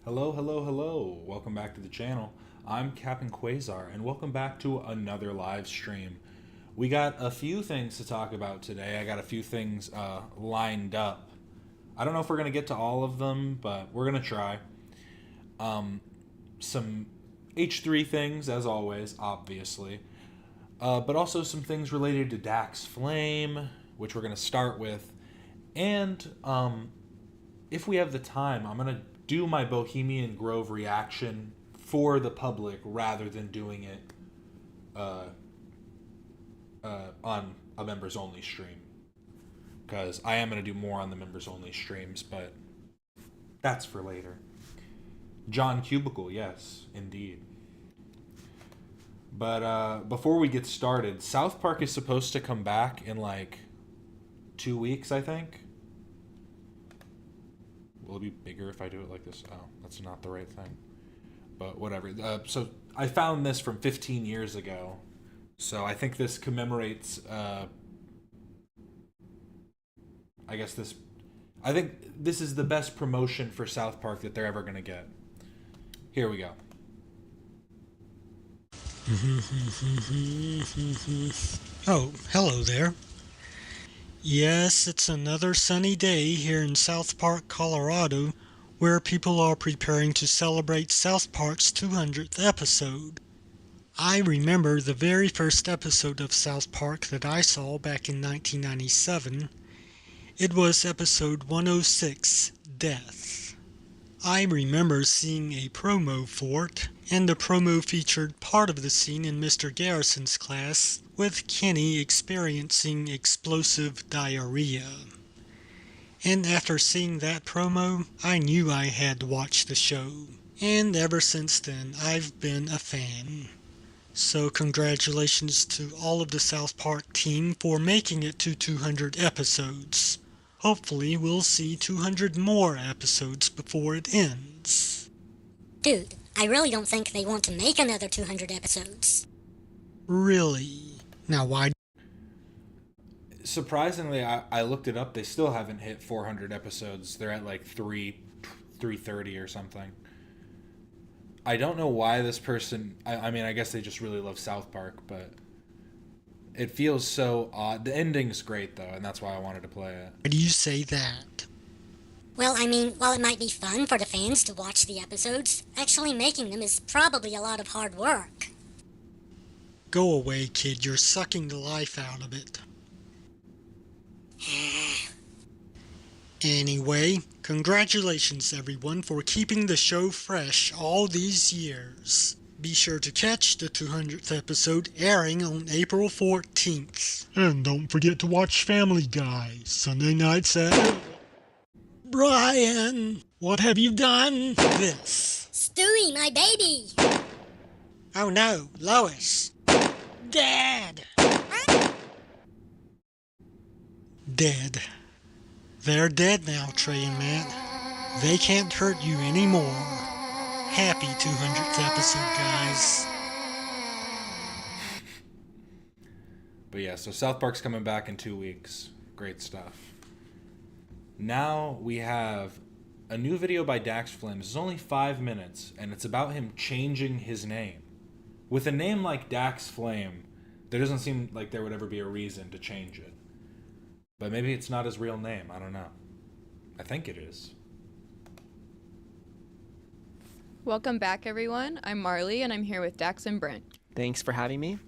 Hello, hello, hello. Welcome back to the channel. I'm Captain Quasar, and welcome back to another live stream. We got a few things to talk about today. I got a few things lined up. I don't know if we're going to get to all of them, but we're going to try. Some H3 things, as always, obviously. But also some things related to Dax Flame, which we're going to start with. And if we have the time, I'm going to do my Bohemian Grove reaction for the public rather than doing it on a members only stream, because I am going to do more on the members only streams, but that's for later. John Cubicle, yes, indeed. But before we get started, South Park is supposed to come back in like 2 weeks, I think. Will it be bigger if I do it like this? Oh, that's not the right thing. But whatever. So I found this from 15 years ago. So I think this commemorates, I think this is the best promotion for South Park that they're ever going to get. Here we go. Oh, hello there. Yes, it's another sunny day here in South Park, Colorado, where people are preparing to celebrate South Park's 200th episode. I remember the very first episode of South Park that I saw back in 1997. It was episode 106, Death. I remember seeing a promo for it, and the promo featured part of the scene in Mr. Garrison's class, with Kenny experiencing explosive diarrhea. And after seeing that promo, I knew I had to watch the show. And ever since then, I've been a fan. So congratulations to all of the South Park team for making it to 200 episodes. Hopefully we'll see 200 more episodes before it ends. Dude, I really don't think they want to make another 200 episodes. Really? Now why? Surprisingly, I looked it up. They still haven't hit 400 episodes. They're at like 330 or something. I don't know why this person... I mean, I guess they just really love South Park, but it feels so odd. The ending's great, though, and that's why I wanted to play it. Why do you say that? Well, I mean, while it might be fun for the fans to watch the episodes, actually making them is probably a lot of hard work. Go away, kid. You're sucking the life out of it. Anyway, congratulations everyone for keeping the show fresh all these years. Be sure to catch the 200th episode airing on April 14th. And don't forget to watch Family Guy, Sunday nights at... Brian, what have you done? This. Stewie, my baby! Oh no, Lois. Dad! Dead. They're dead now, Trey and Matt. They can't hurt you anymore. Happy 200th episode, guys. But yeah, so South Park's coming back in 2 weeks. Great stuff. Now we have a new video by Dax Flame. This is only 5 minutes, and it's about him changing his name. With a name like Dax Flame, there doesn't seem like there would ever be a reason to change it. But maybe it's not his real name. I don't know. I think it is. Welcome back, everyone. I'm Marley, and I'm here with Dax and Brent. Thanks for having me.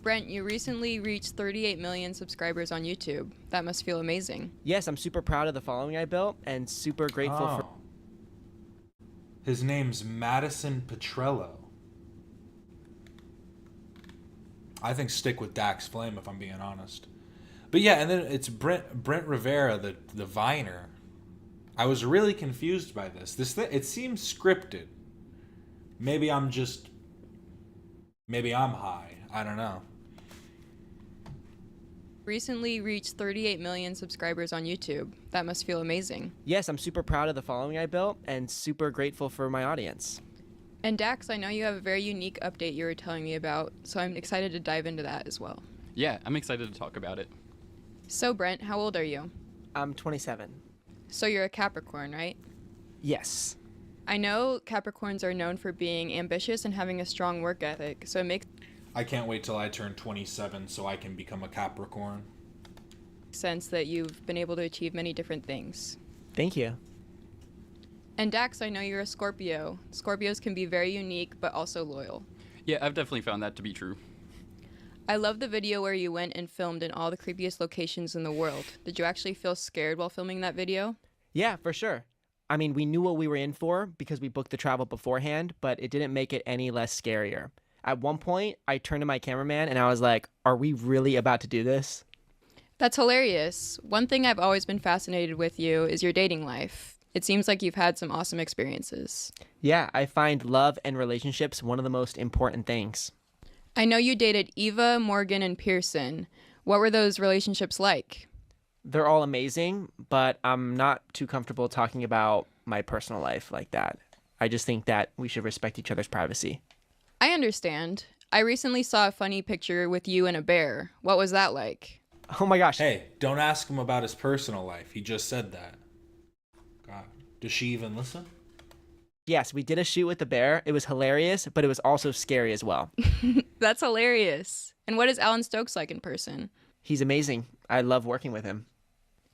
Brent, you recently reached 38 million subscribers on YouTube. That must feel amazing. Yes, I'm super proud of the following I built and super grateful for... His name's Madison Petrello. I think stick with Dax Flame if I'm being honest. But yeah, and then it's Brent Rivera, the Viner. I was really confused by this. It seems scripted. Maybe I'm high. I don't know. Recently reached 38 million subscribers on YouTube. That must feel amazing. Yes, I'm super proud of the following I built and super grateful for my audience. And Dax, I know you have a very unique update you were telling me about, so I'm excited to dive into that as well. Yeah, I'm excited to talk about it. So Brent, how old are you? I'm 27. So you're a Capricorn, right? Yes. I know Capricorns are known for being ambitious and having a strong work ethic, so it makes I can't wait till I turn 27 so I can become a Capricorn. sense that you've been able to achieve many different things. Thank you. And Dax, I know you're a Scorpio. Scorpios can be very unique, but also loyal. Yeah, I've definitely found that to be true. I love the video where you went and filmed in all the creepiest locations in the world. Did you actually feel scared while filming that video? Yeah, for sure. I mean, we knew what we were in for because we booked the travel beforehand, but it didn't make it any less scarier. At one point, I turned to my cameraman and I was like, are we really about to do this? That's hilarious. One thing I've always been fascinated with you is your dating life. It seems like you've had some awesome experiences. Yeah, I find love and relationships one of the most important things. I know you dated Eva, Morgan, and Pearson. What were those relationships like? They're all amazing, but I'm not too comfortable talking about my personal life like that. I just think that we should respect each other's privacy. I understand. I recently saw a funny picture with you and a bear. What was that like? Oh my gosh. Hey, don't ask him about his personal life. He just said that. God, does she even listen? Yes, we did a shoot with the bear. It was hilarious, but it was also scary as well. That's hilarious. And what is Alan Stokes like in person? He's amazing. I love working with him.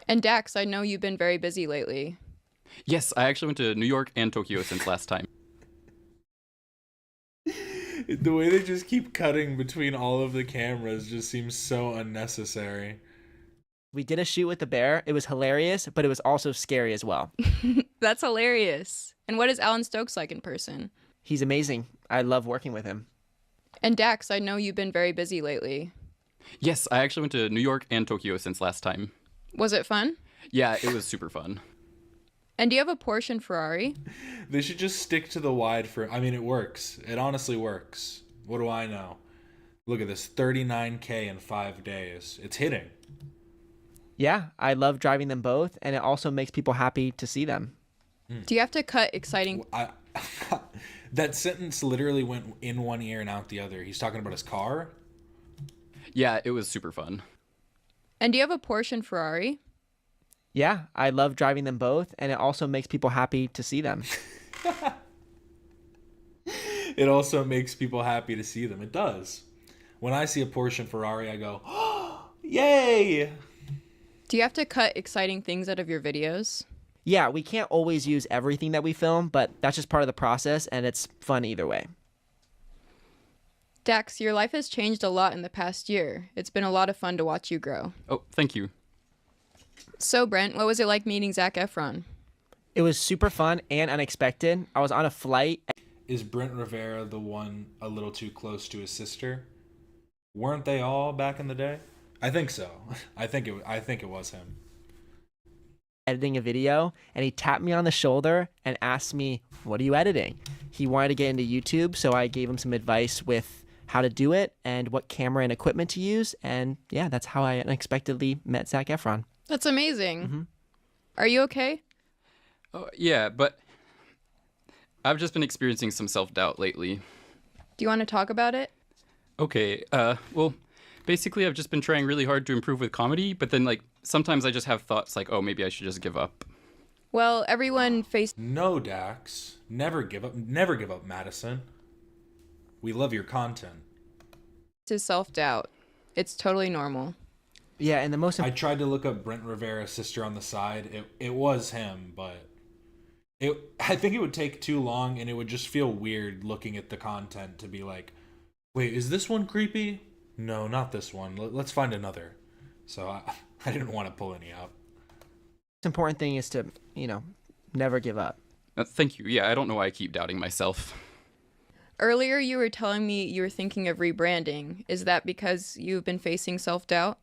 And Dax, I know you've been very busy lately. Yes, I actually went to New York and Tokyo since last time. The way they just keep cutting between all of the cameras just seems so unnecessary. We did a shoot with the bear. It was hilarious, but it was also scary as well. That's hilarious. And what is Alan Stokes like in person? He's amazing. I love working with him. And Dax, I know you've been very busy lately. Yes, I actually went to New York and Tokyo since last time. Was it fun? Yeah, it was super fun. And do you have a Porsche and Ferrari? They should just stick to the wide I mean, it works. It honestly works. What do I know? Look at this, 39K in 5 days. It's hitting. Yeah, I love driving them both, and it also makes people happy to see them. Do you have to cut exciting... That sentence literally went in one ear and out the other. He's talking about his car? Yeah, it was super fun. And do you have a Porsche and Ferrari? Yeah, I love driving them both, and it also makes people happy to see them. It also makes people happy to see them. It does. When I see a Porsche and Ferrari, I go, oh, yay! Do you have to cut exciting things out of your videos? Yeah, we can't always use everything that we film, but that's just part of the process, and it's fun either way. Dax, your life has changed a lot in the past year. It's been a lot of fun to watch you grow. Oh, thank you. So, Brent, what was it like meeting Zac Efron? It was super fun and unexpected. I was on a flight. Is Brent Rivera the one a little too close to his sister? Weren't they all back in the day? I think so. I think it was him. Editing a video, and he tapped me on the shoulder and asked me, what are you editing? He wanted to get into YouTube, so I gave him some advice with how to do it and what camera and equipment to use, and yeah, that's how I unexpectedly met Zac Efron. That's amazing. Mm-hmm. Are you okay? Oh, yeah, but I've just been experiencing some self-doubt lately. Do you want to talk about it? Okay, well, basically I've just been trying really hard to improve with comedy, but then, sometimes I just have thoughts like, oh, maybe I should just give up. Well, everyone faces No, Dax. Never give up. Never give up, Madison. We love your content. self-doubt. It's totally normal. Yeah, and the most I tried to look up Brent Rivera's sister on the side. It was him, but I think it would take too long, and it would just feel weird looking at the content to be like, wait, is this one creepy? No, not this one. Let's find another. So I didn't want to pull any out. important thing is to, never give up. Thank you. Yeah, I don't know why I keep doubting myself. Earlier, you were telling me you were thinking of rebranding. Is that because you've been facing self-doubt?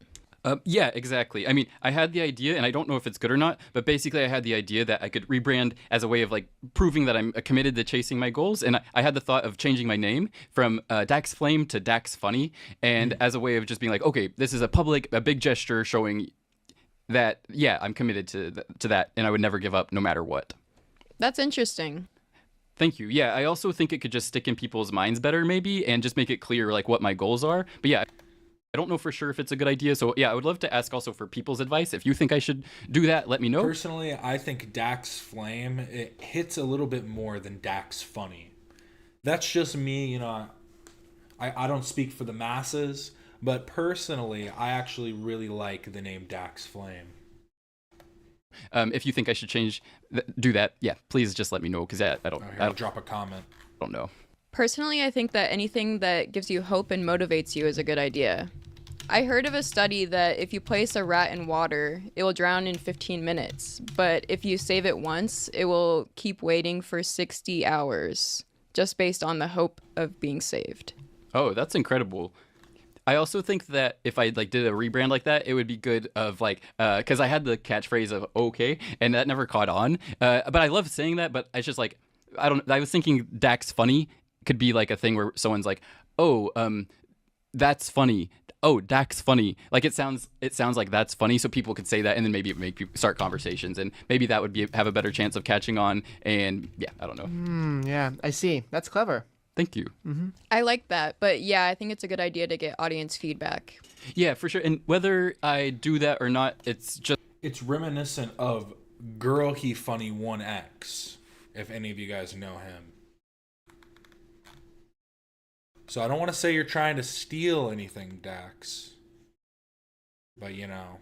Yeah, exactly. I mean, I had the idea, and I don't know if it's good or not, but basically I had the idea that I could rebrand as a way of proving that I'm committed to chasing my goals. And I had the thought of changing my name from Dax Flame to Dax Funny, and as a way of just being like, okay, this is a big gesture showing that, yeah, I'm committed to that, and I would never give up no matter what. That's interesting. Thank you. Yeah, I also think it could just stick in people's minds better maybe, and just make it clear what my goals are. But yeah. I don't know for sure if it's a good idea. So yeah, I would love to ask also for people's advice. If you think I should do that, let me know. Personally, I think Dax Flame, it hits a little bit more than Dax Funny. That's just me, you know. I don't speak for the masses, but personally, I actually really like the name Dax Flame. If you think I should do that, yeah, please just let me know, because I I'll drop a comment. don't know. Personally, I think that anything that gives you hope and motivates you is a good idea. I heard of a study that if you place a rat in water, it will drown in 15 minutes. But if you save it once, it will keep waiting for 60 hours, just based on the hope of being saved. Oh, that's incredible. I also think that if I did a rebrand like that, it would be good of because I had the catchphrase of okay, and that never caught on. But I love saying that, but it's just I was thinking Dax Funny could be like a thing where someone's like, oh, that's funny. Oh, Dax Funny. Like it sounds like that's funny, so people could say that, and then maybe make people start conversations, and maybe that would have a better chance of catching on. And yeah, I don't know. Yeah, I see. That's clever. Thank you. I like that, but yeah, I think it's a good idea to get audience feedback. Yeah, for sure. And whether I do that or not, It's reminiscent of Girl He Funny 1X, if any of you guys know him. So I don't want to say you're trying to steal anything, Dax. But, you know,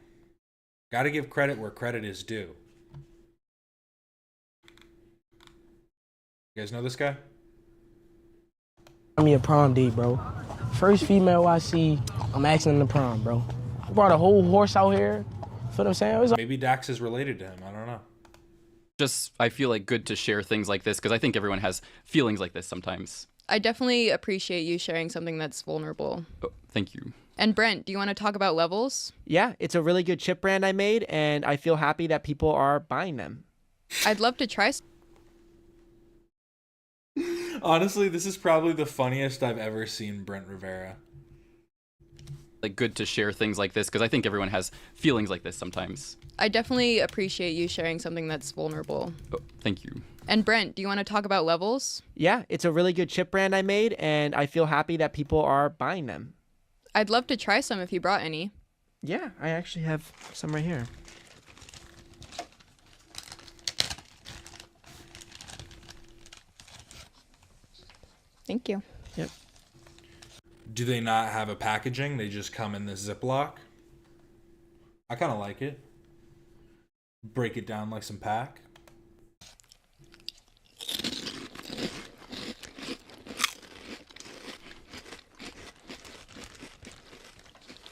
gotta give credit where credit is due. You guys know this guy? Me a prom date, bro. First female I see, I'm asking the prom, bro. I brought a whole horse out here. Feel what I'm saying? It was Maybe Dax is related to him. I don't know. I feel like good to share things like this, because I think everyone has feelings like this sometimes. I definitely appreciate you sharing something that's vulnerable. Oh, thank you. And Brent, do you want to talk about levels? Yeah, it's a really good chip brand I made, and I feel happy that people are buying them. I'd love to try. Honestly, this is probably the funniest I've ever seen Brent Rivera. Good to share things like this, because I think everyone has feelings like this sometimes. I definitely appreciate you sharing something that's vulnerable. Oh, thank you. And Brent, do you want to talk about levels? Yeah, it's a really good chip brand I made, and I feel happy that people are buying them. I'd love to try some if you brought any. Yeah, I actually have some right here. Thank you. Yep. Do they not have a packaging? They just come in this Ziploc? I kind of like it. Break it down like some pack.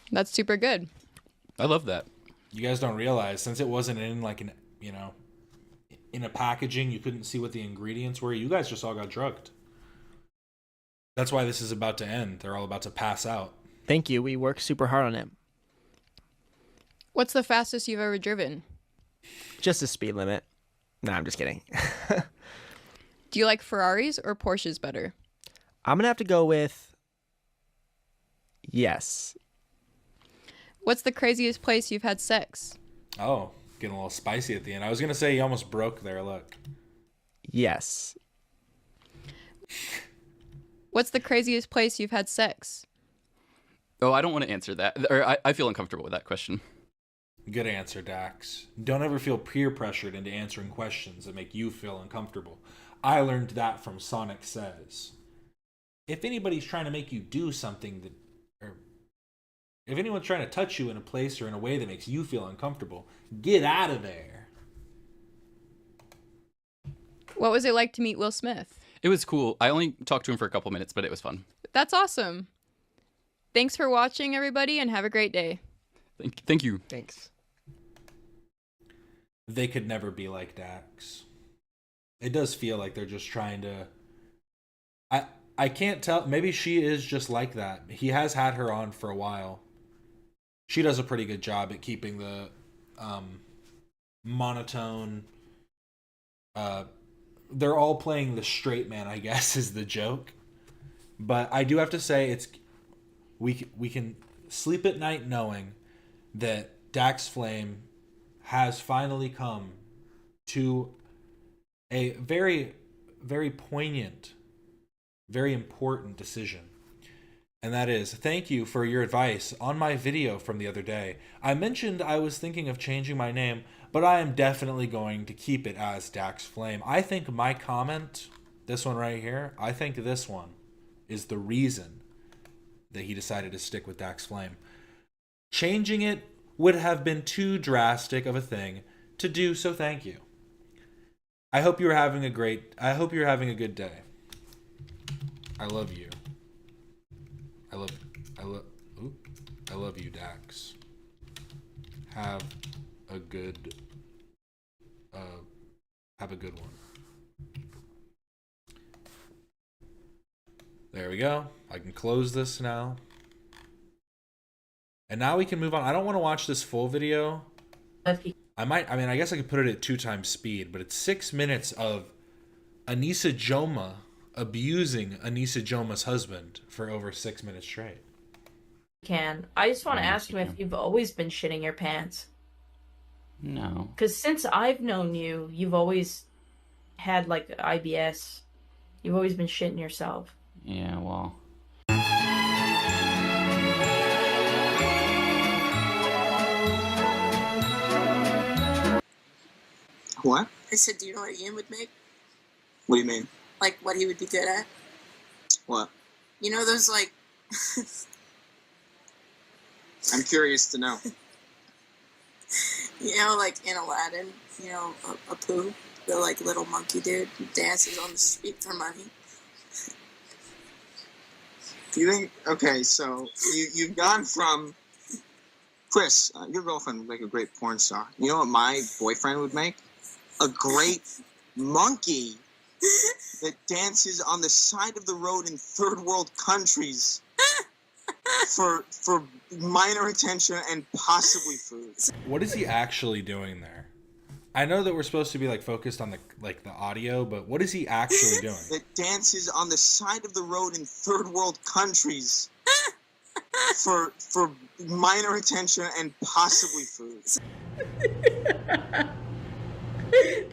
That's super good. I love that. You guys don't realize, since it wasn't in in a packaging, you couldn't see what the ingredients were. You guys just all got drugged. That's why this is about to end. They're all about to pass out. Thank you. We worked super hard on it. What's the fastest you've ever driven? Just the speed limit. No, I'm just kidding. Do you like Ferraris or Porsches better? I'm going to have to go with yes. What's the craziest place you've had sex? Oh, getting a little spicy at the end. I was going to say you almost broke there. Look. Yes. What's the craziest place you've had sex? Oh, I don't want to answer that. Or I feel uncomfortable with that question. Good answer, Dax. Don't ever feel peer pressured into answering questions that make you feel uncomfortable. I learned that from Sonic Says. If anybody's trying to make you do something or if anyone's trying to touch you in a place or in a way that makes you feel uncomfortable, get out of there. What was it like to meet Will Smith? It was cool. I only talked to him for a couple minutes, but it was fun. That's awesome. Thanks for watching, everybody, and have a great day. Thank you. Thanks. They could never be like Dax. It does feel like they're just trying to... I can't tell. Maybe she is just like that. He has had her on for a while. She does a pretty good job at keeping the monotone... they're all playing the straight man, I guess, is the joke. But I do have to say, we can sleep at night knowing that Dax Flame has finally come to a very, very poignant, very important decision. And that is, thank you for your advice on my video from the other day. I mentioned I was thinking of changing my name, but I am definitely going to keep it as Dax Flame. I think my comment, this one right here, I think this one is the reason that he decided to stick with Dax Flame. Changing it would have been too drastic of a thing to do, so thank you. I hope you're having a good day. I love you. I love you, Dax. Have a good one. There we go. I can close this now. And now we can move on. I don't want to watch this full video. I guess I could put it at 2x speed, but it's 6 minutes of Anisa Joma abusing Anisa Joma's husband for over 6 minutes straight. I just want to ask you if you've always been shitting your pants. No. Because since I've known you, you've always had like IBS. You've always been shitting yourself. Yeah, well. What? I said, do you know what Ian would make? What do you mean? Like, what he would be good at? What? You know those, like... I'm curious to know. You know, like in Aladdin, you know, Apu, the, like, little monkey dude who dances on the street for money. You think... Okay, so you've gone from... Chris, your girlfriend would make a great porn star. You know what my boyfriend would make? A great monkey that dances on the side of the road in third world countries for minor attention and possibly food. What is he actually doing there? I know that we're supposed to be like focused on the audio, but what is he actually doing? That dances on the side of the road in third world countries for minor attention and possibly food.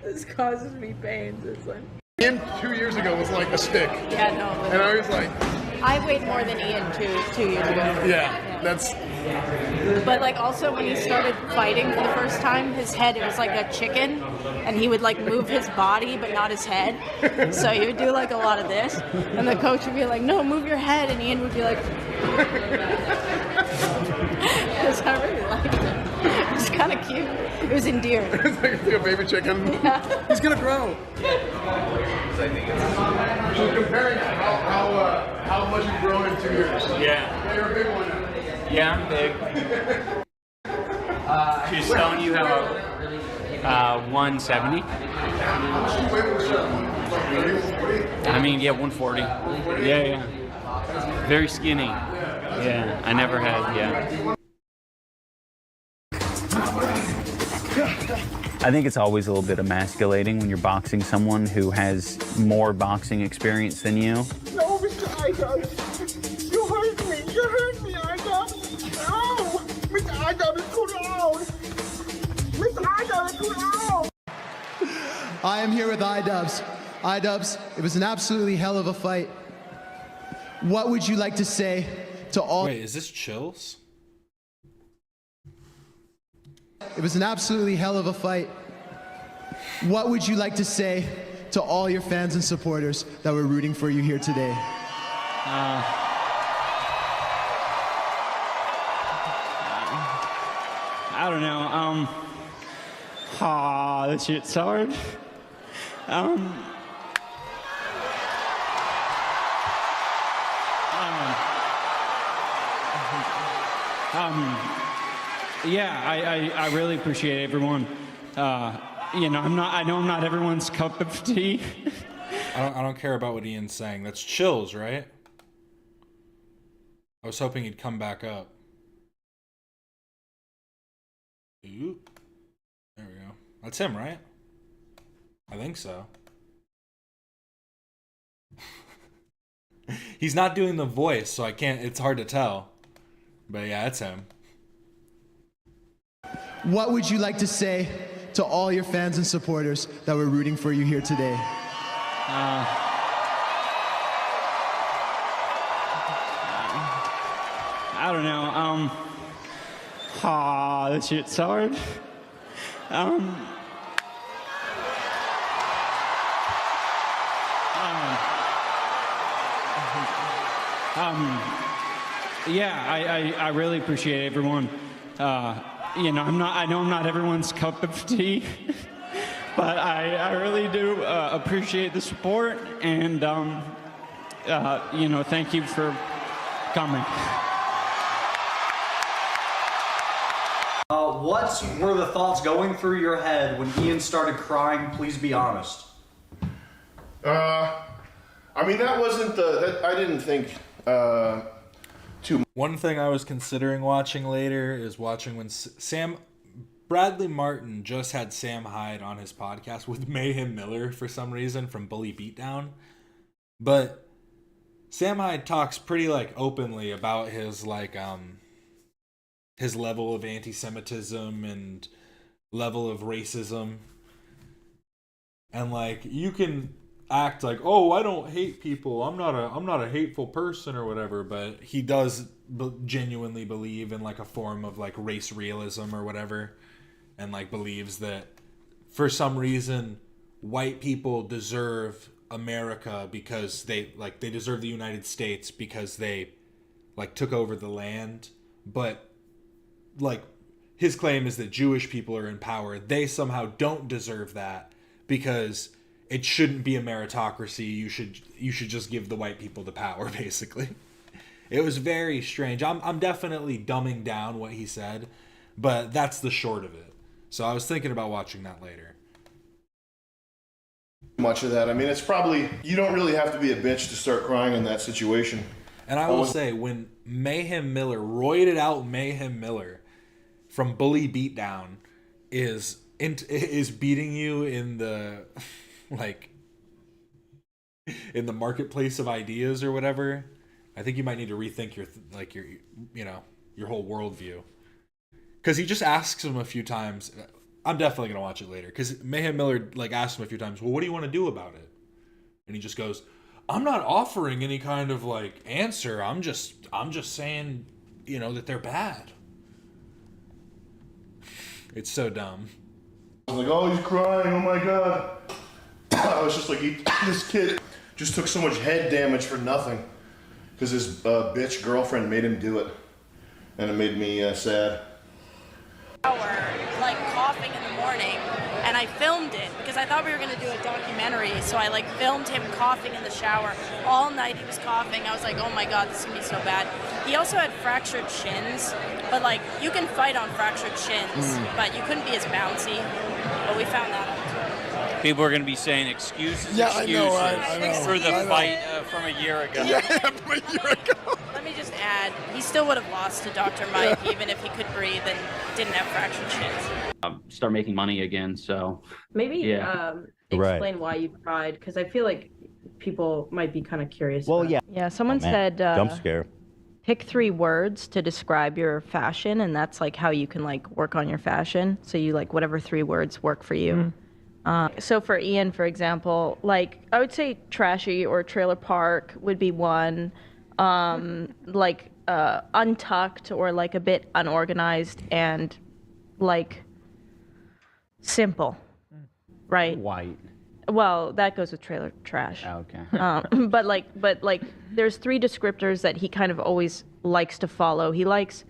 This causes me pain. It's like... Ian 2 years ago was like a stick. Yeah, no. And I was like... I weighed more than Ian two years ago. Yeah, that's... But like also when he started fighting for the first time, his head, it was like a chicken. And he would like move his body, but not his head. So he would do like a lot of this. And the coach would be like, no, move your head. And Ian would be like... Because I really liked it. It was kind of cute. It was endearing. It's like a baby chicken. Yeah. He's gonna grow. So comparing how much you've grown in 2 years. Yeah. You're a big one now. Yeah, I'm big. She's telling you how 170. I mean, yeah, 140. Yeah. Very skinny. Yeah, I never had, yeah. I think it's always a little bit emasculating when you're boxing someone who has more boxing experience than you. No, Mr. Idubbbz. You hurt me. You hurt me, Idubbbz. No. Mr. Idubbbz is too loud. Mr. Idubbbz is too loud. I am here with Idubbbz. Idubbbz, it was an absolutely hell of a fight. What would you like to say to all... Wait, is this Chills? It was an absolutely hell of a fight. What would you like to say to all your fans and supporters that were rooting for you here today? I don't know. This shit's hard. Yeah, I really appreciate everyone. You know, I know I'm not everyone's cup of tea. I don't care about what Ian's saying. That's Chills, right? I was hoping he'd come back up. Ooh. There we go. That's him, right? I think so. He's not doing the voice, so I can't, it's hard to tell. But yeah, it's him. What would you like to say to all your fans and supporters that were rooting for you here today? I don't know. This shit's hard. Yeah, I really appreciate everyone. I know I'm not everyone's cup of tea, but I really do appreciate the support, and thank you for coming. What were the thoughts going through your head when Ian started crying? Please be honest. I mean, that wasn't I didn't think too much. One thing I was considering watching later is watching when Bradley Martin just had Sam Hyde on his podcast with Mayhem Miller for some reason from Bully Beatdown. But Sam Hyde talks pretty openly about his his level of anti-Semitism and level of racism. And you can act like, oh, I don't hate people, I'm not a hateful person or whatever, but he does genuinely believe in a form of race realism or whatever, and believes that for some reason white people deserve America because they deserve the United States because they took over the land, but his claim is that Jewish people are in power, they somehow don't deserve that because it shouldn't be a meritocracy. You should just give the white people the power, basically. It was very strange. I'm definitely dumbing down what he said, but that's the short of it. So I was thinking about watching that later. Much of that. I mean, it's probably, you don't really have to be a bitch to start crying in that situation. And I will say, when Mayhem Miller, roided out Mayhem Miller from Bully Beatdown is beating you in the in the marketplace of ideas or whatever, I think you might need to rethink your whole worldview. Because he just asks him a few times. I'm definitely gonna watch it later. Because Mayhem Miller asks him a few times, well, what do you want to do about it? And he just goes, I'm not offering any kind of answer. I'm just saying, that they're bad. It's so dumb. I was oh, he's crying. Oh my god. I was just this kid just took so much head damage for nothing because his bitch girlfriend made him do it, and it made me sad. Coughing in the morning, and I filmed it because I thought we were going to do a documentary, so I filmed him coughing in the shower. All night he was coughing. I was like, oh my god, this is going to be so bad. He also had fractured shins, but you can fight on fractured shins, but you couldn't be as bouncy, but we found that out. People are going to be saying excuses for the fight from a year ago. Yeah, from a year ago. Let me just add, he still would have lost to Dr. Mike even if he could breathe and didn't have fractured shins. Start making money again, so maybe explain why you cried, because I feel like people might be kind of curious. Well, yeah. Yeah, someone said jump scare. Pick 3 words to describe your fashion, and that's how you can work on your fashion. So you whatever 3 words work for you. So for Ian, for example, I would say trashy or trailer park would be one. Untucked or a bit unorganized and simple, right? White. Well, that goes with trailer trash. Oh, okay. but there's 3 descriptors that he kind of always likes to follow. He likes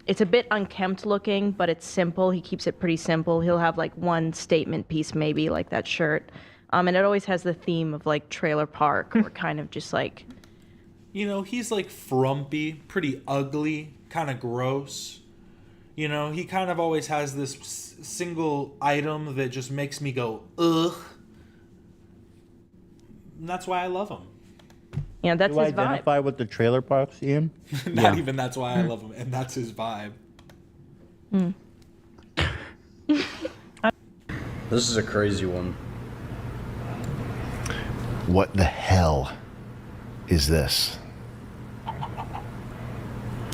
it's a bit unkempt looking, but it's simple. He keeps it pretty simple. He'll have one statement piece, maybe that shirt. And it always has the theme of trailer park or kind of just he's frumpy, pretty ugly, kind of gross. He kind of always has this single item that just makes me go, ugh. And that's why I love him. Yeah, that's his vibe. Do you identify with the trailer parks, Ian? Not even that's why I love him, and that's his vibe. This is a crazy one. What the hell is this?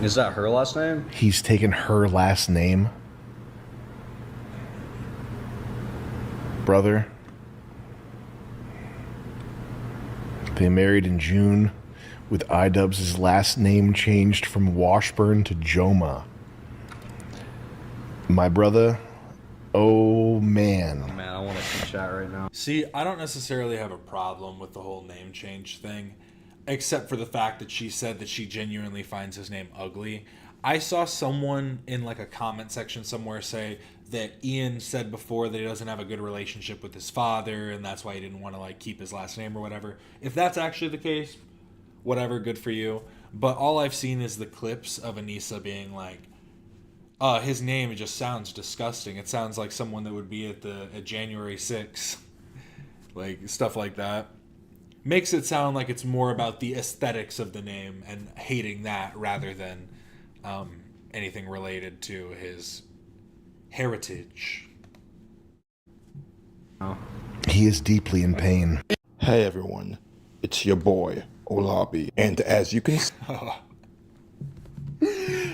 Is that her last name? He's taken her last name. Brother. They married in June. with Idubbbz' last name changed from Washburn to Joma. My brother, oh man. Man, I want to see chat right now. See, I don't necessarily have a problem with the whole name change thing, except for the fact that she said that she genuinely finds his name ugly. I saw someone in like a comment section somewhere say that Ian said before that he doesn't have a good relationship with his father and that's why he didn't want to like keep his last name or whatever. If that's actually the case, whatever, good for you. But all I've seen is the clips of Anisa being like, his name just sounds disgusting. It sounds like someone that would be at January 6th. Like, stuff like that. Makes it sound like it's more about the aesthetics of the name and hating that rather than anything related to his heritage. He is deeply in pain. Hey everyone, it's your boy, Olabi, and as you can see...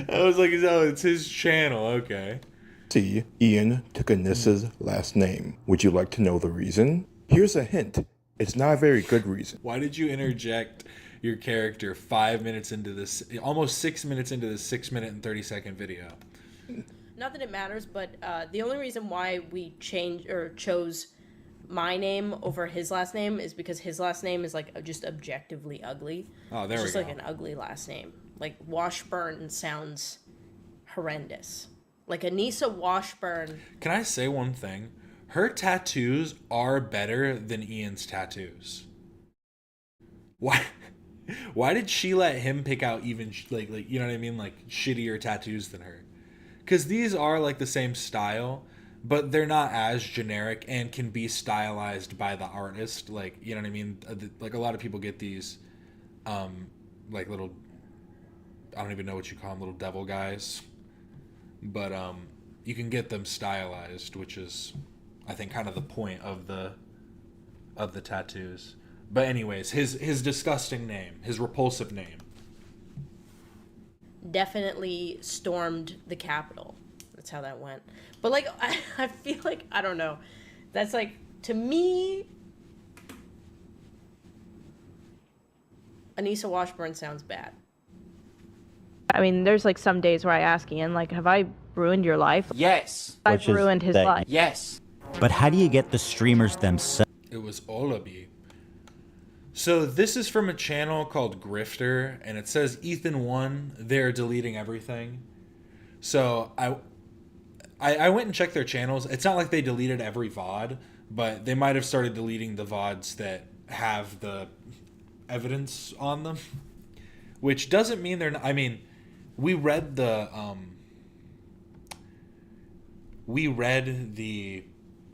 I was like, oh, it's his channel, okay. See, Ian took Anissa's last name. Would you like to know the reason? Here's a hint. It's not a very good reason. Why did you interject your character 5 minutes into this, almost 6 minutes into this 6 minute and 30-second video? Not that it matters, but the only reason why we chose my name over his last name is because his last name is like just objectively ugly. Oh, there we go. It's just like an ugly last name. Like Washburn sounds horrendous. Like Anisa Washburn. Can I say one thing? Her tattoos are better than Ian's tattoos. Why did she let him pick out even like you know what I mean, like shittier tattoos than her? Because these are like the same style, but they're not as generic and can be stylized by the artist. Like, you know what I mean? Like a lot of people get these, like little, I don't even know what you call them, little devil guys. But you can get them stylized, which is, I think, kind of the point of the tattoos. But anyways, his disgusting name, his repulsive name. Definitely stormed the Capitol. That's how that went. But like, I feel like, I don't know. That's like, to me, Anisa Washburn sounds bad. I mean, there's like some days where I ask Ian, like, have I ruined your life? Yes. I've ruined his life. Yes. But how do you get the streamers themselves? It was Olabi. So this is from a channel called Grifter, and it says Ethan won. They're deleting everything. So I went and checked their channels. It's not like they deleted every VOD, but they might have started deleting the VODs that have the evidence on them, which doesn't mean they're not. I mean, we read the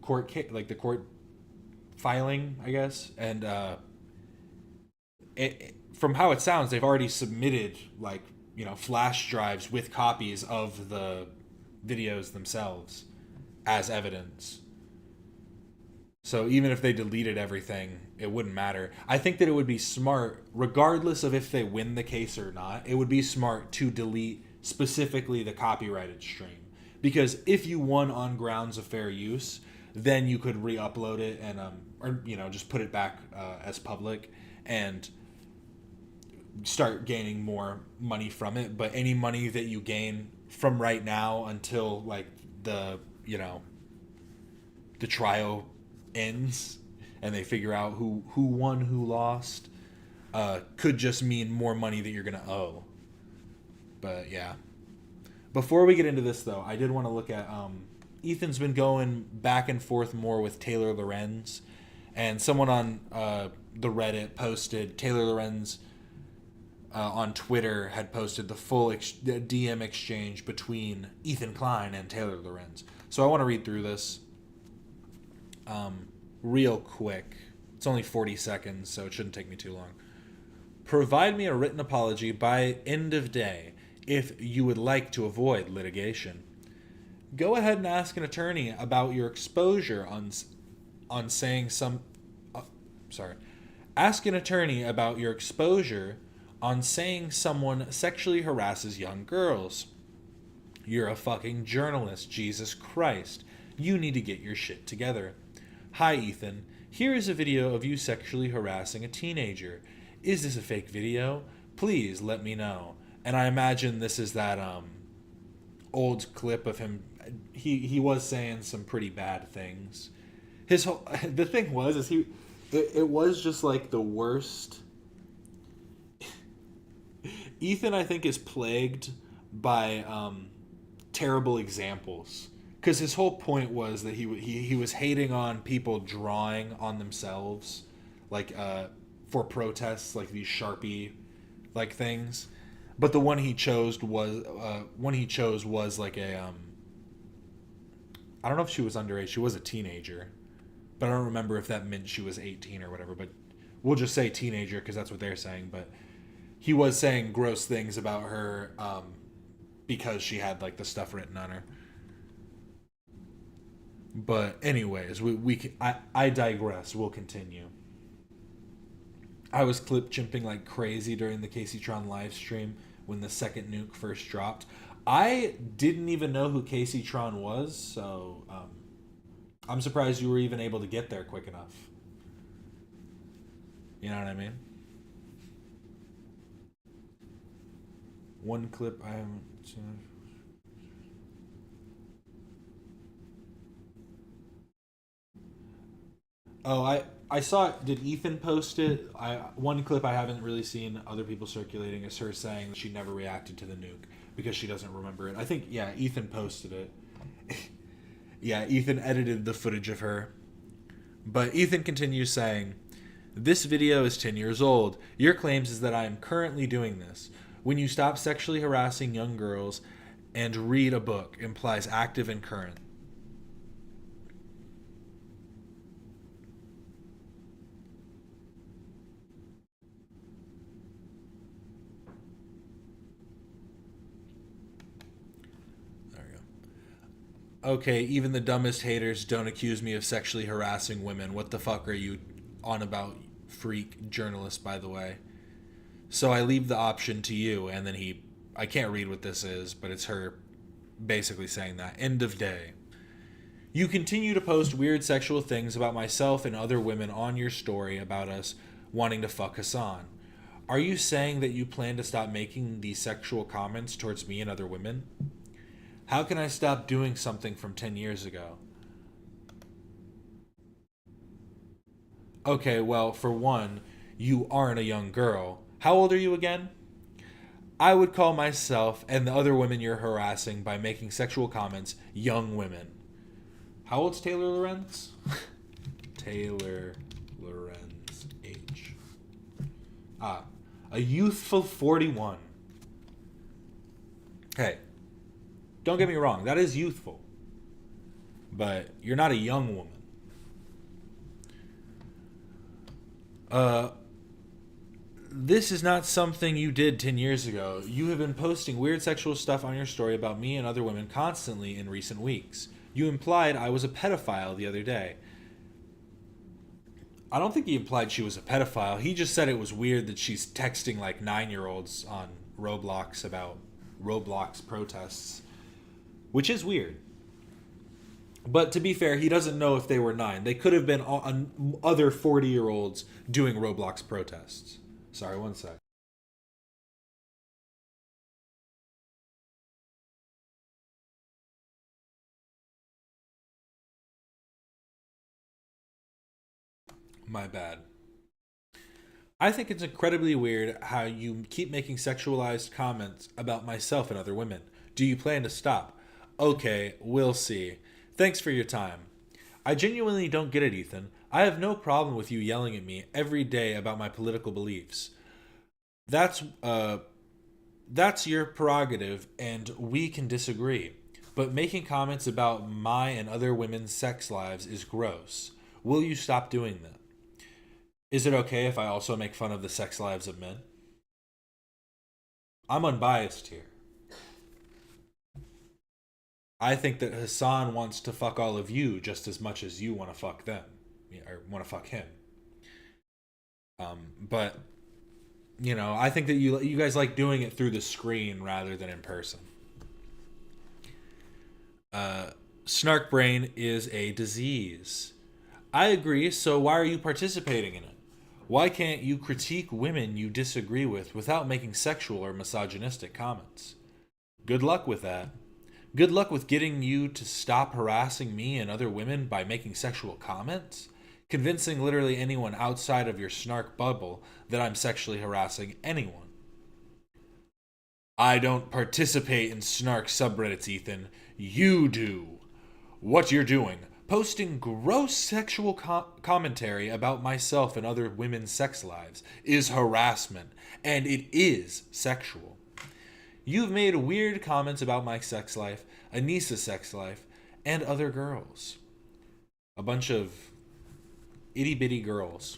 court like the court filing, I guess, and from how it sounds, they've already submitted like, you know, flash drives with copies of the videos themselves as evidence. So even if they deleted everything, it wouldn't matter. I think that it would be smart, regardless of if they win the case or not, it would be smart to delete specifically the copyrighted stream. Because if you won on grounds of fair use, then you could re-upload it and or, you know, just put it back as public and start gaining more money from it. But any money that you gain from right now until like the, you know, the trial ends and they figure out who won, who lost, could just mean more money that you're gonna owe. But yeah, before we get into this though, I did want to look at Ethan's been going back and forth more with Taylor Lorenz, and someone on the Reddit posted Taylor Lorenz on Twitter had posted the full DM exchange between Ethan Klein and Taylor Lorenz. So I want to read through this real quick. It's only 40 seconds, so it shouldn't take me too long. Provide me a written apology by end of day if you would like to avoid litigation. Go ahead and ask an attorney about your exposure on saying some... Ask an attorney about your exposure on saying someone sexually harasses young girls. You're a fucking journalist, Jesus Christ. You need to get your shit together. Hi, Ethan. Here is a video of you sexually harassing a teenager. Is this a fake video? Please let me know. And I imagine this is that old clip of him. He was saying some pretty bad things. His whole the thing was is it was just like the worst. Ethan, I think, is plagued by terrible examples, because his whole point was that he was hating on people drawing on themselves, like for protests, like these Sharpie like things. But the one he chose was like a I don't know if she was underage. She was a teenager, but I don't remember if that meant she was 18 or whatever. But we'll just say teenager because that's what they're saying. But he was saying gross things about her because she had like the stuff written on her. But anyways, I digress. We'll continue. I was clip chimping like crazy during the KCTron live stream when the second nuke first dropped. I didn't even know who KCTron was, so I'm surprised you were even able to get there quick enough. You know what I mean? One clip I haven't seen. Oh, I saw it. Did Ethan post it? One clip I haven't really seen other people circulating is her saying she never reacted to the nuke because she doesn't remember it. I think, yeah, Ethan posted it. Yeah, Ethan edited the footage of her. But Ethan continues saying, "This video is 10 years old. Your claims is that I am currently doing this. When you stop sexually harassing young girls and read a book implies active and current." Okay, even the dumbest haters don't accuse me of sexually harassing women. What the fuck are you on about, freak journalist, by the way? So I leave the option to you, and then I can't read what this is, but it's her basically saying that. End of day. You continue to post weird sexual things about myself and other women on your story about us wanting to fuck Hassan. Are you saying that you plan to stop making these sexual comments towards me and other women? How can I stop doing something from 10 years ago? Okay, well, for one, you aren't a young girl. How old are you again? I would call myself and the other women you're harassing by making sexual comments young women. How old's Taylor Lorenz? Taylor Lorenz H. A youthful 41. Hey. Don't get me wrong, that is youthful. But you're not a young woman. This is not something you did 10 years ago. You have been posting weird sexual stuff on your story about me and other women constantly in recent weeks. You implied I was a pedophile the other day. I don't think he implied she was a pedophile. He just said it was weird that she's texting like 9-year-olds on Roblox about Roblox protests. Which is weird. But to be fair, he doesn't know if they were 9. They could have been other 40-year-olds doing Roblox protests. Sorry, one sec. My bad. I think it's incredibly weird how you keep making sexualized comments about myself and other women. Do you plan to stop? Okay, we'll see. Thanks for your time. I genuinely don't get it, Ethan. I have no problem with you yelling at me every day about my political beliefs. That's your prerogative, and we can disagree. But making comments about my and other women's sex lives is gross. Will you stop doing that? Is it okay if I also make fun of the sex lives of men? I'm unbiased here. I think that Hassan wants to fuck all of you just as much as you want to fuck them, or want to fuck him. But you know, I think that you guys like doing it through the screen rather than in person. Snark brain is a disease. I agree. So why are you participating in it? Why can't you critique women you disagree with without making sexual or misogynistic comments? Good luck with that. Good luck with getting you to stop harassing me and other women by making sexual comments? Convincing literally anyone outside of your snark bubble that I'm sexually harassing anyone. I don't participate in snark subreddits, Ethan. You do. What you're doing, posting gross sexual commentary about myself and other women's sex lives, is harassment, and it is sexual. You've made weird comments about my sex life, Anisa's sex life, and other girls. A bunch of itty-bitty girls.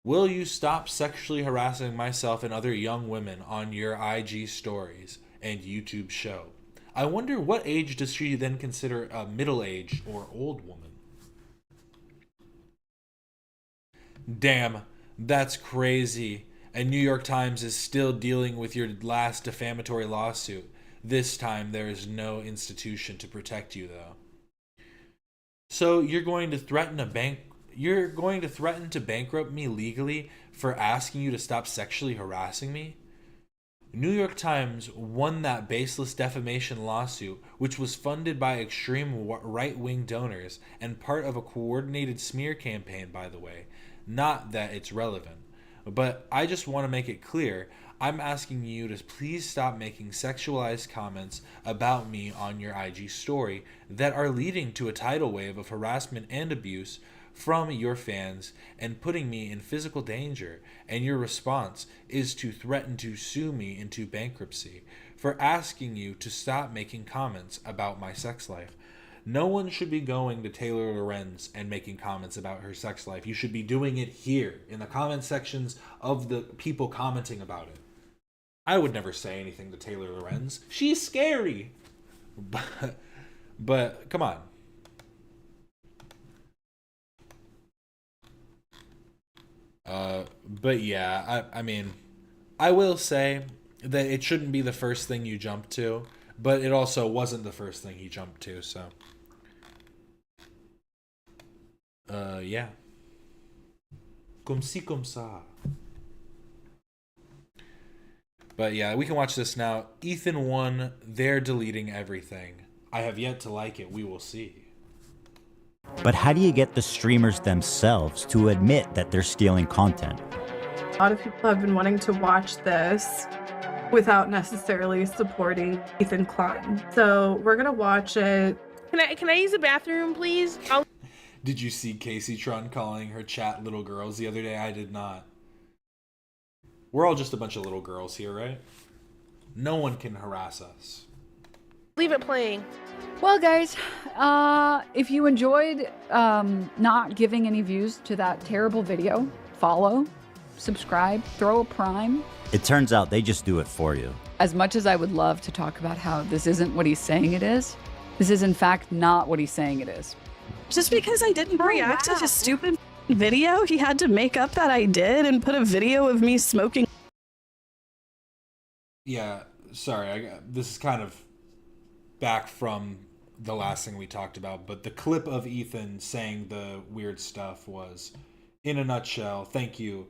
Will you stop sexually harassing myself and other young women on your IG stories and YouTube show? I wonder what age does she then consider a middle-aged or old woman? Damn, that's crazy. And New York Times is still dealing with your last defamatory lawsuit. This time there is no institution to protect you, though. So you're going to threaten to bankrupt me legally for asking you to stop sexually harassing me? New York Times won that baseless defamation lawsuit, which was funded by extreme right-wing donors and part of a coordinated smear campaign, by the way. Not that it's relevant. But I just want to make it clear, I'm asking you to please stop making sexualized comments about me on your IG story that are leading to a tidal wave of harassment and abuse from your fans and putting me in physical danger, and your response is to threaten to sue me into bankruptcy for asking you to stop making comments about my sex life. No one should be going to Taylor Lorenz and making comments about her sex life. You should be doing it here in the comment sections of the people commenting about it. I would never say anything to Taylor Lorenz. She's scary. But come on. But yeah, I mean, I will say that it shouldn't be the first thing you jump to, but it also wasn't the first thing he jumped to, so. Yeah. Comme ci, comme ça. But yeah, we can watch this now. Ethan won. They're deleting everything. I have yet to like it. We will see. But how do you get the streamers themselves to admit that they're stealing content? A lot of people have been wanting to watch this without necessarily supporting Ethan Klein. So we're gonna watch it. Can I use the bathroom, please? Did you see Casey Tron calling her chat little girls the other day? I did not. We're all just a bunch of little girls here, right? No one can harass us. Leave it playing. Well, guys, if you enjoyed not giving any views to that terrible video, follow, subscribe, throw a prime. It turns out they just do it for you. As much as I would love to talk about how this isn't what he's saying it is, this is in fact not what he's saying it is. Just because I didn't react to his stupid video, he had to make up that I did and put a video of me smoking. Yeah, sorry, this is kind of back from the last thing we talked about, but the clip of Ethan saying the weird stuff was, in a nutshell, thank you,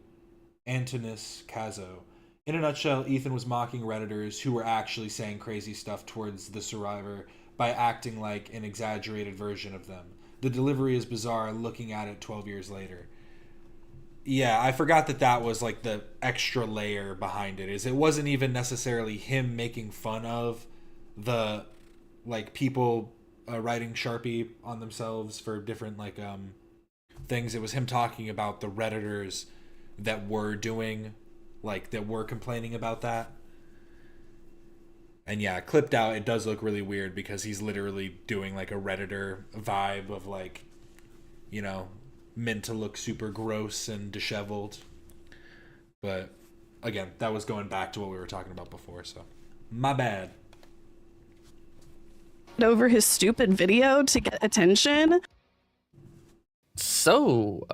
Antonis Cazo. In a nutshell, Ethan was mocking Redditors who were actually saying crazy stuff towards the survivor by acting like an exaggerated version of them. The delivery is bizarre looking at it 12 years later. Yeah, I forgot that was like the extra layer behind it. It wasn't even necessarily him making fun of the like people writing Sharpie on themselves for different like things. It was him talking about the Redditors that were doing like that were complaining about that. And yeah, clipped out, it does look really weird because he's literally doing like a Redditor vibe of like, you know, meant to look super gross and disheveled. But again, that was going back to what we were talking about before, so my bad. Over his stupid video to get attention. So,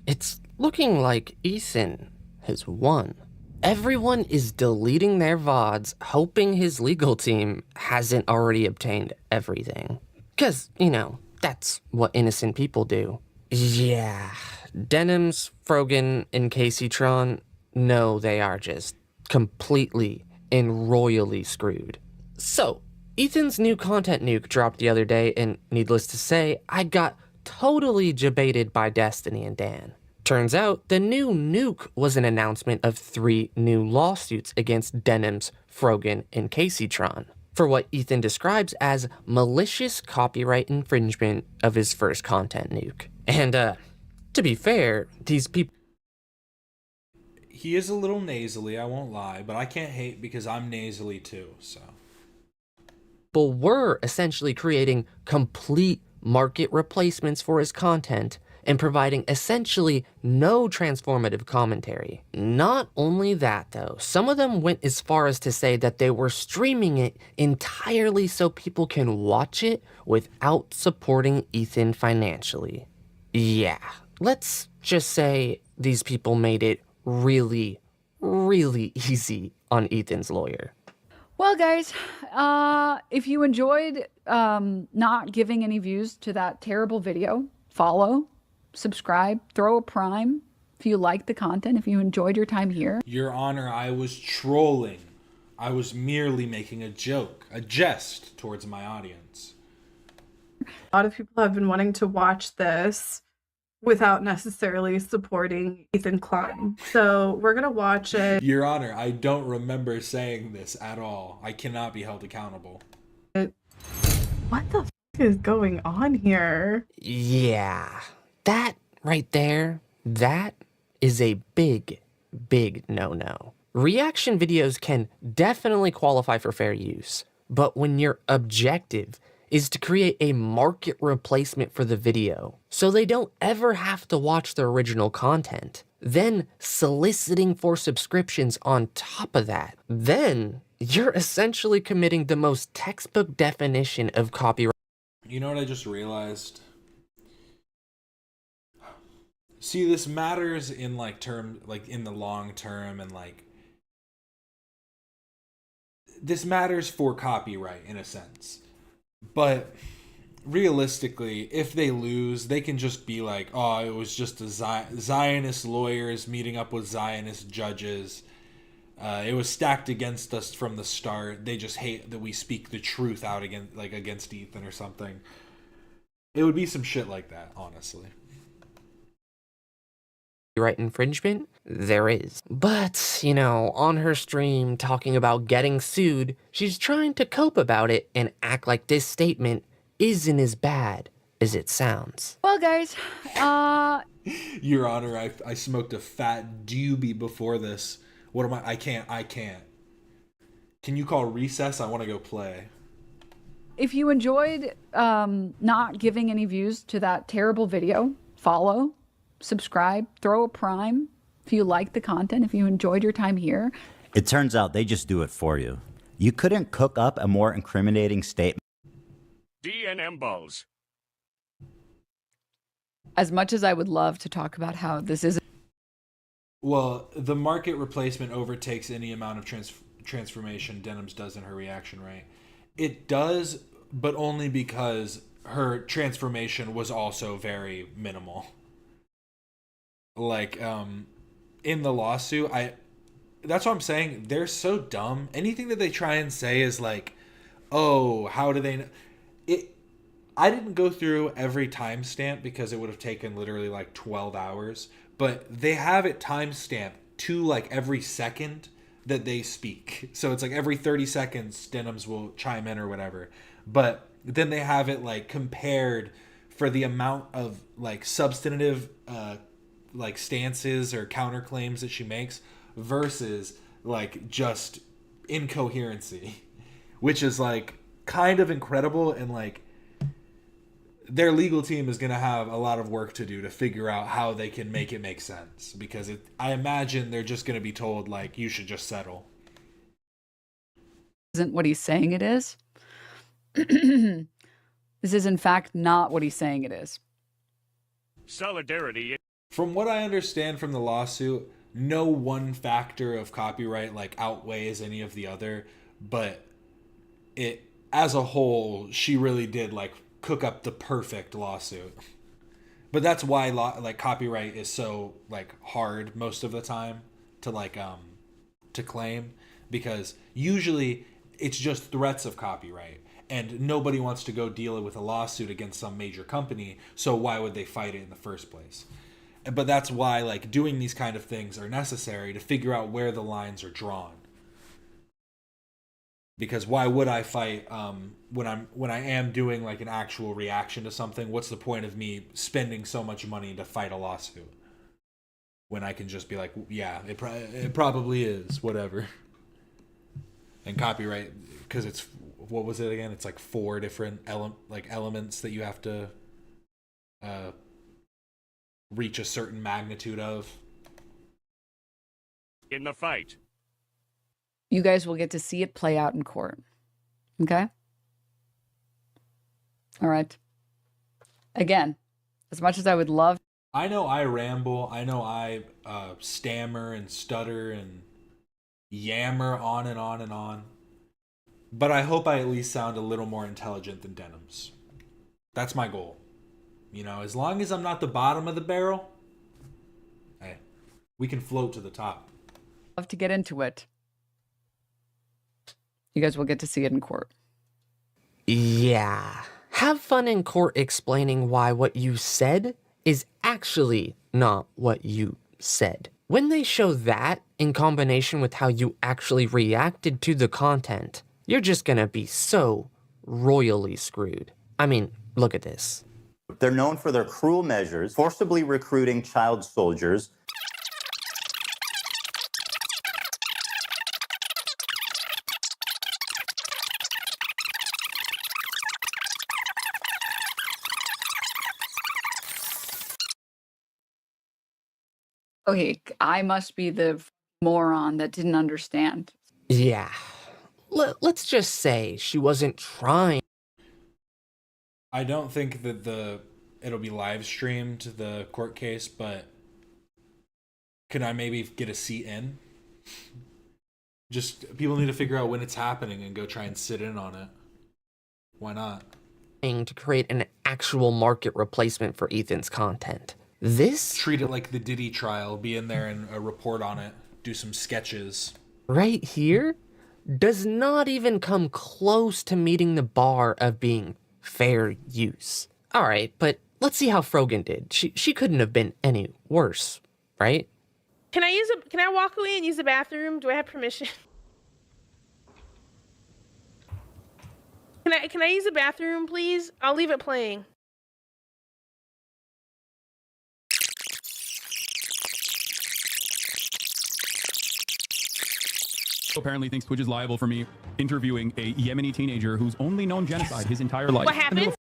it's looking like Ethan has won. Everyone is deleting their VODs, hoping his legal team hasn't already obtained everything. 'Cause, you know, that's what innocent people do. Yeah, Denim's, Frogan, and Caseytron, no, they are just completely and royally screwed. So, Ethan's new content nuke dropped the other day, and needless to say, I got totally debated by Destiny and Dan. Turns out, the new nuke was an announcement of 3 new lawsuits against Denim's, Frogan, and Caseytron for what Ethan describes as malicious copyright infringement of his first content nuke. And, to be fair, these people... He is a little nasally, I won't lie, but I can't hate because I'm nasally too, so... were essentially creating complete market replacements for his content and providing essentially no transformative commentary. Not only that though, some of them went as far as to say that they were streaming it entirely so people can watch it without supporting Ethan financially. Yeah, let's just say these people made it really, really easy on Ethan's lawyer. Well, guys, if you enjoyed not giving any views to that terrible video, follow, subscribe, throw a prime if you like the content, if you enjoyed your time here. Your Honor, I was trolling. I was merely making a joke, a jest towards my audience. A lot of people have been wanting to watch this without necessarily supporting Ethan Klein. So we're going to watch it. Your Honor, I don't remember saying this at all. I cannot be held accountable. What the f*** is going on here? Yeah, that right there, that is a big, big no-no. Reaction videos can definitely qualify for fair use, but when your objective is to create a market replacement for the video, so they don't ever have to watch the original content, then soliciting for subscriptions on top of that, then you're essentially committing the most textbook definition of copyright. You know what I just realized? See, this matters in in the long term, and this matters for copyright in a sense. But realistically, if they lose, they can just be like, oh, it was just a Zionist lawyers meeting up with Zionist judges. It was stacked against us from the start. They just hate that we speak the truth out against Ethan or something. It would be some shit like that, honestly. Copyright infringement? There is. But, you know, on her stream talking about getting sued, she's trying to cope about it and act like this statement isn't as bad as it sounds. Well, guys, Your Honor, I smoked a fat doobie before this. What am I can't. Can you call recess? I want to go play. if you enjoyed not giving any views to that terrible video, follow, subscribe, throw a prime if you like the content, if you enjoyed your time here. It turns out they just do it for you. You couldn't cook up a more incriminating statement. D&M balls. As much as I would love to talk about how this is... Well, the market replacement overtakes any amount of transformation Denim's does in her reaction, right? It does, but only because her transformation was also very minimal. Like, in the lawsuit, that's what I'm saying. They're so dumb. Anything that they try and say is like, oh, how do they know? I didn't go through every timestamp because it would have taken literally like 12 hours, but they have it timestamped to like every second that they speak. So it's like every 30 seconds Denim's will chime in or whatever. But then they have it like compared for the amount of like substantive like stances or counterclaims that she makes versus like just incoherency, which is like kind of incredible. And like their legal team is going to have a lot of work to do to figure out how they can make it make sense, because I imagine they're just going to be told like, you should just settle. Isn't what he's saying it is. This is in fact not what he's saying it is. Solidarity. From what I understand from the lawsuit, no one factor of copyright like outweighs any of the other, but it as a whole, she really did like cook up the perfect lawsuit. But that's why like copyright is so like hard most of the time to like to claim, because usually it's just threats of copyright and nobody wants to go deal with a lawsuit against some major company, so why would they fight it in the first place? But that's why like doing these kind of things are necessary to figure out where the lines are drawn. Because why would I fight when I am doing like an actual reaction to something? What's the point of me spending so much money to fight a lawsuit when I can just be like, yeah, it probably is, whatever. And copyright, because it's, what was it again? It's like 4 different elements that you have to reach a certain magnitude of. In the fight. You guys will get to see it play out in court. Okay? All right. Again, as much as I would love... I know I ramble. I know I stammer and stutter and yammer on and on and on. But I hope I at least sound a little more intelligent than Denims. That's my goal. You know, as long as I'm not the bottom of the barrel, hey, we can float to the top. Love to get into it. You guys will get to see it in court. Yeah. Have fun in court explaining why what you said is actually not what you said. When they show that in combination with how you actually reacted to the content, you're just gonna be so royally screwed. I mean, look at this. They're known for their cruel measures, forcibly recruiting child soldiers. Okay, I must be the moron that didn't understand. Yeah. Let's just say she wasn't trying. I don't think that it'll be live streamed, the court case, but can I maybe get a seat in? Just people need to figure out when it's happening and go try and sit in on it. Why not? To create an actual market replacement for Ethan's content. This? Treat it like the Diddy trial, be in there and report on it, do some sketches. Right here does not even come close to meeting the bar of being fair use. All right, but let's see how Frogan did. She couldn't have been any worse, right? Can I walk away and use the bathroom? Do I have permission? Can I use the bathroom, please? I'll leave it playing. Apparently thinks Twitch is liable for me interviewing a Yemeni teenager who's only known genocide his entire life. What happened?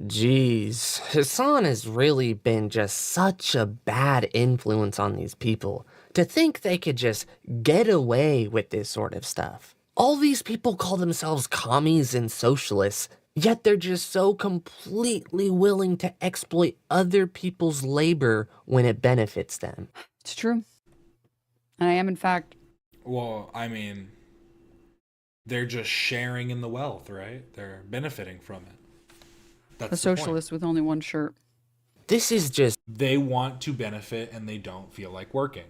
Jeez, Hassan has really been just such a bad influence on these people. To think they could just get away with this sort of stuff. All these people call themselves commies and socialists, yet they're just so completely willing to exploit other people's labor when it benefits them. It's true. And I am, in fact... Well, I mean, they're just sharing in the wealth, right? They're benefiting from it. That's a socialist with only one shirt. This is just... They want to benefit and they don't feel like working.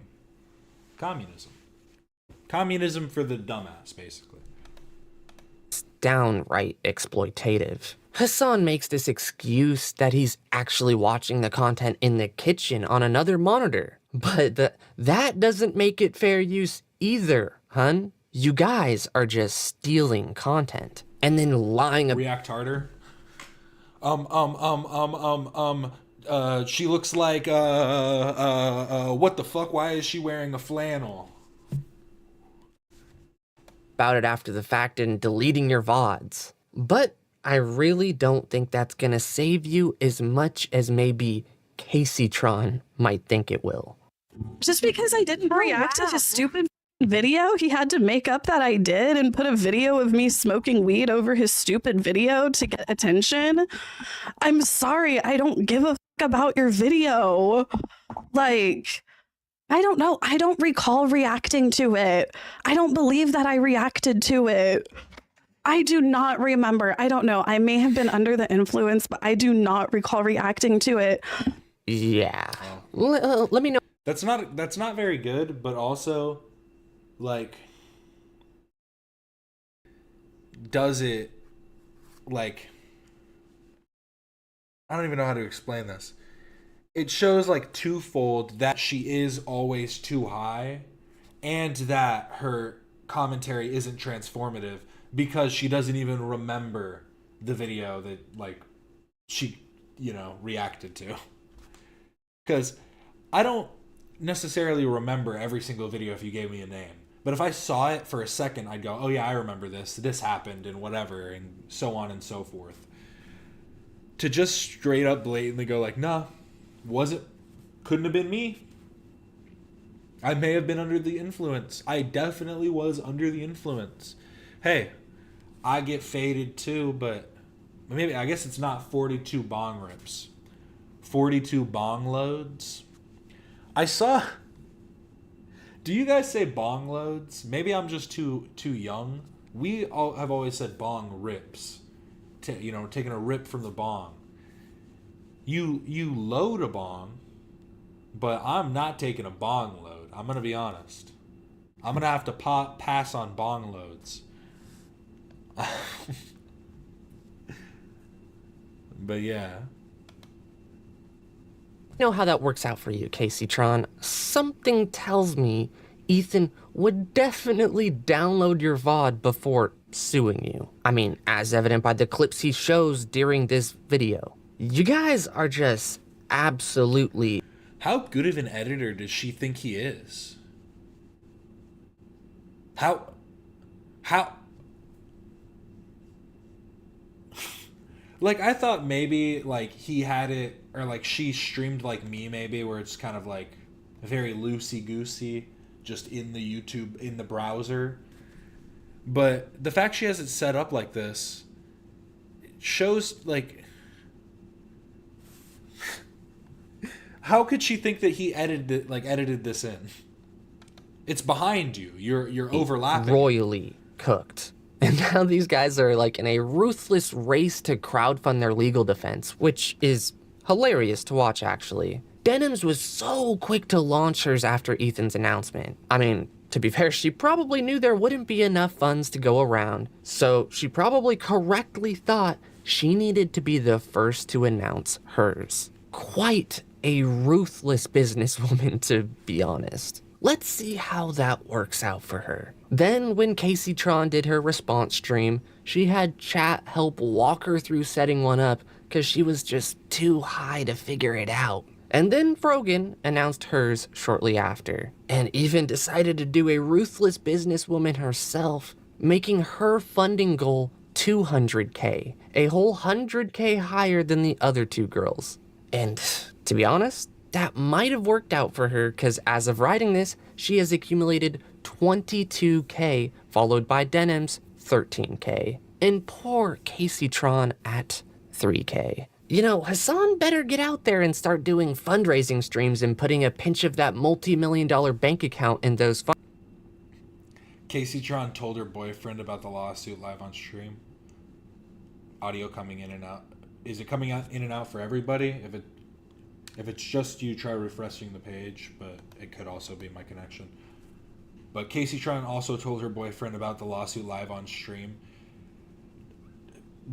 Communism. Communism for the dumbass, basically. It's downright exploitative. Hassan makes this excuse that he's actually watching the content in the kitchen on another monitor. But that doesn't make it fair use either, hun. You guys are just stealing content and then lying. React harder. She looks like what the fuck? Why is she wearing a flannel? About it after the fact and deleting your VODs. But I really don't think that's gonna save you as much as maybe Caseytron might think it will. Just because I didn't react to his stupid video, he had to make up that I did and put a video of me smoking weed over his stupid video to get attention. I'm sorry, I don't give a fuck about your video. Like, I don't know. I don't recall reacting to it. I don't believe that I reacted to it. I do not remember. I don't know. I may have been under the influence, but I do not recall reacting to it. Yeah. Let me know. That's not very good, but also, like, does it, like, I don't even know how to explain this. It shows, like, twofold that she is always too high, and that her commentary isn't transformative because she doesn't even remember the video that, like, she, you know, reacted to. Because I don't necessarily remember every single video if you gave me a name. But if I saw it for a second, I'd go, oh yeah, I remember this. This happened and whatever, and so on and so forth. To just straight up blatantly go like, nah, couldn't have been me. I may have been under the influence. I definitely was under the influence. Hey, I get faded too, but maybe, I guess it's not 42 bong rips. 42 bong loads. I saw... Do you guys say bong loads? Maybe I'm just too young. We all have always said bong rips. You know, taking a rip from the bong. You load a bong, but I'm not taking a bong load. I'm going to be honest. I'm going to have to pass on bong loads. But yeah. Know how that works out for you, Casey Tron. Something tells me Ethan would definitely download your VOD before suing you. I mean, as evident by the clips he shows during this video. You guys are just absolutely... How good of an editor does she think he is? How... Like, I thought maybe, like, he had it, or, like, she streamed like me, maybe, where it's kind of, like, very loosey-goosey, just in the YouTube, in the browser. But the fact she has it set up like this shows, like... How could she think that he edited this in? It's behind you. You're overlapping. Royally cooked. And now these guys are like in a ruthless race to crowdfund their legal defense, which is hilarious to watch, actually. Denims was so quick to launch hers after Ethan's announcement. I mean, to be fair, she probably knew there wouldn't be enough funds to go around, so she probably correctly thought she needed to be the first to announce hers. Quite a ruthless businesswoman, to be honest. Let's see how that works out for her. Then, when Casey Tron did her response stream, she had chat help walk her through setting one up because she was just too high to figure it out. And then Frogan announced hers shortly after, and even decided to do a ruthless businesswoman herself, making her funding goal 200K, a whole 100K higher than the other two girls. And to be honest, that might have worked out for her because as of writing this, she has accumulated 22K, followed by Denim's 13K, and poor Casey Tron at 3K. You know, Hassan better get out there and start doing fundraising streams and putting a pinch of that multi-million-dollar bank account in those funds. Casey Tron told her boyfriend about the lawsuit live on stream. Audio coming in and out. Is it coming out in and out for everybody? If it's just you, try refreshing the page, but it could also be my connection. But Casey Tron also told her boyfriend about the lawsuit live on stream.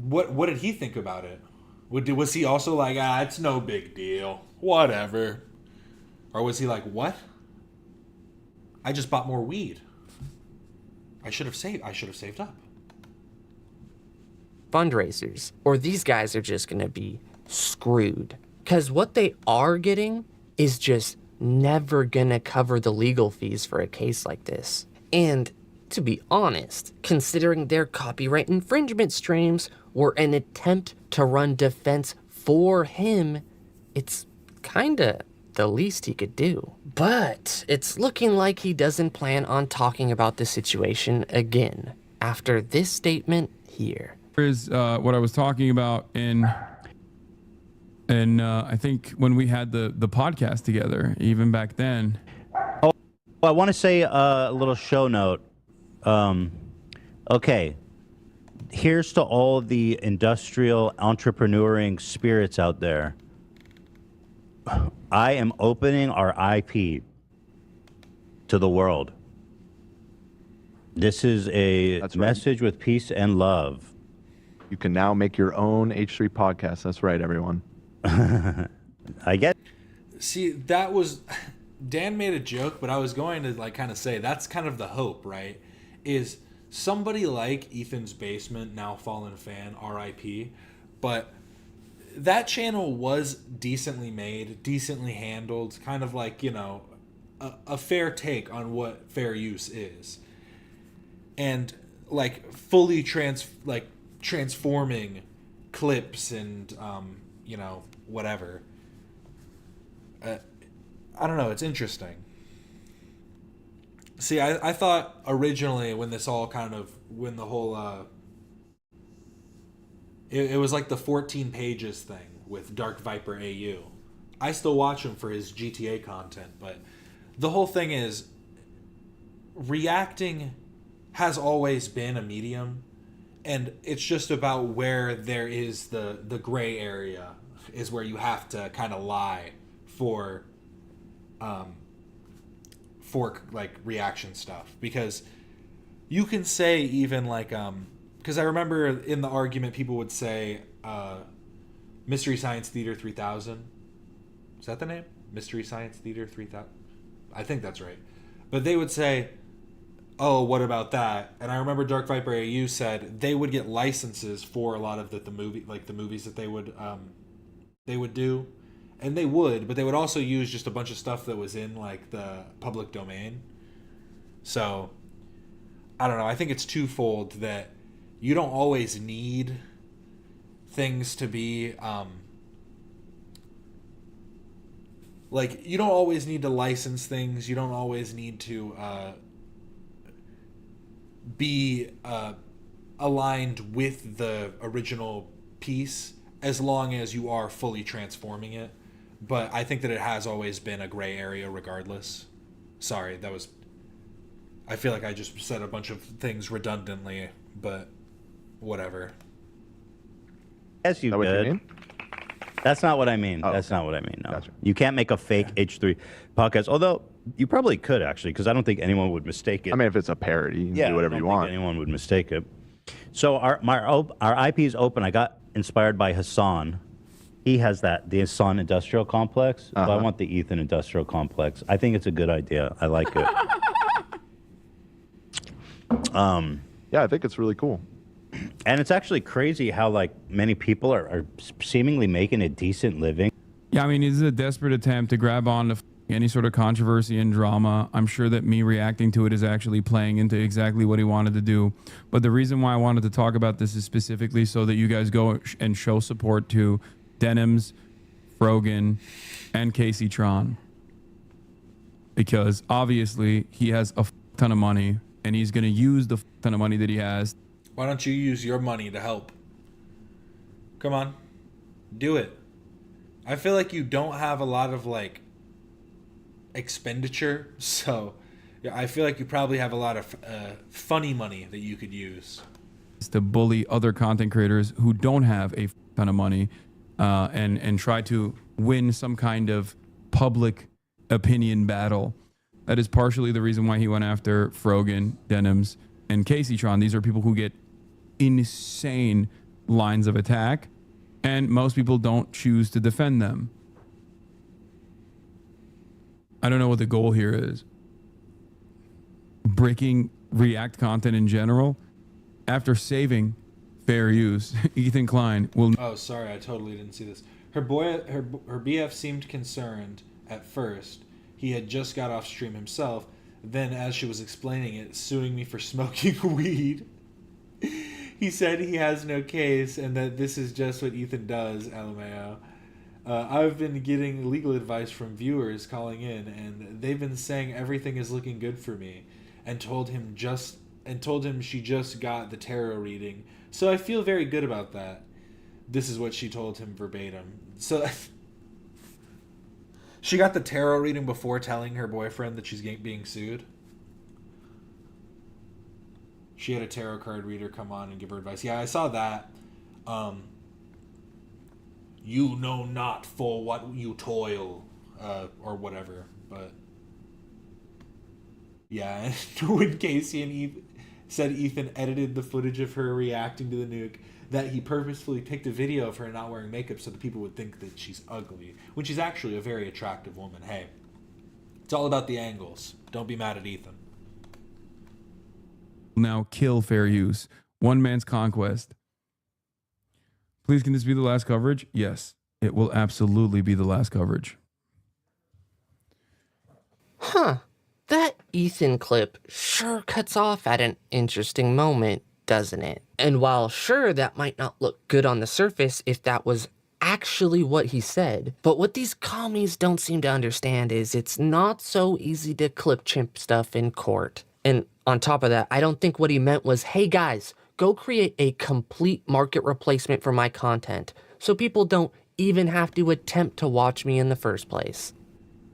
What did he think about it? Was he also like, it's no big deal, whatever? Or was he like, what? I just bought more weed. I should have saved up. Fundraisers, or these guys are just gonna be screwed. Because what they are getting is just never gonna cover the legal fees for a case like this. And to be honest, considering their copyright infringement streams were an attempt to run defense for him, it's kinda the least he could do. But it's looking like he doesn't plan on talking about the situation again after this statement here. Is what I was talking about in I think when we had the podcast together, even back then. Oh, I want to say a little show note. Okay, here's to all the industrial entrepreneuring spirits out there. I am opening our IP to the world. This is a message with peace and love. You can now make your own H3 podcast. That's right, everyone. I get. See, that was Dan made a joke, but I was going to like kind of say that's kind of the hope, right? Is somebody like Ethan's Basement, now fallen fan, RIP, but that channel was decently made, decently handled, kind of like, you know, a fair take on what fair use is. And like fully transforming clips and you know, whatever. I don't know, it's interesting. See, I thought originally when this all kind of, when the whole it was like the 14 pages thing with Dark Viper AU. I still watch him for his GTA content, but the whole thing is reacting has always been a medium, and it's just about where there is the gray area is where you have to kind of lie for like reaction stuff, because you can say even like because I remember in the argument people would say Mystery Science Theater 3000. Is that the name? Mystery Science Theater 3000? I think that's right. But they would say, oh, what about that? And I remember Dark Viper AU said they would get licenses for a lot of the movies that they would do. And they would, but they would also use just a bunch of stuff that was in like the public domain. So I don't know. I think it's twofold that you don't always need things to be like, you don't always need to license things. You don't always need to be aligned with the original piece, as long as you are fully transforming it. But I think that it has always been a gray area regardless. Sorry, that was... I feel like I just said a bunch of things redundantly, but whatever. Yes, you could. That's not what I mean. That's not what I mean. No. Gotcha. You can't make a fake H3 podcast. Although you probably could, actually, because I don't think anyone would mistake it. I mean, if it's a parody, you can do whatever you want. Anyone would mistake it. So our IP is open. I got inspired by Hassan. He has the Hassan Industrial Complex. So I want the Ethan Industrial Complex. I think it's a good idea. I like it. Yeah, I think it's really cool. And it's actually crazy how like many people are seemingly making a decent living. Yeah, I mean, this is a desperate attempt to grab on to any sort of controversy and drama. I'm sure that me reacting to it is actually playing into exactly what he wanted to do. But the reason why I wanted to talk about this is specifically so that you guys go and show support to Denims, Frogan, and Casey Tron. Because obviously he has a ton of money, and he's going to use the ton of money that he has. Why don't you use your money to help? Come on. Do it. I feel like you don't have a lot of like expenditure, so yeah, I feel like you probably have a lot of funny money that you could use. To bully other content creators who don't have a ton of money and try to win some kind of public opinion battle. That is partially the reason why he went after Frogan, Denims, and Casey Tron. These are people who get insane lines of attack, and most people don't choose to defend them. I don't know what the goal here is. Breaking React content in general. After saving fair use, Ethan Klein will... Oh, sorry, I totally didn't see this. Her BF seemed concerned at first. He had just got off stream himself. Then, as she was explaining it, suing me for smoking weed. He said he has no case and that this is just what Ethan does, LMAO. I've been getting legal advice from viewers calling in, and they've been saying everything is looking good for me, and told him she just got the tarot reading. So I feel very good about that. This is what she told him verbatim. So she got the tarot reading before telling her boyfriend that she's being sued. She had a tarot card reader come on and give her advice. Yeah, I saw that. you know not for what you toil, or whatever. But yeah, when Casey and Ethan said Ethan edited the footage of her reacting to the nuke, that he purposefully picked a video of her not wearing makeup so that people would think that she's ugly, when she's actually a very attractive woman. Hey, it's all about the angles. Don't be mad at Ethan. Now kill fair use. One man's conquest. Please, can this be the last coverage? Yes, it will absolutely be the last coverage. Huh. That Ethan clip sure cuts off at an interesting moment, doesn't it? And while sure that might not look good on the surface if that was actually what he said, but what these commies don't seem to understand is it's not so easy to clip chimp stuff in court. And on top of that, I don't think what he meant was, hey guys, go create a complete market replacement for my content so people don't even have to attempt to watch me in the first place.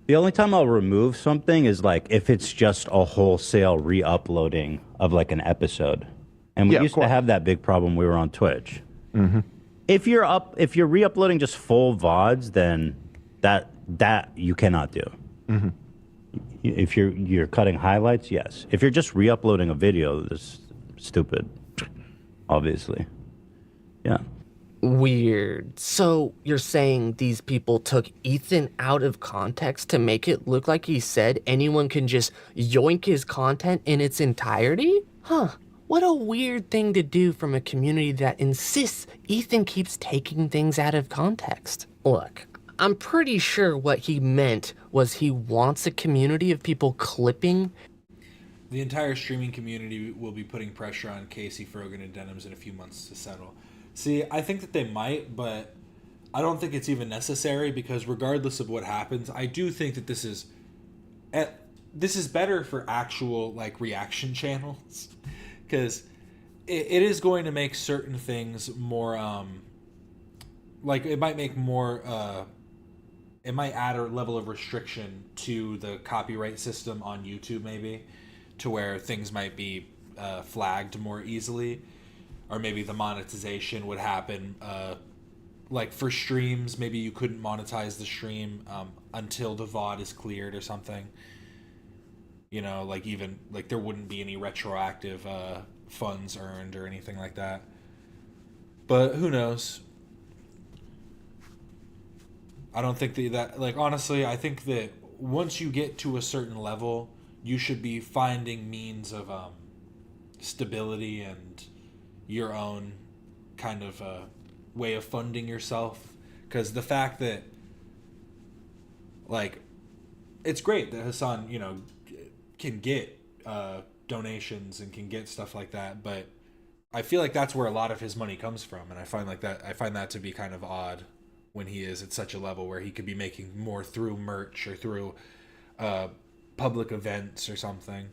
The only time I'll remove something is like if it's just a wholesale re-uploading of like an episode. And we used to have that big problem when we were on Twitch. Mm-hmm. If you're re-uploading just full VODs, then that you cannot do. Mm-hmm. If you're cutting highlights, yes. If you're just re-uploading a video, that's stupid. Obviously. Yeah. Weird. So you're saying these people took Ethan out of context to make it look like he said anyone can just yoink his content in its entirety? Huh. What a weird thing to do from a community that insists Ethan keeps taking things out of context. Look, I'm pretty sure what he meant was he wants a community of people clipping. The entire streaming community will be putting pressure on Casey, Frogan, and Denims in a few months to settle. See, I think that they might, but I don't think it's even necessary, because regardless of what happens, I do think that this is better for actual like reaction channels, because it is going to make certain things more like it might make more it might add a level of restriction to the copyright system on YouTube, maybe, to where things might be flagged more easily. Or maybe the monetization would happen, like for streams, maybe you couldn't monetize the stream until the VOD is cleared or something. You know, like even, like there wouldn't be any retroactive funds earned or anything like that. But who knows? I don't think that like, honestly, I think that once you get to a certain level, you should be finding means of stability and your own kind of way of funding yourself. Because the fact that, like, it's great that Hassan, you know, can get donations and can get stuff like that, but I feel like that's where a lot of his money comes from, and I find that to be kind of odd when he is at such a level where he could be making more through merch or through public events or something.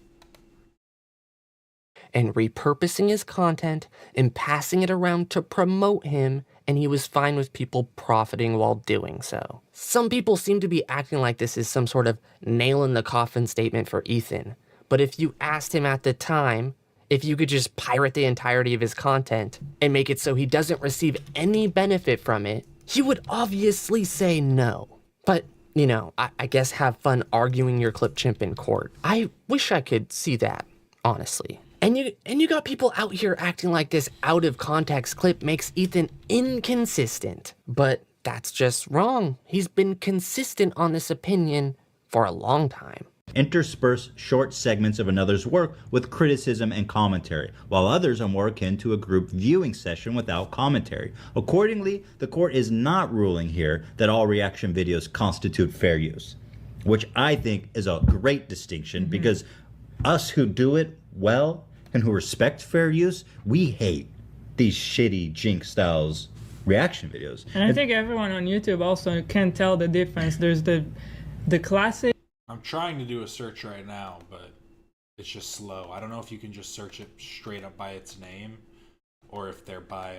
And repurposing his content and passing it around to promote him, and he was fine with people profiting while doing so. Some people seem to be acting like this is some sort of nail-in-the-coffin statement for Ethan, but if you asked him at the time if you could just pirate the entirety of his content and make it so he doesn't receive any benefit from it, he would obviously say no. But, you know, I guess have fun arguing your clip chimp in court. I wish I could see that, honestly. And you got people out here acting like this out of context clip makes Ethan inconsistent. But that's just wrong. He's been consistent on this opinion for a long time. Intersperse short segments of another's work with criticism and commentary, while others are more akin to a group viewing session without commentary. Accordingly, the court is not ruling here that all reaction videos constitute fair use, which I think is a great distinction, because us who do it well and who respect fair use, we hate these shitty Jinx styles reaction videos. And I think everyone on YouTube also can tell the difference. There's the classic. I'm trying to do a search right now, but it's just slow. I don't know if you can just search it straight up by its name, or if they're by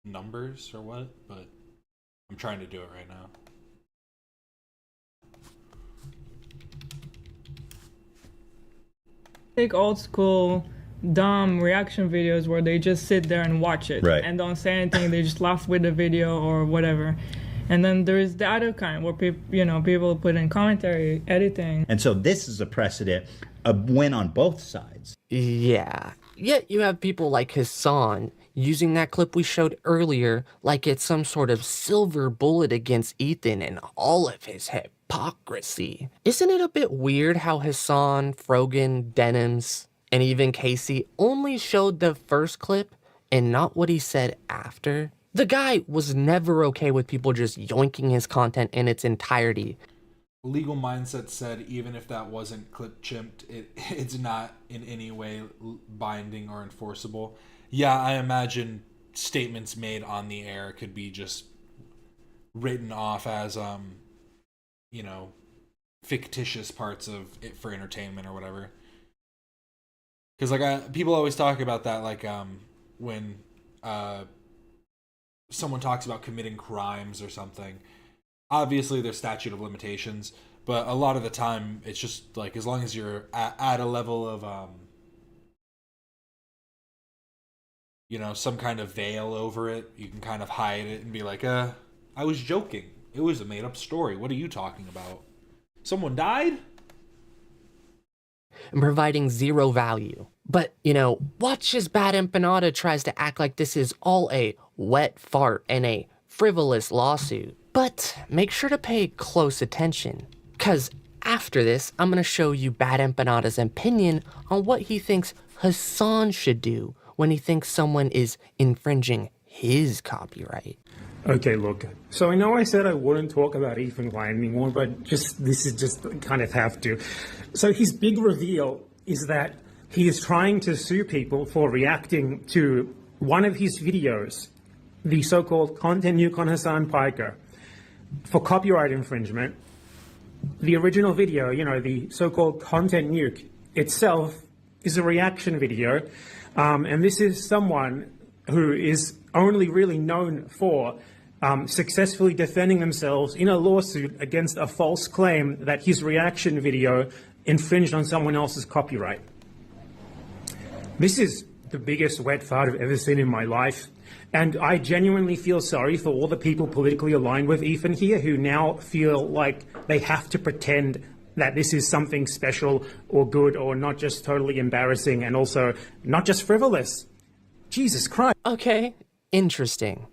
numbers or what, but I'm trying to do it right now. Old school dumb reaction videos where they just sit there and watch it Right. and don't say anything. They just laugh with the video or whatever. And then there's the other kind where people put in commentary, editing. And so this is a precedent, a win on both sides. Yeah. Yet you have people like Hassan using that clip we showed earlier like it's some sort of silver bullet against Ethan and all of his hypocrisy. Isn't it a bit weird how Hassan, Frogan, Denims, and even Casey only showed the first clip and not what he said after? The guy was never okay with people just yoinking his content in its entirety. Legal Mindset said even if that wasn't clip chimped, it's not in any way binding or enforceable. Yeah, I imagine statements made on the air could be just written off as, fictitious parts of it for entertainment or whatever. Because people always talk about that, when someone talks about committing crimes or something. Obviously, there's statute of limitations, but a lot of the time, it's just like as long as you're at a level of, some kind of veil over it, you can kind of hide it and be like, I was joking. It was a made-up story. What are you talking about? Someone died? And providing zero value. But, watch as Bad Empanada tries to act like this is all a wet fart and a frivolous lawsuit. But make sure to pay close attention, because after this, I'm going to show you Bad Empanada's opinion on what he thinks Hassan should do when he thinks someone is infringing his copyright. Okay, look, so I know I said I wouldn't talk about Ethan Klein anymore, but this is just kind of have to. So his big reveal is that he is trying to sue people for reacting to one of his videos, the so-called content nuke on Hassan Piker, for copyright infringement. The original video, the so-called content nuke itself is a reaction video, and this is someone who is only really known for successfully defending themselves in a lawsuit against a false claim that his reaction video infringed on someone else's copyright. This is the biggest wet fart I've ever seen in my life, and I genuinely feel sorry for all the people politically aligned with Ethan here who now feel like they have to pretend that this is something special or good or not just totally embarrassing and also not just frivolous. Jesus Christ. Okay, interesting.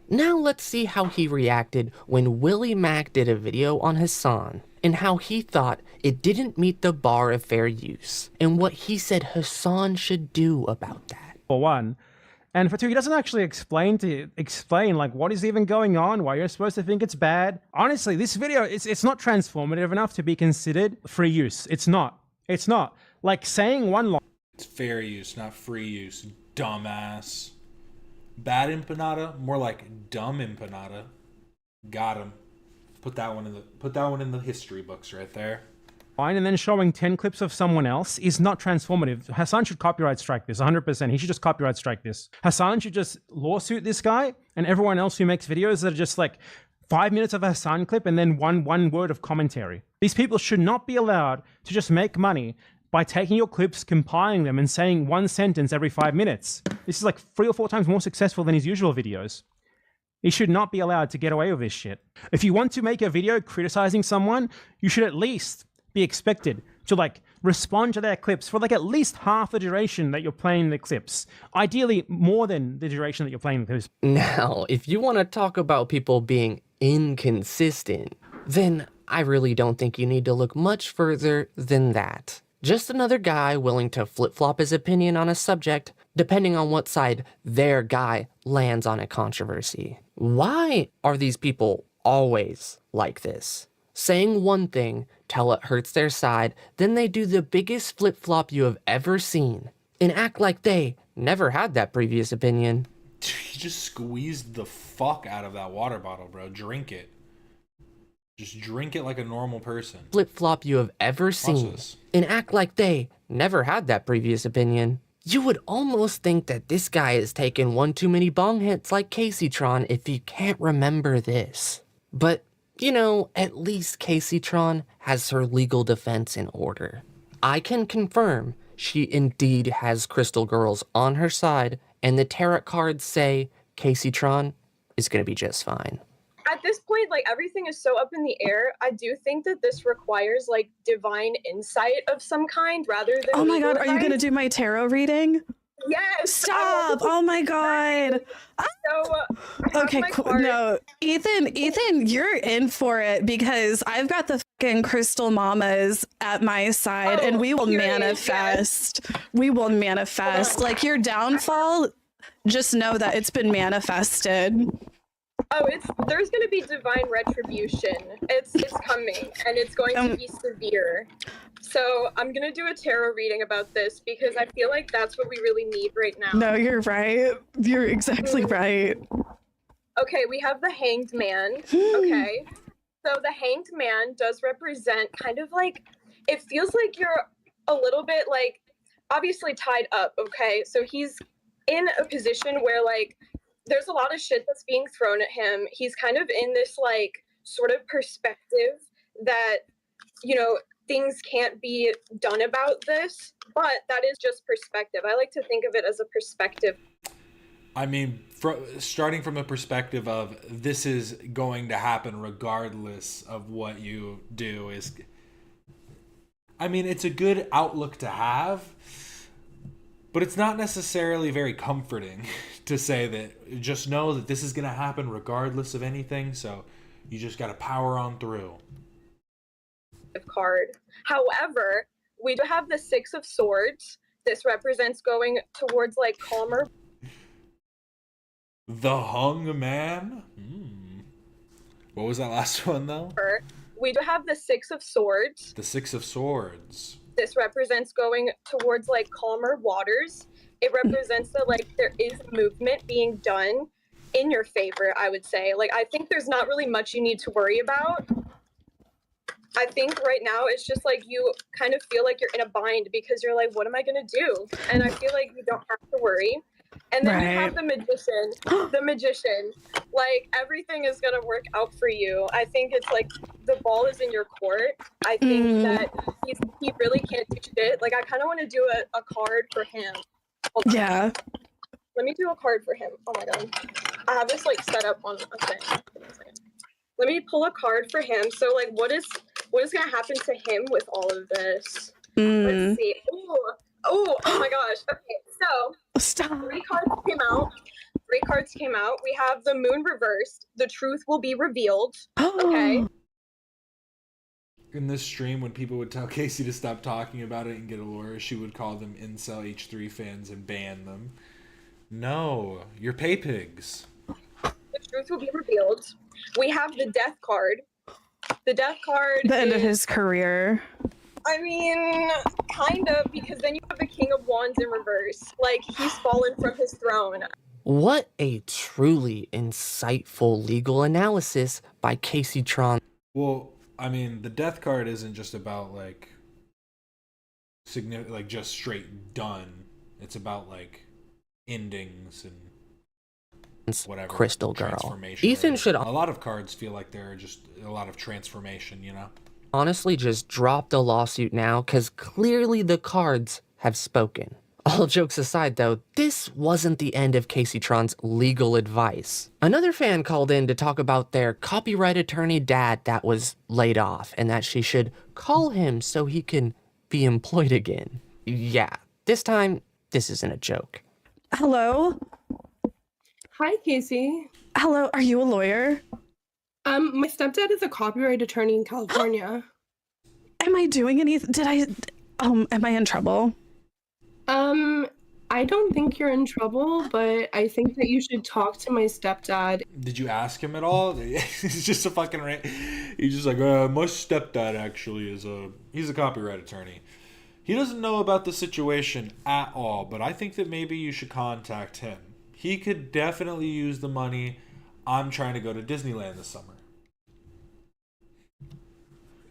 Now let's see how he reacted when Willie Mack did a video on Hassan and how he thought it didn't meet the bar of fair use and what he said Hassan should do about that. For one. And for two, he doesn't actually explain like what is even going on, why you're supposed to think it's bad. Honestly, this video, it's not transformative enough to be considered free use. It's not. Like saying one line. It's fair use, not free use. Dumbass. Bad empanada, more like dumb empanada. Got him. Put that one in the history books right there. And then showing 10 clips of someone else is not transformative. Hassan should copyright strike this 100%. He should just copyright strike this. Hassan should just lawsuit this guy and everyone else who makes videos that are just like 5 minutes of a Hassan clip and then one word of commentary. These people should not be allowed to just make money by taking your clips, compiling them, and saying one sentence every 5 minutes. This is like 3 or 4 times more successful than his usual videos. He should not be allowed to get away with this shit. If you want to make a video criticizing someone, you should at least be expected to like respond to their clips for like at least half the duration that you're playing the clips. Ideally, more than the duration that you're playing the clips. Now, if you want to talk about people being inconsistent, then I really don't think you need to look much further than that. Just another guy willing to flip-flop his opinion on a subject, depending on what side their guy lands on a controversy. Why are these people always like this? Saying one thing till it hurts their side, then they do the biggest flip-flop you have ever seen, and act like they never had that previous opinion. He just squeezed the fuck out of that water bottle, bro. Drink it. Just drink it like a normal person. Flip-flop you have ever seen, and act like they never had that previous opinion. You would almost think that this guy has taken one too many bong hits like Caseytron if you can't remember this. But, at least Caseytron has her legal defense in order. I can confirm she indeed has Crystal Girls on her side, and the tarot cards say Casey Tron is going to be just fine. At this point, like, everything is so up in the air. I do think that this requires, like, divine insight of some kind rather than. Oh my god, are you gonna advice. do my tarot reading? Yes. Stop! Oh my god. So, Okay, cool. No, Ethan, you're in for it because I've got the fucking crystal mamas at my side, and we will manifest. We will manifest. Like your downfall. Just know that it's been manifested. Oh, there's going to be divine retribution. It's coming, and it's going to be severe. So I'm going to do a tarot reading about this because I feel like that's what we really need right now. No, you're right. You're exactly right. Okay, we have the Hanged Man. Okay. So the Hanged Man does represent kind of like, it feels like you're a little bit like, obviously tied up, okay? So he's in a position where like, there's a lot of shit that's being thrown at him. He's kind of in this like sort of perspective that, you know, things can't be done about this, but that is just perspective. I like to think of it as a perspective. I mean, starting from a perspective of this is going to happen regardless of what you do is, I mean, it's a good outlook to have, but it's not necessarily very comforting to say that just know that this is going to happen regardless of anything. So you just got to power on through. Card. However, we do have the Six of Swords. This represents going towards like calmer. The Hung Man. What was that last one though? We do have the Six of Swords. The Six of Swords. This represents going towards like calmer waters. It represents that like there is movement being done in your favor, I would say. Like I think there's not really much you need to worry about. I think right now it's just like you kind of feel like you're in a bind because you're like, what am I going to do? And I feel like you don't have to worry. And then you have the Magician. The Magician. Like, everything is going to work out for you. I think it's like the ball is in your court. I think that he really can't do shit. Like, I kind of want to do a card for him. Hold on. Yeah. Let me do a card for him. Oh my god. I have this like set up on a thing. Give me a second. Let me pull a card for him. So like what is gonna happen to him with all of this? Let's see. Oh my gosh. Okay, so stop. 3 cards came out. 3 cards came out. We have the Moon reversed. The truth will be revealed. Okay. In this stream, when people would tell Casey to stop talking about it and get a lawyer, she would call them incel H3 fans and ban them. No, you're pay pigs. The truth will be revealed. We have the Death card. The Death card. The end of his career. I mean, kind of, because then you have the King of Wands in reverse. Like, he's fallen from his throne. What a truly insightful legal analysis by Casey Tron. Well, I mean, the Death card isn't just about like just straight done. It's about like endings and whatever. Crystal Girl. Transformation. Ethan should. A lot of cards feel like they're just a lot of transformation, you know? Honestly, just drop the lawsuit now, because clearly the cards have spoken. All jokes aside, though, this wasn't the end of Casey Tron's legal advice. Another fan called in to talk about their copyright attorney dad that was laid off, and that she should call him so he can be employed again. Yeah, this time, this isn't a joke. Hello? Hi, Casey. Hello, are you a lawyer? My stepdad is a copyright attorney in California. Am I doing anything? Am I in trouble? I don't think you're in trouble, but I think that you should talk to my stepdad. Did you ask him at all? He's just a fucking he's just like, my stepdad actually he's a copyright attorney. He doesn't know about the situation at all, but I think that maybe you should contact him. He could definitely use the money. I'm trying to go to Disneyland this summer.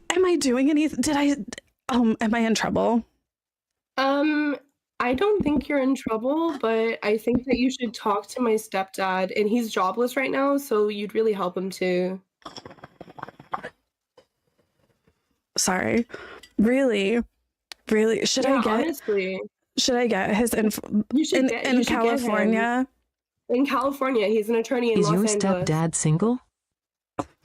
Am I doing anything? Am I in trouble? I don't think you're in trouble, but I think that you should talk to my stepdad, and he's jobless right now, so you'd really help him too. Sorry. Really? Really? Should Yeah, I get? honestly. Should I get his info You should in get- you should get him. California? In California, he's an attorney in Is Los your Angeles. stepdad single?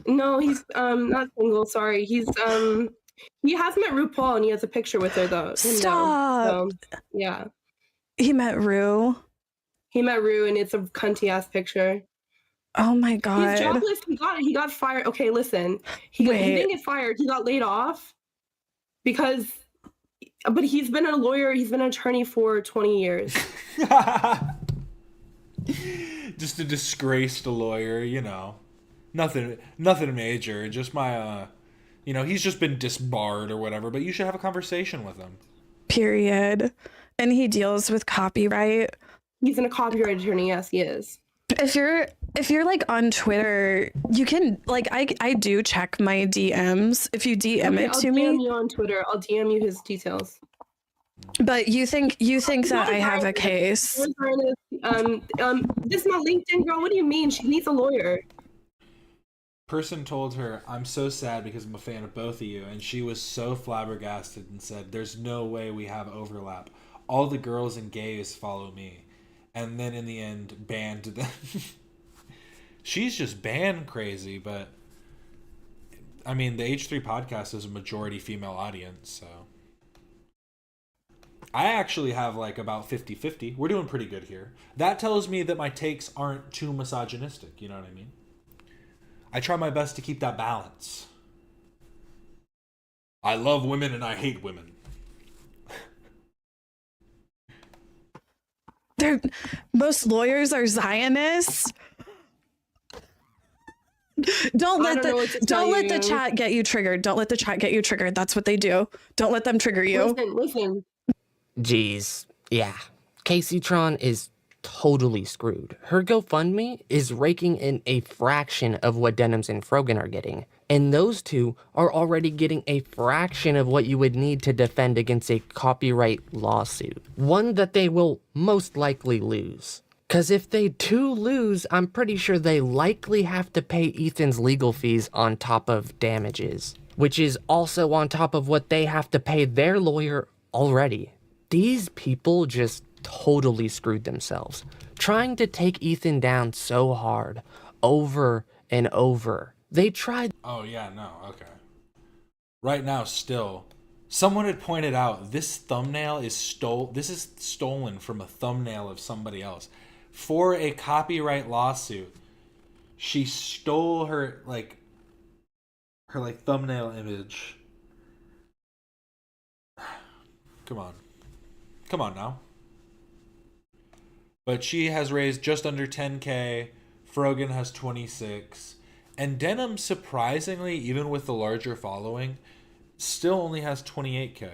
No, he's not single. Sorry, he has met RuPaul and he has a picture with her though. Stop. Yeah, He met Rue. he met Rue and it's a cunty ass picture. Oh my god. He's jobless. He got fired. Okay, listen. He didn't get fired. He got laid off because. But he's been a lawyer. He's been an attorney for 20 years. Just a disgraced lawyer, you know. Nothing major. Just my, you know, he's just been disbarred or whatever. But you should have a conversation with him. Period. And he deals with copyright. He's a copyright attorney. Yes, he is. If you're like on Twitter, you can like I do check my DMs. If you DM it to I'll me, DM you on Twitter. I'll DM you his details. but you think that I have a case? This is my LinkedIn girl. What do you mean? She needs a lawyer. Person told her, "I'm so sad because I'm a fan of both of you," and she was so flabbergasted and said, "There's no way we have overlap. All the girls and gays follow me." And then in the end, banned them. She's just banned crazy, but I mean, the H3 podcast is a majority female audience, so I actually have like about 50-50. We're doing pretty good here. That tells me that my takes aren't too misogynistic, you know what I mean? I try my best to keep that balance. I love women and I hate women. Most lawyers are Zionists. Don't let the chat get you triggered. Don't let the chat get you triggered. That's what they do. Don't let them trigger you. Listen. Jeez. Yeah. Casey Tron is totally screwed. Her GoFundMe is raking in a fraction of what Idubbbz and Frogan are getting. And those two are already getting a fraction of what you would need to defend against a copyright lawsuit. One that they will most likely lose. Because if they do lose, I'm pretty sure they likely have to pay Ethan's legal fees on top of damages. Which is also on top of what they have to pay their lawyer already. These people just totally screwed themselves. Trying to take Ethan down so hard, over and over. They tried. Oh, yeah, no, okay. Right now, still, someone had pointed out this thumbnail is stolen from a thumbnail of somebody else. For a copyright lawsuit, she stole her thumbnail image. Come on now. But she has raised just under 10K. Frogan has 26. And Denim, surprisingly, even with the larger following, still only has 28K.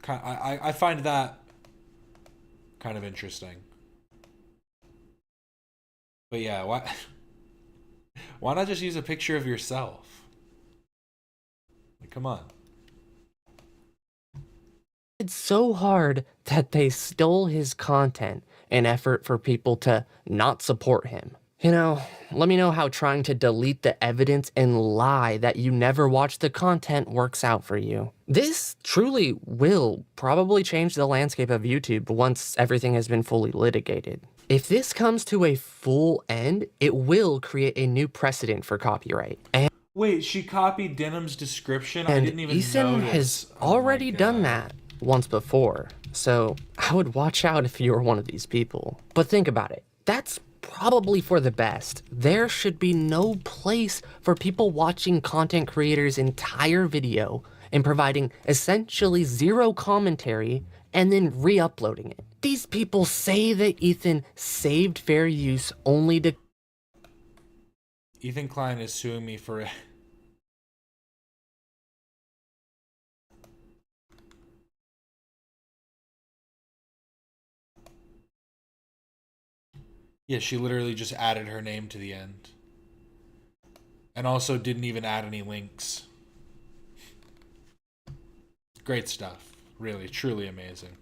I find that kind of interesting. But yeah, why not just use a picture of yourself? Like, come on. It's so hard that they stole his content in effort for people to not support him. You know, let me know how trying to delete the evidence and lie that you never watched the content works out for you. This truly will probably change the landscape of YouTube once everything has been fully litigated. If this comes to a full end, it will create a new precedent for copyright. Wait, she copied Denim's description? I didn't even Ethan notice. has already done that once before, so I would watch out if you were one of these people. But think about it. That's probably for the best. There should be no place for people watching content creators' entire video and providing essentially zero commentary and then re-uploading it. These people say that Ethan saved fair use only to... Ethan Klein is suing me for... Yeah, she literally just added her name to the end. And also didn't even add any links. Great stuff. Really, truly amazing.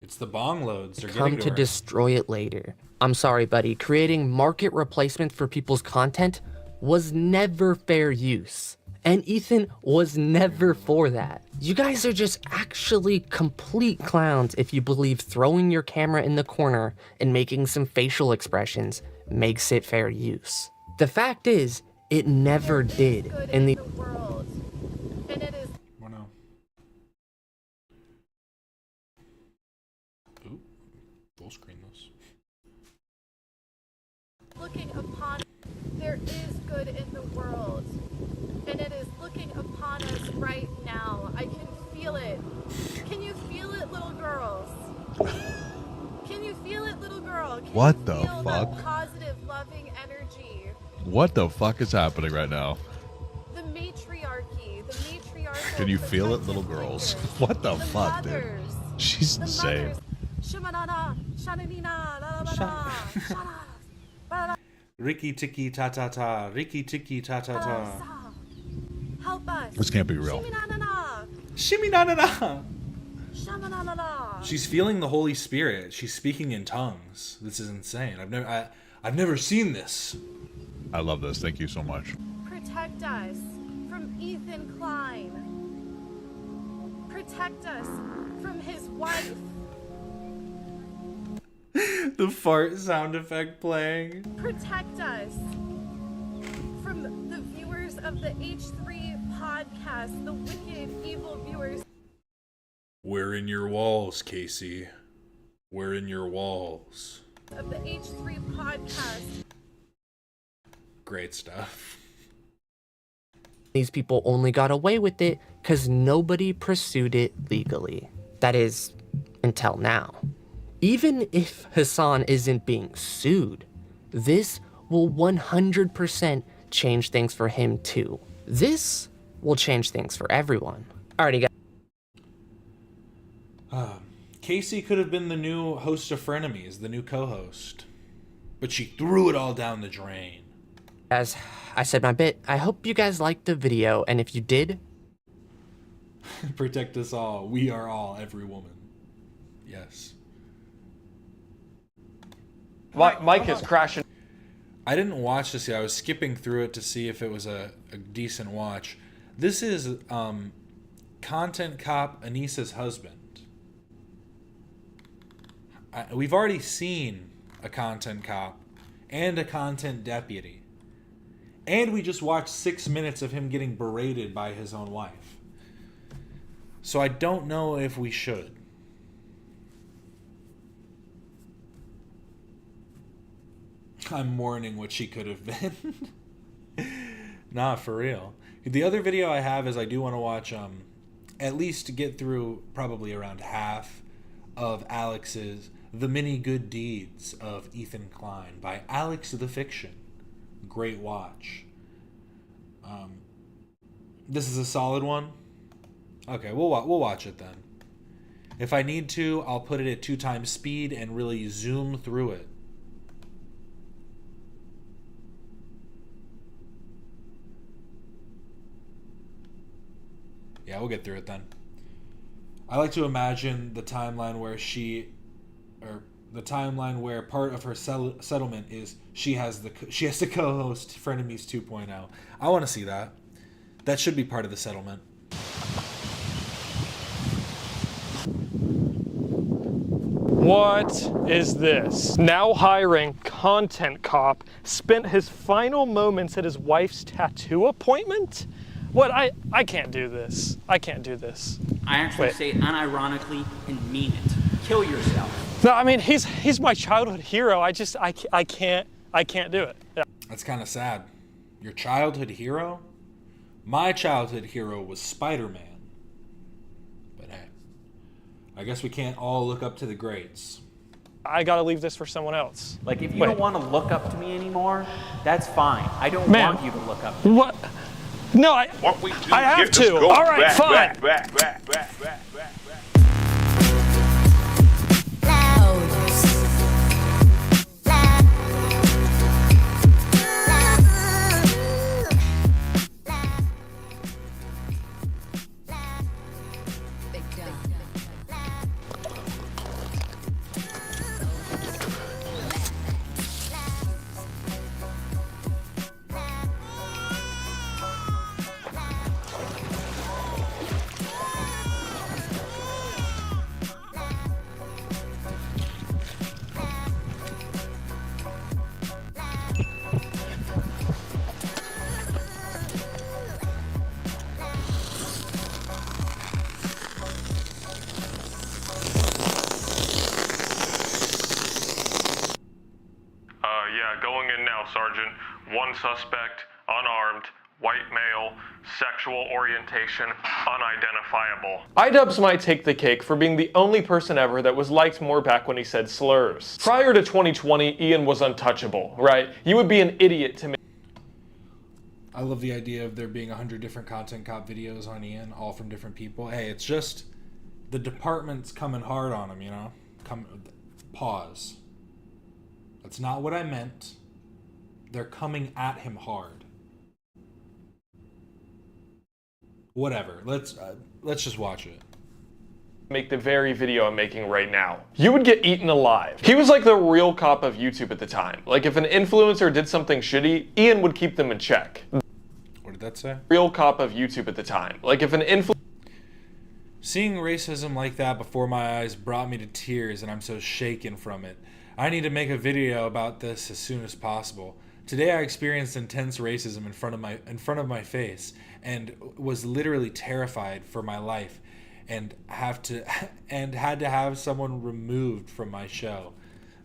It's the bong loads. They're come to her. destroy it later. I'm sorry, buddy. Creating market replacements for people's content was never fair use. And Ethan was never for that. You guys are just actually complete clowns if you believe throwing your camera in the corner and making some facial expressions makes it fair use. The fact is, it never did. And the world. And it is Ooh, full screen this. looking upon there is good in the world. And it is looking upon us right now. I can feel it. Can you feel it, little girls? Can you feel it, little girl? Can What you the feel fuck? that positive, loving energy? What the fuck is happening right now? The matriarchy. The matriarchal. Can you feel it, little girls? What the fuck, dude? mothers, She's the insane. mothers. Shamanana, shananina, la la la, shana, la la. Ricky tiki ta ta ta. Ricky tiki ta ta ta. Help us. This can't be real. Shimmy-na-na-na. Shimmy-na-na-na. Shama-na-na-na. She's feeling the Holy Spirit. She's speaking in tongues. This is insane. I've never seen this. I love this. Thank you so much. Protect us from Ethan Klein. Protect us from his wife. The fart sound effect playing. Protect us from the viewers of the H3 podcast, the wicked, evil viewers. We're in your walls, Casey. We're in your walls. Of the H3 podcast. Great stuff. These people only got away with it because nobody pursued it legally. That is, until now. Even if Hassan isn't being sued, this will 100% change things for him too. This will change things for everyone. Alrighty, guys. Casey could have been the new host of Frenemies, the new co-host. But she threw it all down the drain. As I said my bit, I hope you guys liked the video, and if you did... Protect us all. We are all every woman. Yes. Mike is crashing. I didn't watch this yet. I was skipping through it to see if it was a decent watch. This is Content Cop Anisa's husband. We've already seen a Content Cop and a Content Deputy. And we just watched 6 minutes of him getting berated by his own wife. So I don't know if we should. I'm mourning what she could have been. Nah, for real. The other video I have is I do want to watch at least get through probably around half of Alex's The Many Good Deeds of Ethan Klein by Alex the Fiction. Great watch. This is a solid one. Okay, we'll watch it then. If I need to, I'll put it at 2x speed and really zoom through it. Yeah, we'll get through it then. I like to imagine the timeline where part of her settlement is she has to co-host Frenemies 2.0. I want to see that. That should be part of the settlement. What is this? Now hiring Content Cop spent his final moments at his wife's tattoo appointment? What? I can't do this. I can't do this. I actually say it unironically and mean it. Kill yourself. No, I mean he's my childhood hero. I can't do it. Yeah. That's kind of sad. Your childhood hero? My childhood hero was Spider-Man. But hey, I guess we can't all look up to the greats. I gotta leave this for someone else. Like if you don't want to look up to me anymore, that's fine. I don't want you to look up to me. What? No, I have to. All right, fine. One suspect, unarmed, white male, sexual orientation, unidentifiable. Idubbbz might take the cake for being the only person ever that was liked more back when he said slurs. Prior to 2020, Ian was untouchable, right? You would be an idiot to make. I love the idea of there being 100 different content cop videos on Ian, all from different people. Hey, it's just the department's coming hard on him, you know? Pause. That's not what I meant. They're coming at him hard. Whatever. Let's just watch it. Make the very video I'm making right now. You would get eaten alive. He was like the real cop of YouTube at the time. Like if an influencer did something shitty, Ian would keep them in check. What did that say? Real cop of YouTube at the time. Like if an Seeing racism like that before my eyes brought me to tears, and I'm so shaken from it. I need to make a video about this as soon as possible. Today I experienced intense racism in front of my face and was literally terrified for my life and had to have someone removed from my show.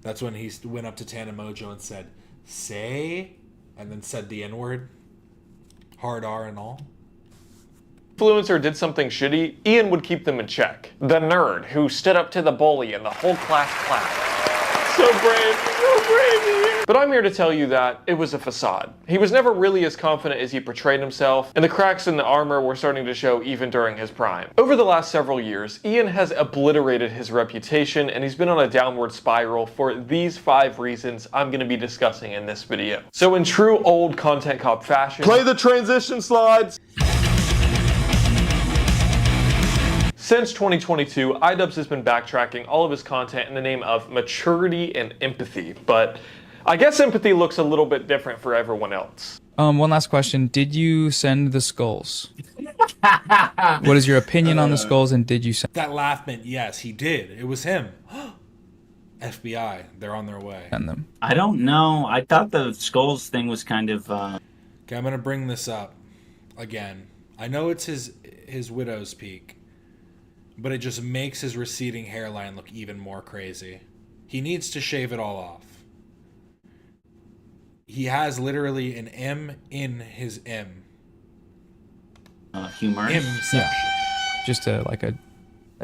That's when he went up to Tana Mojo and said, "Say," and then said the N-word. Hard R and all. Influencer did something shitty, Ian would keep them in check. The nerd who stood up to the bully and the whole class clapped. So brave, Ian. But I'm here to tell you that it was a facade. He was never really as confident as he portrayed himself, and the cracks in the armor were starting to show even during his prime. Over the last several years, Ian has obliterated his reputation, and he's been on a downward spiral for these 5 reasons I'm going to be discussing in this video. So in true old content cop fashion, play the transition slides! Since 2022, Idubbbz has been backtracking all of his content in the name of maturity and empathy, but I guess empathy looks a little bit different for everyone else. One last question. Did you send the skulls? What is your opinion on the skulls, and did you send That laugh meant yes, he did. It was him. FBI, they're on their way. Send them. I don't know. I thought the skulls thing was kind of... Okay, I'm going to bring this up again. I know it's his widow's peak, but it just makes his receding hairline look even more crazy. He needs to shave it all off. He has literally an M in his M. Humor. M-section. just a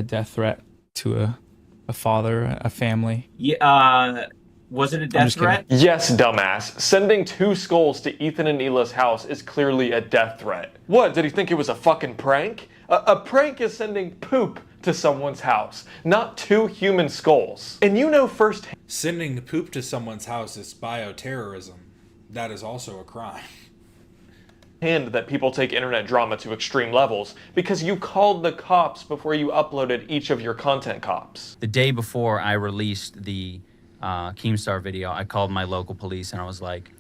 death threat to a father, a family? Yeah, was it a death threat? Yes, dumbass. Sending 2 skulls to Ethan and Hila's house is clearly a death threat. What, did he think it was a fucking prank? A prank is sending poop to someone's house, not 2 human skulls. And you know first... Sending poop to someone's house is bioterrorism. That is also a crime. And that people take internet drama to extreme levels because you called the cops before you uploaded each of your content cops. The day before I released the Keemstar video, I called my local police and I was like,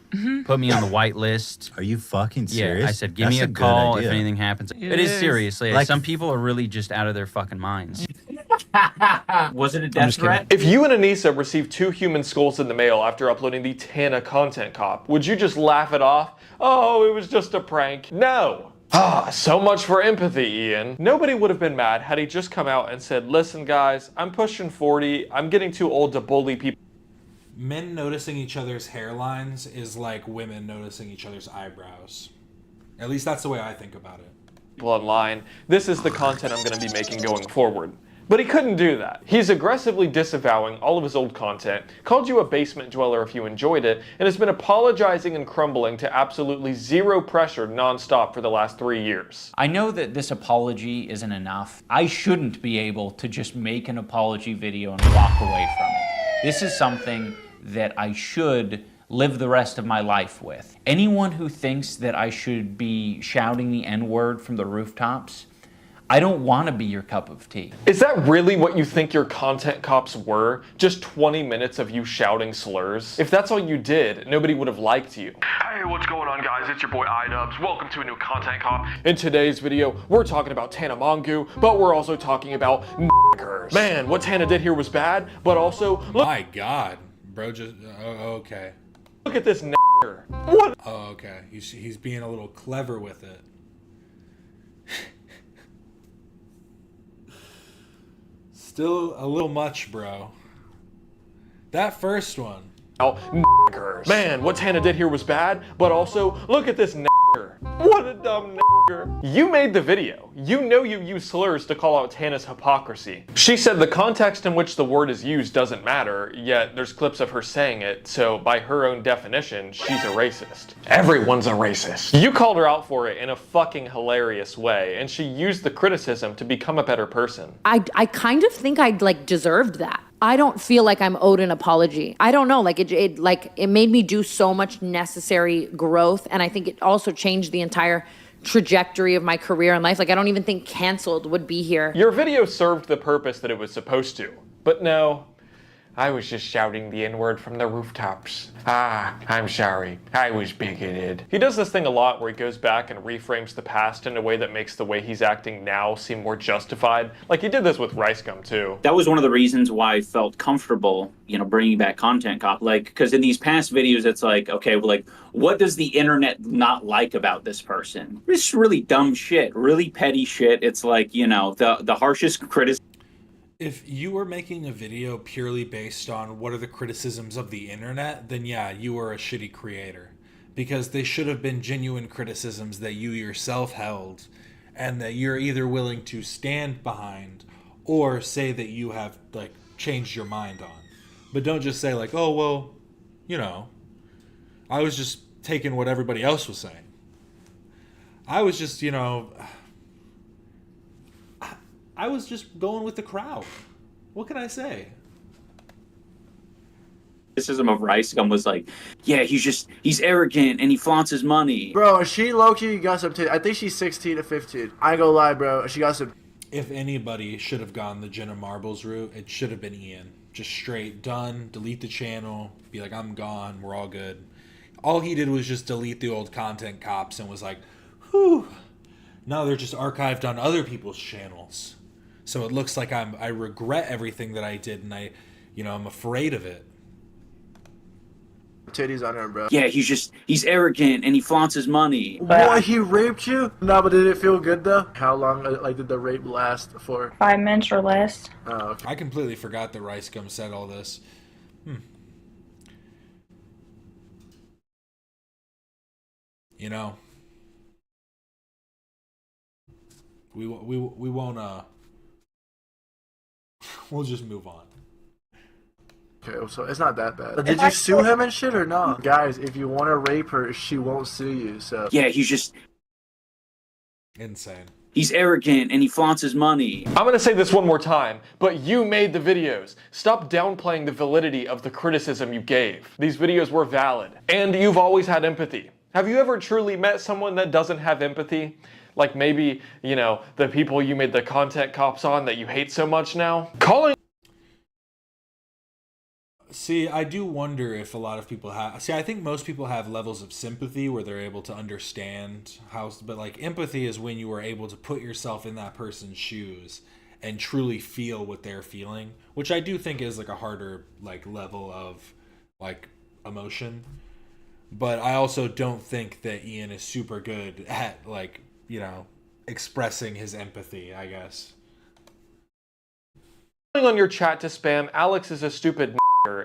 put me on the white list. Are you fucking serious? Yeah, I said, give me a call if anything happens. It is serious. Like, some people are really just out of their fucking minds. Was it a death threat? If you and Anisa received 2 human skulls in the mail after uploading the Tana content cop, would you just laugh it off? Oh, it was just a prank. No. So much for empathy, Ian. Nobody would have been mad had he just come out and said, listen guys, I'm pushing 40, I'm getting too old to bully people. Men noticing each other's hairlines is like women noticing each other's eyebrows. At least that's the way I think about it. People online, this is the content I'm going to be making going forward. But he couldn't do that. He's aggressively disavowing all of his old content, called you a basement dweller if you enjoyed it, and has been apologizing and crumbling to absolutely zero pressure nonstop for the last 3 years. I know that this apology isn't enough. I shouldn't be able to just make an apology video and walk away from it. This is something that I should live the rest of my life with. Anyone who thinks that I should be shouting the N-word from the rooftops, I don't want to be your cup of tea. Is that really what you think your content cops were? Just 20 minutes of you shouting slurs? If that's all you did, nobody would have liked you. Hey, what's going on guys? It's your boy Idubbbz. Welcome to a new content cop. In today's video, we're talking about Tana Mongeau, but we're also talking about niggers. Man, what Tana did here was bad, but also... Look, my God. Bro just... okay. Look at this nigger. What? Oh, okay. He's being a little clever with it. Still a little much, bro. That first one, Niggers. Man, what Tana did here was bad, but also, look at this nigger. What a dumb nigger. You made the video. You know you use slurs to call out Tana's hypocrisy. She said the context in which the word is used doesn't matter, yet there's clips of her saying it, so by her own definition, she's a racist. Everyone's a racist. You called her out for it in a fucking hilarious way, and she used the criticism to become a better person. I kind of think I like deserved that. I don't feel like I'm owed an apology. I don't know, like it made me do so much necessary growth, and I think it also changed the entire trajectory of my career and life. Like I don't even think canceled would be here. Your video served the purpose that it was supposed to, but no. I was just shouting the N-word from the rooftops. Ah, I'm sorry. I was bigoted. He does this thing a lot where he goes back and reframes the past in a way that makes the way he's acting now seem more justified. Like he did this with Rice Gum too. That was one of the reasons why I felt comfortable, bringing back Content Cop. Like, because in these past videos, it's like, okay, well, like, what does the internet not like about this person? It's really dumb shit, really petty shit. It's like, the harshest criticism. If you were making a video purely based on what are the criticisms of the internet, then yeah, you were a shitty creator. Because they should have been genuine criticisms that you yourself held, and that you're either willing to stand behind or say that you have like changed your mind on. But don't just say like, oh, well, I was just taking what everybody else was saying. I was just, I was just going with the crowd. What can I say? Criticism of Rice Gum was like, yeah, he's arrogant and he flaunts his money. Bro, she low-key got some titties. I think she's 16 to 15. I ain't gonna lie, bro. She got some. If anybody should have gone the Jenna Marbles route, it should have been Ian. Just straight done, delete the channel, be like, I'm gone, we're all good. All he did was just delete the old Content Cops and was like, whew. Now they're just archived on other people's channels. So it looks like I regret everything that I did, and I'm afraid of it. Titties on her, bro. Yeah, he's arrogant and he flaunts his money. What, he raped you? No, but did it feel good though? How long did the rape last for? 5 minutes or less. Oh, okay. I completely forgot that Rice Gum said all this. We won't we'll just move on. Okay, so it's not that bad. Did you sue him and shit or no? Guys, if you want to rape her, she won't sue you, so. Yeah, he's just insane. He's arrogant and he flaunts his money. I'm gonna say this one more time, but you made the videos. Stop downplaying the validity of the criticism you gave. These videos were valid, and you've always had empathy. Have you ever truly met someone that doesn't have empathy? Like maybe, the people you made the Content Cops on that you hate so much now? See, I do wonder if a lot of people have... See, I think most people have levels of sympathy where they're able to understand how... But, like, empathy is when you are able to put yourself in that person's shoes and truly feel what they're feeling, which I do think is, like, a harder, like, level of, like, emotion. But I also don't think that Ian is super good at, like, expressing his empathy, I guess. On your chat to spam, Alex is a stupid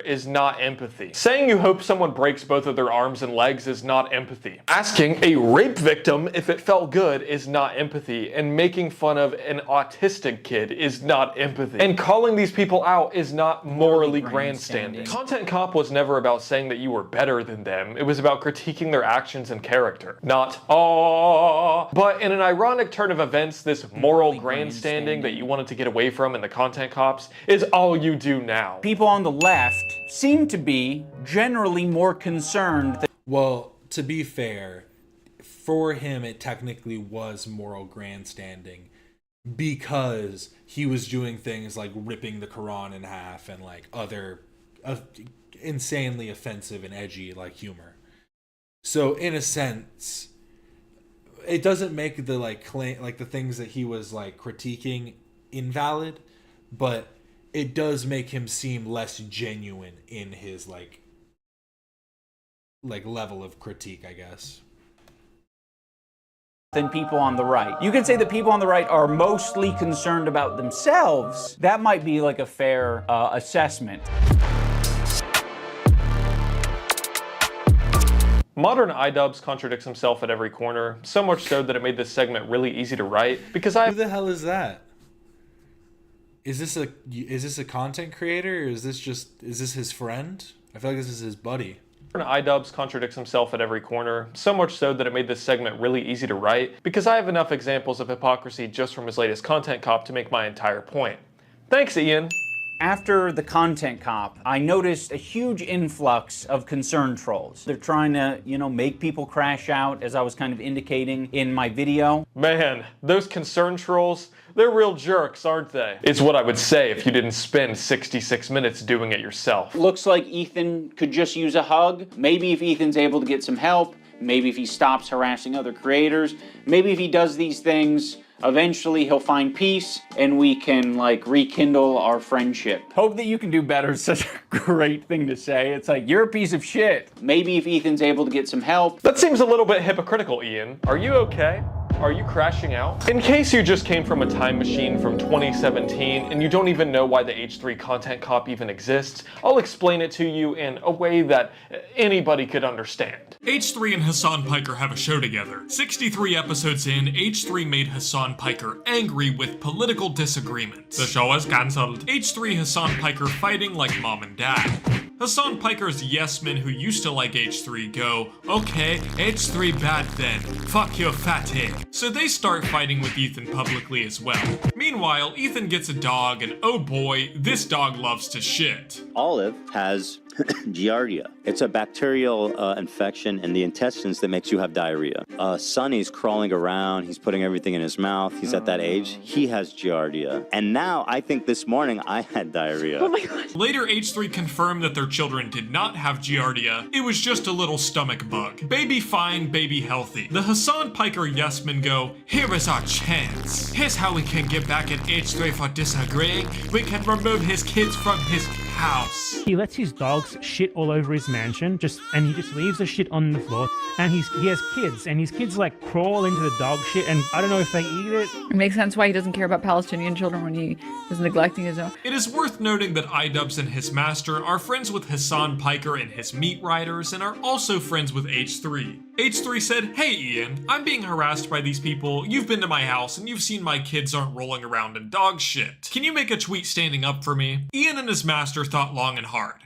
is not empathy. Saying you hope someone breaks both of their arms and legs is not empathy. Asking a rape victim if it felt good is not empathy. And making fun of an autistic kid is not empathy. And calling these people out is not morally grandstanding. Content Cop was never about saying that you were better than them. It was about critiquing their actions and character. Not, aww. But in an ironic turn of events, this moral grandstanding that you wanted to get away from in the Content Cops is all you do now. People on the left seem to be generally more concerned. Well, to be fair, for him it technically was moral grandstanding because he was doing things like ripping the Quran in half and like other insanely offensive and edgy like humor. So in a sense, it doesn't make the the things that he was like critiquing invalid, but it does make him seem less genuine in his like level of critique, I guess. Than people on the right. You could say that people on the right are mostly concerned about themselves. That might be like a fair assessment. Modern Idubbbz contradicts himself at every corner, so much so that it made this segment really easy to write, because Who the hell is that? Is this a content creator, or is this his friend? I feel like this is his buddy. Idubbbz contradicts himself at every corner, so much so that it made this segment really easy to write, because I have enough examples of hypocrisy just from his latest content cop to make my entire point. Thanks, Ian. After the content cop, I noticed a huge influx of concerned trolls. They're trying to, make people crash out, as I was kind of indicating in my video. Man, those concerned trolls, they're real jerks, aren't they? It's what I would say if you didn't spend 66 minutes doing it yourself. Looks like Ethan could just use a hug. Maybe if Ethan's able to get some help, maybe if he stops harassing other creators, maybe if he does these things, eventually he'll find peace and we can rekindle our friendship. Hope that you can do better is such a great thing to say. It's like, you're a piece of shit. Maybe if Ethan's able to get some help. That seems a little bit hypocritical, Ian. Are you okay? Are you crashing out? In case you just came from a time machine from 2017 and you don't even know why the H3 content cop even exists, I'll explain it to you in a way that anybody could understand. H3 and Hassan Piker have a show together. 63 episodes in, H3 made Hassan Piker angry with political disagreements. The show is cancelled. H3 Hassan Piker fighting like mom and dad. Hassan Piker's yes men who used to like H3 go, okay, H3 bad then, fuck your fat head. So they start fighting with Ethan publicly as well. Meanwhile, Ethan gets a dog and oh boy, this dog loves to shit. Olive has Giardia. It's a bacterial infection in the intestines that makes you have diarrhea. Sonny's crawling around. He's putting everything in his mouth. He's at that age. He has Giardia. And now, I think this morning, I had diarrhea. Oh my God. Later, H3 confirmed that their children did not have Giardia. It was just a little stomach bug. Baby fine, baby healthy. The Hassan Piker yes men go, here is our chance. Here's how we can get back at H3 for disagreeing. We can remove his kids from his house. He lets his dogs shit all over his mansion, and he just leaves the shit on the floor. And he has kids, and his kids crawl into the dog shit, and I don't know if they eat it. It makes sense why he doesn't care about Palestinian children when he is neglecting his own. It is worth noting that Idubbbz and his master are friends with Hassan Piker and his meat riders, and are also friends with H3. H3 said, hey Ian, I'm being harassed by these people, you've been to my house, and you've seen my kids aren't rolling around in dog shit. Can you make a tweet standing up for me? Ian and his master thought long and hard.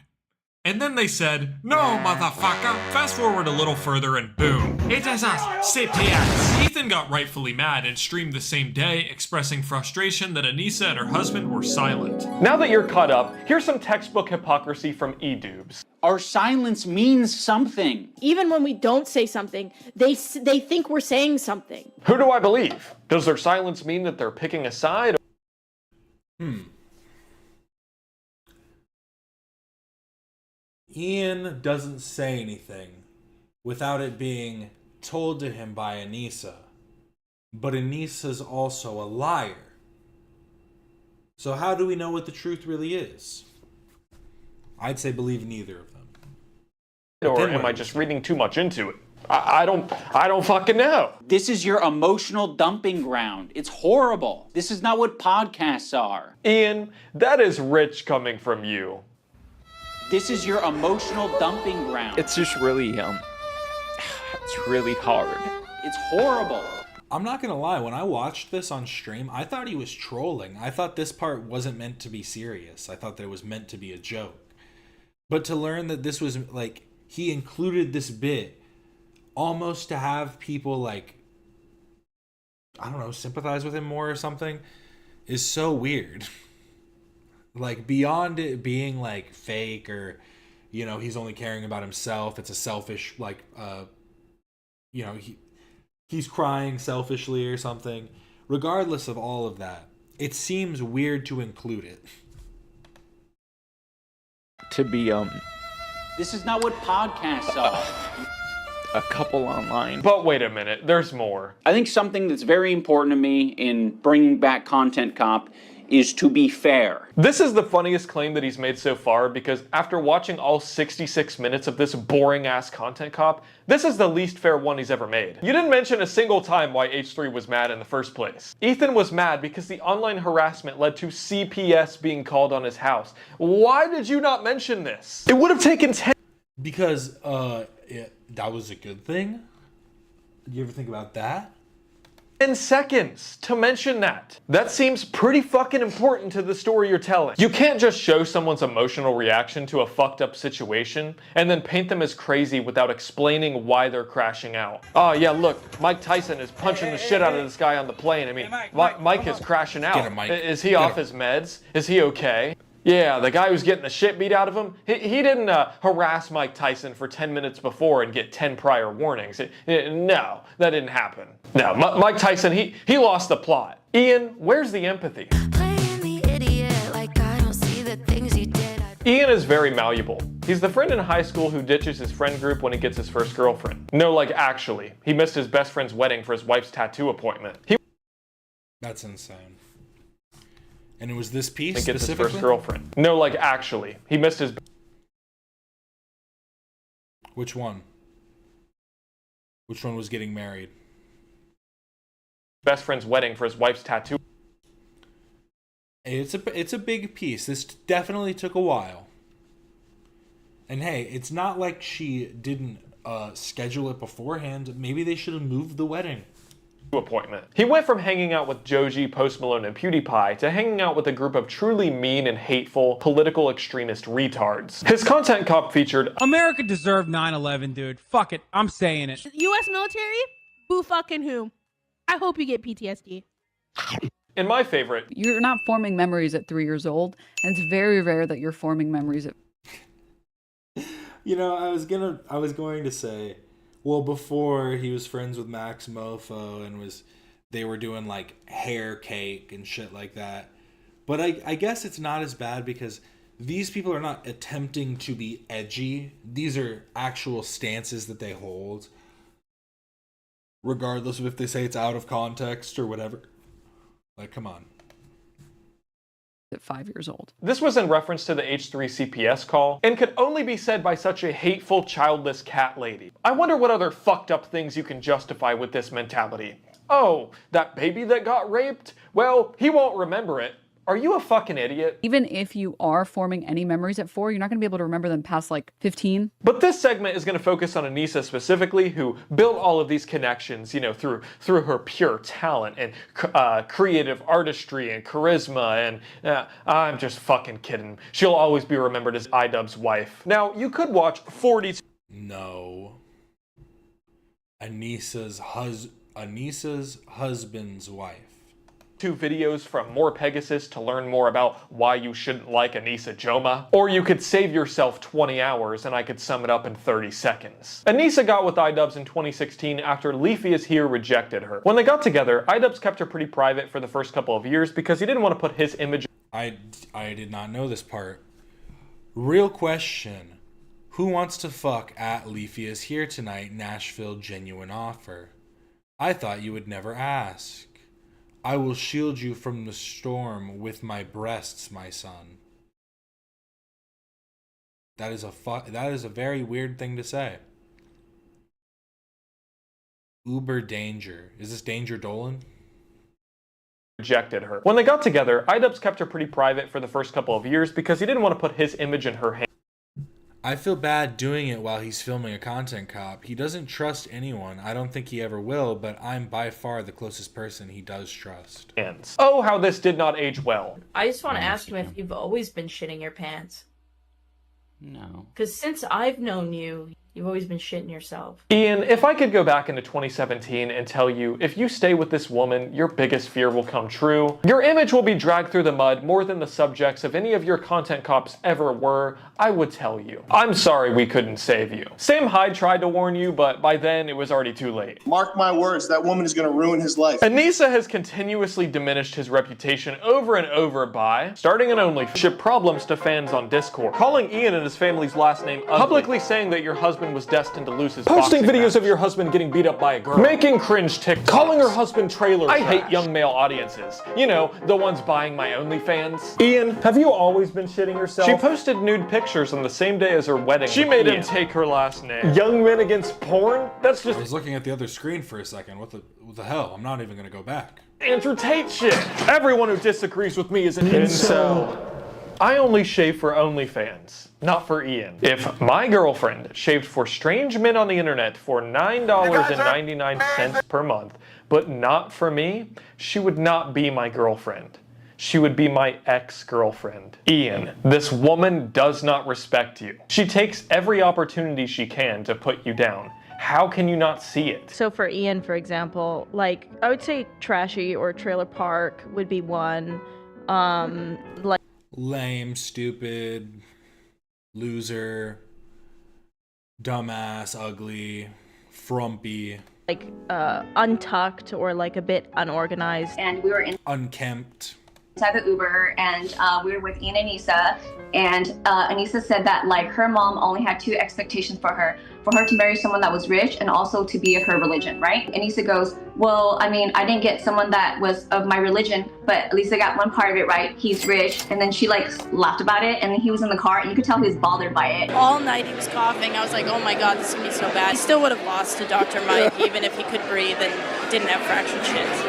And then they said, no, motherfucker. Fast forward a little further and boom. It is us, CPS. Ethan got rightfully mad and streamed the same day, expressing frustration that Anisa and her husband were silent. Now that you're caught up, here's some textbook hypocrisy from Idubbbz. Our silence means something. Even when we don't say something, they think we're saying something. Who do I believe? Does their silence mean that they're picking a side? Ian doesn't say anything without it being told to him by Anisa. But Anisa's also a liar. So how do we know what the truth really is? I'd say believe neither of them. Or am I just reading too much into it? I don't fucking know. This is your emotional dumping ground. It's horrible. This is not what podcasts are. Ian, that is rich coming from you. This is your emotional dumping ground. It's just really, it's really hard. It's horrible. I'm not gonna lie, when I watched this on stream, I thought he was trolling. I thought this part wasn't meant to be serious. I thought that it was meant to be a joke. But to learn that this was, he included this bit almost to have people, I don't know, sympathize with him more or something, is so weird. Beyond it being, fake or, he's only caring about himself. It's a selfish, he's crying selfishly or something. Regardless of all of that, it seems weird to include it. To be, This is not what podcasts are. A couple online. But wait a minute, there's more. I think something that's very important to me in bringing back Content Cop is to be fair. This is the funniest claim that he's made so far, because after watching all 66 minutes of this boring-ass content cop, this is the least fair one he's ever made. You didn't mention a single time why H3 was mad in the first place. Ethan was mad because the online harassment led to CPS being called on his house. Why did you not mention this? It would have taken 10... Because, that was a good thing? Did you ever think about that? 10 seconds to mention that. That seems pretty fucking important to the story you're telling. You can't just show someone's emotional reaction to a fucked up situation and then paint them as crazy without explaining why they're crashing out. Oh yeah, look, Mike Tyson is punching the shit out of this guy on the plane. I mean, Mike is crashing out. Get him, Mike. Is he off his meds? Is he okay? Yeah, the guy who's getting the shit beat out of him, he didn't harass Mike Tyson for 10 minutes before and get 10 prior warnings. No, that didn't happen. No, Mike Tyson, he lost the plot. Ian, where's the empathy? Ian is very malleable. He's the friend in high school who ditches his friend group when he gets his first girlfriend. No, like actually, he missed his best friend's wedding for his wife's tattoo appointment. That's insane. And it was this piece and gets his specifically? first girlfriend. No, like actually, he missed his. Which one? Which one was getting married? Best friend's wedding for his wife's tattoo. It's a big piece. This definitely took a while. And hey, it's not like she didn't schedule it beforehand. Maybe they should have moved the wedding. Appointment. He went from hanging out with Joji, Post Malone, and PewDiePie to hanging out with a group of truly mean and hateful political extremist retards. His content cop featured America deserved 9/11, dude. Fuck it, I'm saying it. U.S. military? Boo fucking who? I hope you get PTSD. And my favorite. You're not forming memories at 3 years old, and it's very rare that you're forming memories at. You know, I was going to say, well, before he was friends with Max Mofo and they were doing like hair cake and shit like that. But I guess it's not as bad because these people are not attempting to be edgy. These are actual stances that they hold, regardless of if they say it's out of context or whatever. Like, come on. At 5 years old. This was in reference to the H3 CPS call and could only be said by such a hateful, childless cat lady. I wonder what other fucked up things you can justify with this mentality. Oh, that baby that got raped? Well, he won't remember it. Are you a fucking idiot? Even if you are forming any memories at 4, you're not going to be able to remember them past like 15. But this segment is going to focus on Anisa specifically, who built all of these connections, you know, through her pure talent and creative artistry and charisma. And I'm just fucking kidding. She'll always be remembered as Idubb's wife. Now, you could watch 42. No. Anisa's husband's wife. 2 videos from More Pegasus to learn more about why you shouldn't like Anisa Joma. Or you could save yourself 20 hours and I could sum it up in 30 seconds. Anisa got with Idubbbz in 2016 after Leafy Is Here rejected her. When they got together, Idubbbz kept her pretty private for the first couple of years because he didn't want to put his image. I did not know this part. Real question. Who wants to fuck at Leafy Is Here tonight, Nashville genuine offer? I thought you would never ask. I will shield you from the storm with my breasts, my son. That is a very weird thing to say. Uber danger. Is this Danger Dolan? Rejected her. When they got together, Idubbbz kept her pretty private for the first couple of years because he didn't want to put his image in her hands. I feel bad doing it while he's filming a content cop. He doesn't trust anyone. I don't think he ever will, but I'm by far the closest person he does trust. Oh, how this did not age well. I just want to ask him if you've always been shitting your pants. No. Because since I've known you, you've always been shitting yourself. Ian, if I could go back into 2017 and tell you, if you stay with this woman, your biggest fear will come true. Your image will be dragged through the mud more than the subjects of any of your content cops ever were, I would tell you. I'm sorry we couldn't save you. Sam Hyde tried to warn you, but by then it was already too late. Mark my words, that woman is going to ruin his life. Anisa has continuously diminished his reputation over and over by starting an OnlyFans problems to fans on Discord, calling Ian and his family's last name ugly, publicly saying that your husband was destined to lose his posting videos of your husband getting beat up by a girl, making cringe TikToks, calling her husband trailer trash. I hate young male audiences. You know, the ones buying my OnlyFans. Ian, have you always been shitting yourself? She posted nude pictures on the same day as her wedding. She made him take her last name. Young men against porn? That's just... I was looking at the other screen for a second. What the hell? I'm not even gonna go back. Andrew Tate shit. Everyone who disagrees with me is an incel. I only shave for OnlyFans, not for Ian. If my girlfriend shaved for strange men on the internet for $9.99 per month, but not for me, she would not be my girlfriend. She would be my ex-girlfriend. Ian, this woman does not respect you. She takes every opportunity she can to put you down. How can you not see it? So for Ian, for example, like I would say Trashy or Trailer Park would be one. Like lame, stupid, loser, dumbass, ugly, frumpy, like untucked or like a bit unorganized. And we were unkempt. Inside the Uber, and we were with Ian and Anisa, and Anisa said that like her mom only had two expectations for her to marry someone that was rich and also to be of her religion, right? Anisa goes, well, I mean, I didn't get someone that was of my religion, but at least I got one part of it right. He's rich. And then she like laughed about it, and then he was in the car, and you could tell he was bothered by it. All night he was coughing. I was like, oh my God, this is gonna be so bad. He still would have lost to Dr. Mike, even if he could breathe and didn't have fractured shins.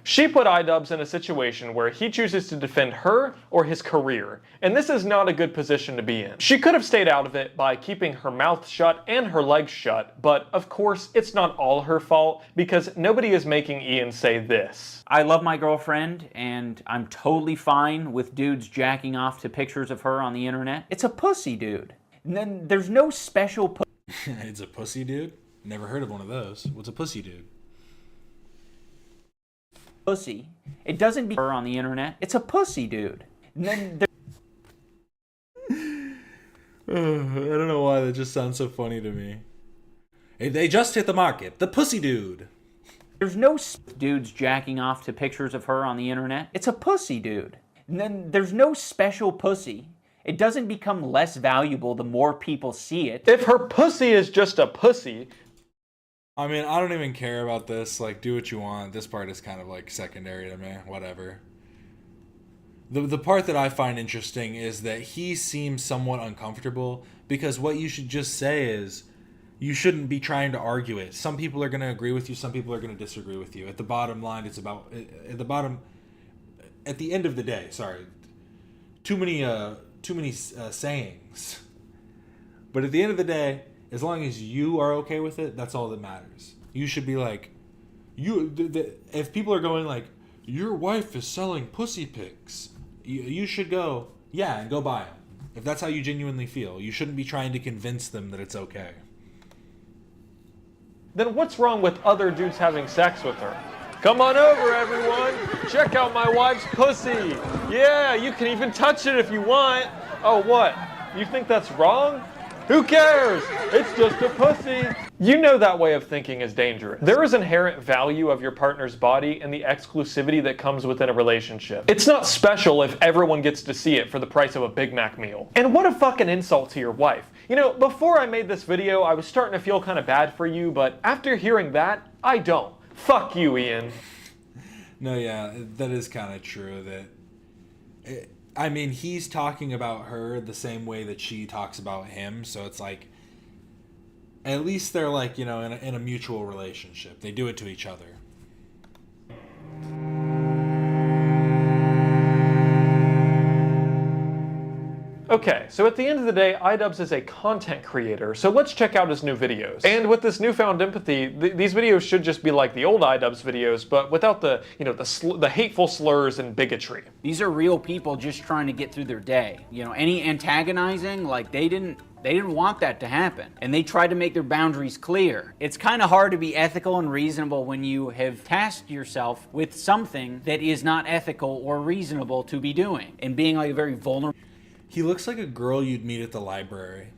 She put Idubbbz in a situation where he chooses to defend her or his career, and this is not a good position to be in. She could have stayed out of it by keeping her mouth shut and her legs shut, but of course it's not all her fault because nobody is making Ian say this. I love my girlfriend, and I'm totally fine with dudes jacking off to pictures of her on the internet. It's a pussy, dude. And then there's no special It's a pussy dude? Never heard of one of those. What's a pussy dude? Pussy. It doesn't be her on the internet. It's a pussy, dude. And then I don't know why that just sounds so funny to me. They just hit the market. The pussy dude. There's no dudes jacking off to pictures of her on the internet. It's a pussy, dude. And then there's no special pussy. It doesn't become less valuable the more people see it. If her pussy is just a pussy, I mean, I don't even care about this. Like, do what you want. This part is kind of like secondary to me. Whatever. The part that I find interesting is that he seems somewhat uncomfortable because what you should just say is you shouldn't be trying to argue it. Some people are going to agree with you. Some people are going to disagree with you. At the bottom line, it's about at the end of the day. Sorry, too many sayings. But at the end of the day, as long as you are okay with it, that's all that matters. You should be like, if people are going like, your wife is selling pussy pics, you should go, yeah, and go buy them. If that's how you genuinely feel, you shouldn't be trying to convince them that it's okay. Then what's wrong with other dudes having sex with her? Come on over, everyone. Check out my wife's pussy. Yeah, you can even touch it if you want. Oh, what? You think that's wrong? Who cares? It's just a pussy. You know that way of thinking is dangerous. There is inherent value of your partner's body and the exclusivity that comes within a relationship. It's not special if everyone gets to see it for the price of a Big Mac meal. And what a fucking insult to your wife. You know, before I made this video, I was starting to feel kind of bad for you, but after hearing that, I don't. Fuck you, Ian. No, yeah, that is kind of true. I mean, he's talking about her the same way that she talks about him, so it's like, at least they're like, you know, in a mutual relationship. They do it to each other. Okay, so at the end of the day, Idubbbz is a content creator, so let's check out his new videos. And with this newfound empathy, these videos should just be like the old Idubbbz videos, but without the, you know, the hateful slurs and bigotry. These are real people just trying to get through their day. You know, any antagonizing, like they didn't want that to happen. And they tried to make their boundaries clear. It's kind of hard to be ethical and reasonable when you have tasked yourself with something that is not ethical or reasonable to be doing. And being like a very vulnerable... He looks like a girl you'd meet at the library.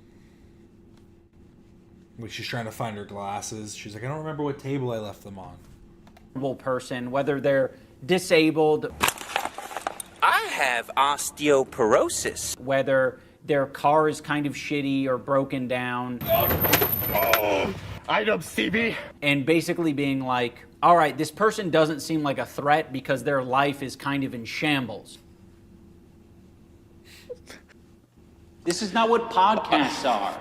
Like she's trying to find her glasses. She's like, I don't remember what table I left them on. Person, whether they're disabled. I have osteoporosis. Whether their car is kind of shitty or broken down. Oh, Idubbbz CB. And basically being like, all right, this person doesn't seem like a threat because their life is kind of in shambles. This is not what podcasts are.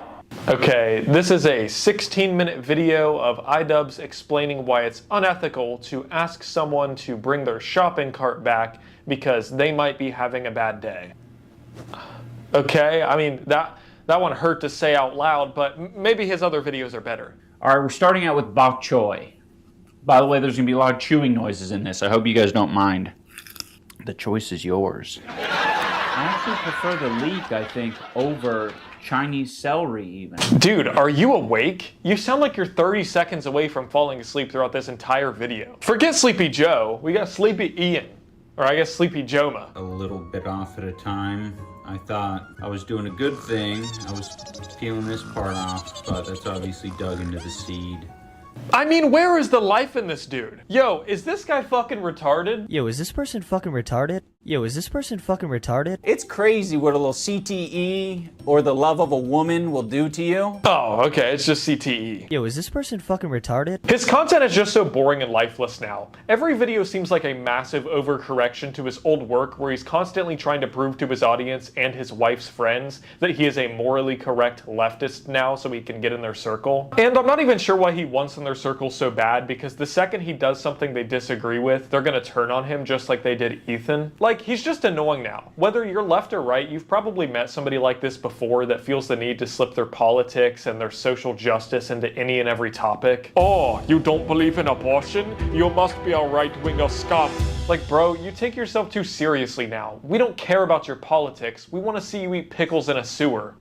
Okay, this is a 16-minute video of Idubbbz explaining why it's unethical to ask someone to bring their shopping cart back because they might be having a bad day. Okay, I mean, that one hurt to say out loud, but maybe his other videos are better. All right, we're starting out with bok choy. By the way, there's gonna be a lot of chewing noises in this. I hope you guys don't mind. The choice is yours. I actually prefer the leek, I think, over Chinese celery even. Dude, are you awake? You sound like you're 30 seconds away from falling asleep throughout this entire video. Forget Sleepy Joe, we got Sleepy Ian. Or I guess Sleepy Joma. A little bit off at a time. I thought I was doing a good thing. I was peeling this part off, but that's obviously dug into the seed. I mean, where is the life in this dude? Yo, is this guy fucking retarded? Yo, is this person fucking retarded? Yo, is this person fucking retarded? It's crazy what a little CTE or the love of a woman will do to you. Oh, okay, it's just CTE. Yo, is this person fucking retarded? His content is just so boring and lifeless now. Every video seems like a massive overcorrection to his old work where he's constantly trying to prove to his audience and his wife's friends that he is a morally correct leftist now so he can get in their circle. And I'm not even sure why he wants in their circle so bad, because the second he does something they disagree with, they're gonna turn on him just like they did Ethan. Like, he's just annoying now. Whether you're left or right, you've probably met somebody like this before that feels the need to slip their politics and their social justice into any and every topic. Oh, you don't believe in abortion? You must be a right-winger scum. Like, bro, you take yourself too seriously now. We don't care about your politics. We want to see you eat pickles in a sewer.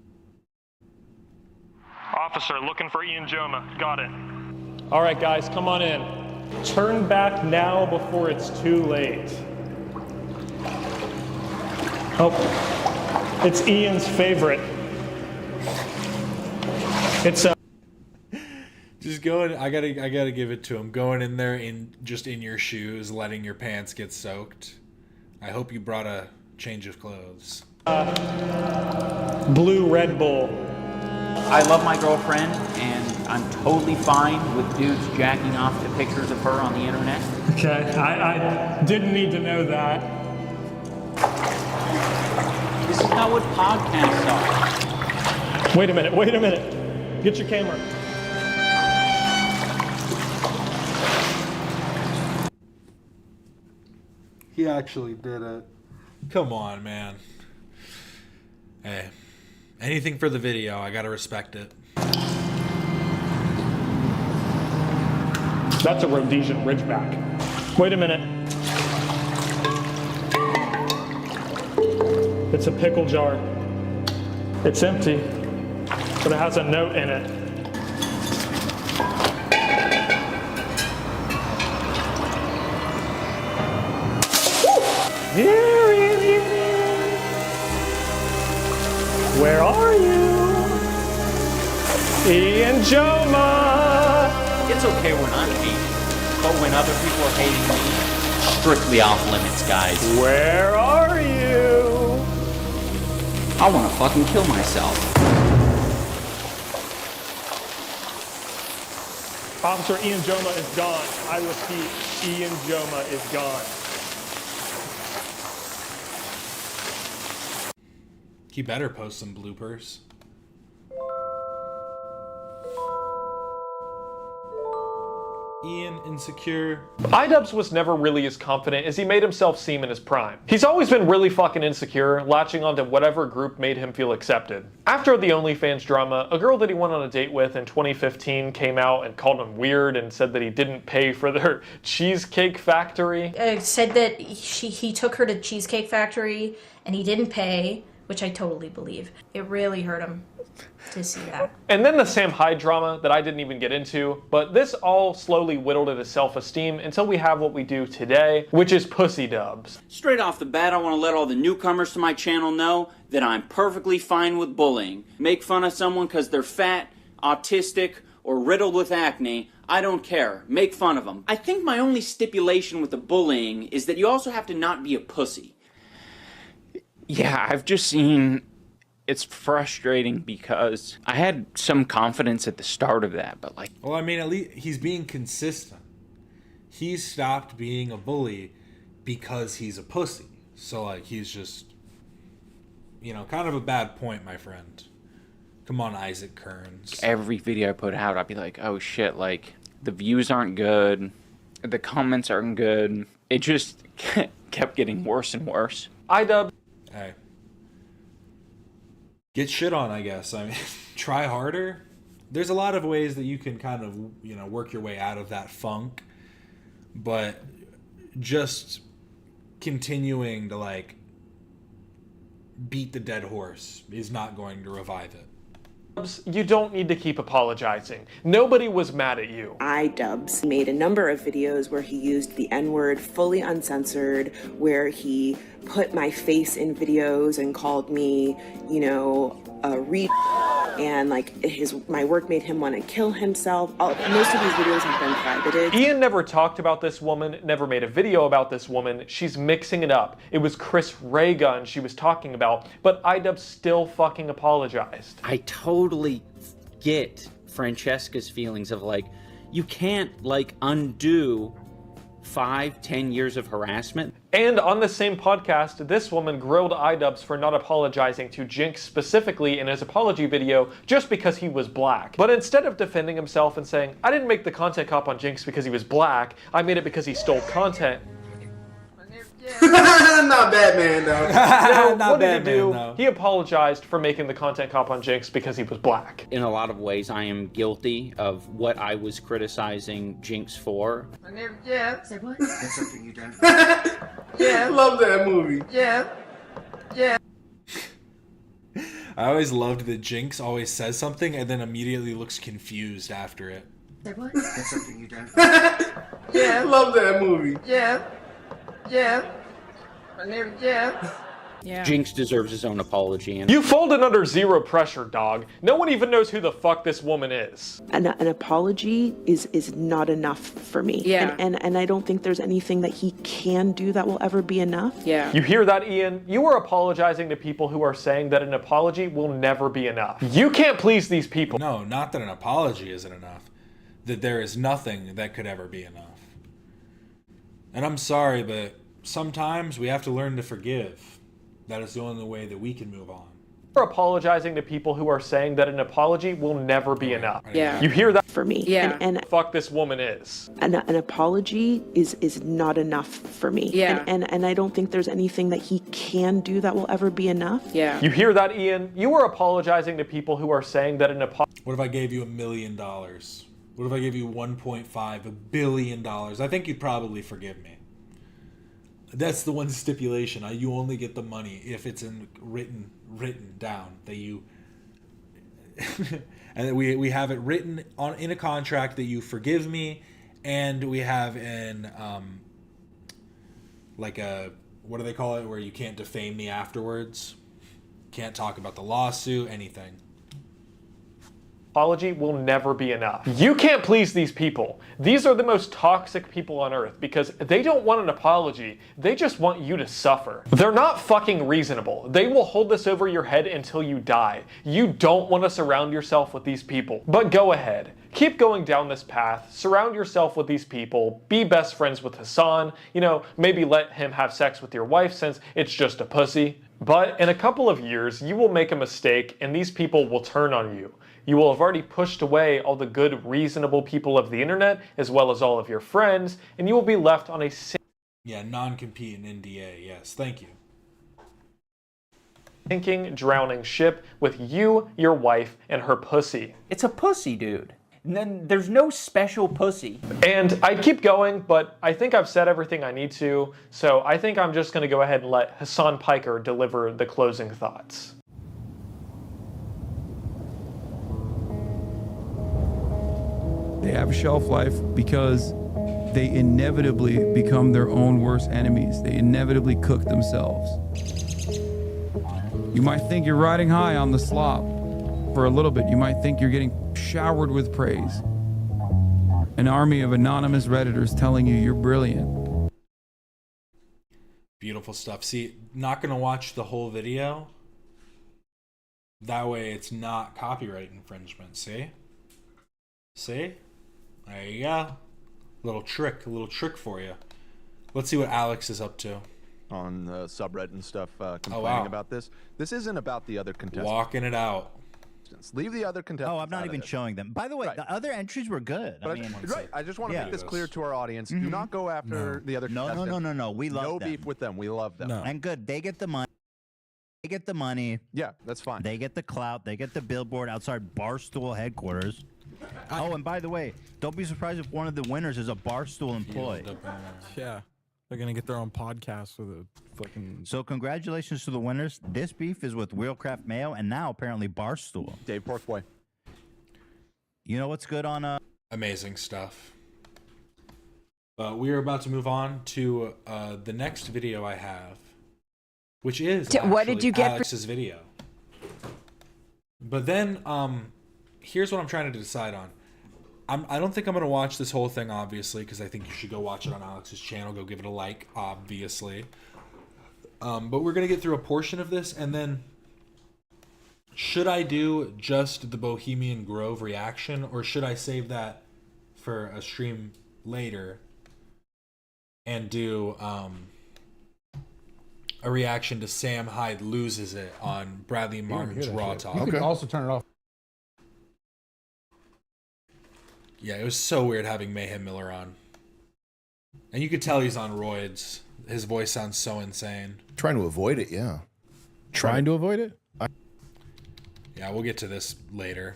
Officer, looking for Ian Joma. Got it. All right, guys, come on in. Turn back now before it's too late. Oh, it's Ian's favorite. It's just going. I gotta give it to him. Going in there in your shoes, letting your pants get soaked. I hope you brought a change of clothes. Blue Red Bull. I love my girlfriend, and I'm totally fine with dudes jacking off to pictures of her on the internet. Okay, I didn't need to know that. This is not what podcasts are. Wait a minute. Get your camera. He actually did it. Come on, man. Hey, anything for the video. I gotta respect it. That's a Rhodesian Ridgeback. Wait a minute. It's a pickle jar. It's empty, but it has a note in it. Where are you? Ian Joma! It's okay when I'm hated, but when other people are hating me, strictly off limits, guys. Where are you? I want to fucking kill myself. Officer Ian Joma is gone. I repeat, Ian Joma is gone. He better post some bloopers. Ian insecure. Idubbbz was never really as confident as he made himself seem in his prime. He's always been really fucking insecure, latching onto whatever group made him feel accepted. After the OnlyFans drama, a girl that he went on a date with in 2015 came out and called him weird and said that he didn't pay for their Cheesecake Factory. Said that he took her to Cheesecake Factory and he didn't pay, which I totally believe. It really hurt him to see that. And then the Sam Hyde drama that I didn't even get into, but this all slowly whittled at his self-esteem until we have what we do today, which is Pussy Dubs. Straight off the bat, I want to let all the newcomers to my channel know that I'm perfectly fine with bullying. Make fun of someone because they're fat, autistic, or riddled with acne. I don't care. Make fun of them. I think my only stipulation with the bullying is that you also have to not be a pussy. Yeah, I've just seen... It's frustrating because I had some confidence at the start of that, but like... Well, I mean, at least he's being consistent. He's stopped being a bully because he's a pussy. So, like, he's just, you know, kind of a bad point, my friend. Come on, Isaac Kearns. Every video I put out, I'd be like, oh shit, like, the views aren't good, the comments aren't good. It just kept getting worse and worse. Idubbbz. Hey. Get shit on, I guess. I mean, try harder. There's a lot of ways that you can kind of, you know, work your way out of that funk. But just continuing to, like, beat the dead horse is not going to revive it. You don't need to keep apologizing. Nobody was mad at you. Idubbbz made a number of videos where he used the N-word fully uncensored, where he put my face in videos and called me, you know, a and like my work made him want to kill himself. Most of these videos have been privated. Ian never talked about this woman, never made a video about this woman. She's mixing it up. It was Chris Ray Gun she was talking about, but Idubbbz still fucking apologized. I totally get Francesca's feelings of like, you can't like undo 5-10 years of harassment. And on the same podcast, this woman grilled Idubbbz for not apologizing to Jinx specifically in his apology video just because he was black. But instead of defending himself and saying, I didn't make the content cop on Jinx because he was black, I made it because he stole content. Not Batman, though. So Not what did he Batman, do? though. He apologized for making the content cop on Jinx because he was black. In a lot of ways, I am guilty of what I was criticizing Jinx for. Yeah. Say what? That's something you done. Yeah, I love that movie. Yeah. Yeah. I always loved that Jinx always says something and then immediately looks confused after it. Say what? That's something you done. Yeah, I love that movie. Yeah. Yeah. Yeah. Jinx deserves his own apology. And You folded under zero pressure, dog. No one even knows who the fuck this woman is. An apology is not enough for me. Yeah. And I don't think there's anything that he can do that will ever be enough. Yeah. You hear that, Ian? You are apologizing to people who are saying that an apology will never be enough. You can't please these people. No, not that an apology isn't enough. That there is nothing that could ever be enough. And I'm sorry, but sometimes we have to learn to forgive. That is the only way that we can move on. You're apologizing to people who are saying that an apology will never be enough. Yeah. You hear that? For me. Yeah. And Fuck this woman is. an apology is not enough for me. Yeah. And I don't think there's anything that he can do that will ever be enough. Yeah. You hear that, Ian? You are apologizing to people who are saying that an apology. What if I gave you $1 million? What if I gave you $1.5 billion? I think you'd probably forgive me. That's the one stipulation. You only get the money if it's written down that you, and we have it written in a contract that you forgive me, and we have in like a, what do they call it, where you can't defame me afterwards, can't talk about the lawsuit, anything. Apology will never be enough. You can't please these people. These are the most toxic people on earth because they don't want an apology. They just want you to suffer. They're not fucking reasonable. They will hold this over your head until you die. You don't want to surround yourself with these people. But go ahead. Keep going down this path. Surround yourself with these people. Be best friends with Hassan. You know, maybe let him have sex with your wife since it's just a pussy. But in a couple of years, you will make a mistake and these people will turn on you. You will have already pushed away all the good, reasonable people of the internet, as well as all of your friends, and you will be left on a non-compete and NDA, yes, thank you. Sinking, drowning ship with you, your wife, and her pussy. it's a pussy, dude. And then there's no special pussy. And I'd keep going, but I think I've said everything I need to, so I think I'm just going to go ahead and let Hassan Piker deliver the closing thoughts. They have a shelf life because they inevitably become their own worst enemies. They inevitably cook themselves. You might think you're riding high on the slop for a little bit. You might think you're getting showered with praise. An army of anonymous Redditors telling you you're brilliant. Beautiful stuff. See, not going to watch the whole video. That way it's not copyright infringement, see? See? There you go. A little trick for you. Let's see what Alex is up to. On the subreddit and stuff complaining wow. about this. This isn't about the other contestants. Walking it out. contestants. Leave the other contestants. Oh, I'm not even showing them. By the way, the other entries were good. But I just want to make this clear to our audience. Do not go after the other contestants. No. We love them. No beef with them. We love them. And good. They get the money. They get the money. Yeah, that's fine. They get the clout. They get the billboard outside Barstool headquarters. Oh, and by the way, don't be surprised if one of the winners is a Barstool employee. Yeah. They're going to get their own podcast with a fucking... So congratulations to the winners. This beef is with Wheelcraft Mayo and now apparently Barstool. Dave Porkboy. You know what's good on... Amazing stuff. We are about to move on to the next video I have, which is what did you get Alex's video. But then, here's what I'm trying to decide on. I don't think I'm going to watch this whole thing, obviously, because I think you should go watch it on Alex's channel. Go give it a like, obviously. But we're going to get through a portion of this, and then should I do just the Bohemian Grove reaction, or should I save that for a stream later and do a reaction to Sam Hyde loses it on Bradley Martin's Raw Talk? You could also turn it off. Yeah, it was so weird having Mayhem Miller on. And you could tell he's on roids. His voice sounds so insane. Trying to avoid it, yeah. Trying to avoid it? Yeah, we'll get to this later.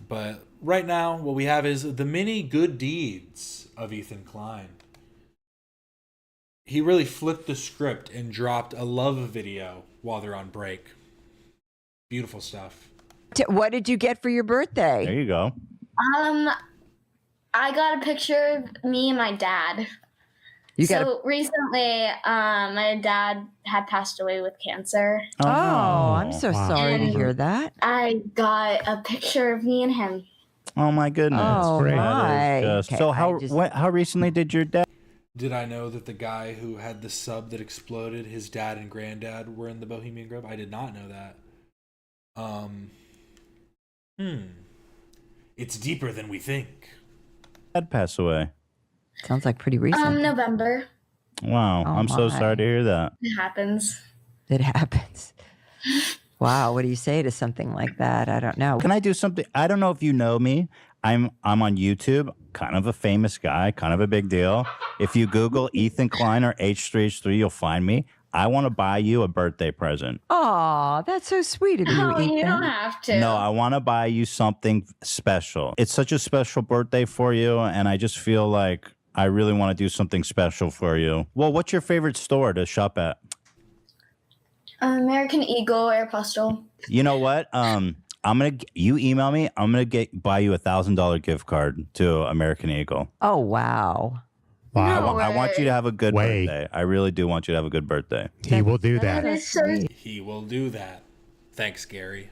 But right now, what we have is the many good deeds of Ethan Klein. He really flipped the script and dropped a love video while they're on break. Beautiful stuff. What did you get for your birthday? There you go. I got a picture of me and my dad. Recently, my dad had passed away with cancer. Oh, I'm so sorry to hear that. I got a picture of me and him. Oh my goodness. Oh, That is my. just- Okay, so how recently did your dad? Did I know that the guy who had the sub that exploded, his dad and granddad were in the Bohemian Grove? I did not know that. It's deeper than we think. Dad passed away. Sounds like pretty recent. November. Wow, I'm so sorry to hear that. It happens. It happens. Wow, what do you say to something like that? I don't know. Can I do something? I don't know if you know me. I'm on YouTube, kind of a famous guy, kind of a big deal. If you Google Ethan Klein or H3H3, you'll find me. I want to buy you a birthday present. Oh, that's so sweet of you, Ethan. You don't have to. No, I want to buy you something special. It's such a special birthday for you, and I just feel like I really want to do something special for you. Well, what's your favorite store to shop at? American Eagle, Aeropostale. You know what? You email me. I'm gonna buy you $1,000 gift card to American Eagle. Oh, wow. Wow. I want you to have a good birthday. I really do want you to have a good birthday. He will do that. He will do that. Thanks, Gary.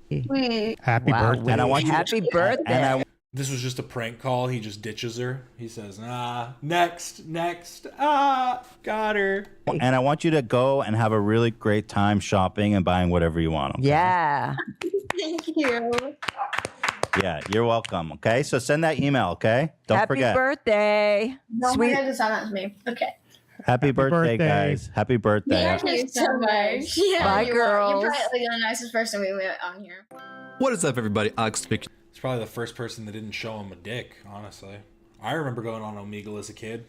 Happy birthday. And I want you Happy birthday. This was just a prank call. He just ditches her. He says, next. Got her. And I want you to go and have a really great time shopping and buying whatever you want. Okay? Yeah. Thank you. Yeah, you're welcome. Okay, so send that email. Okay, don't forget. Happy birthday. Don't Sweet. forget to send that to me. Okay. Happy birthday, guys. Happy birthday. Thank you so much. Yeah, Bye, girls. You're probably the nicest person we met on here. What is up, everybody? Alex speaking. It's probably the first person that didn't show him a dick, honestly. I remember going on Omegle as a kid.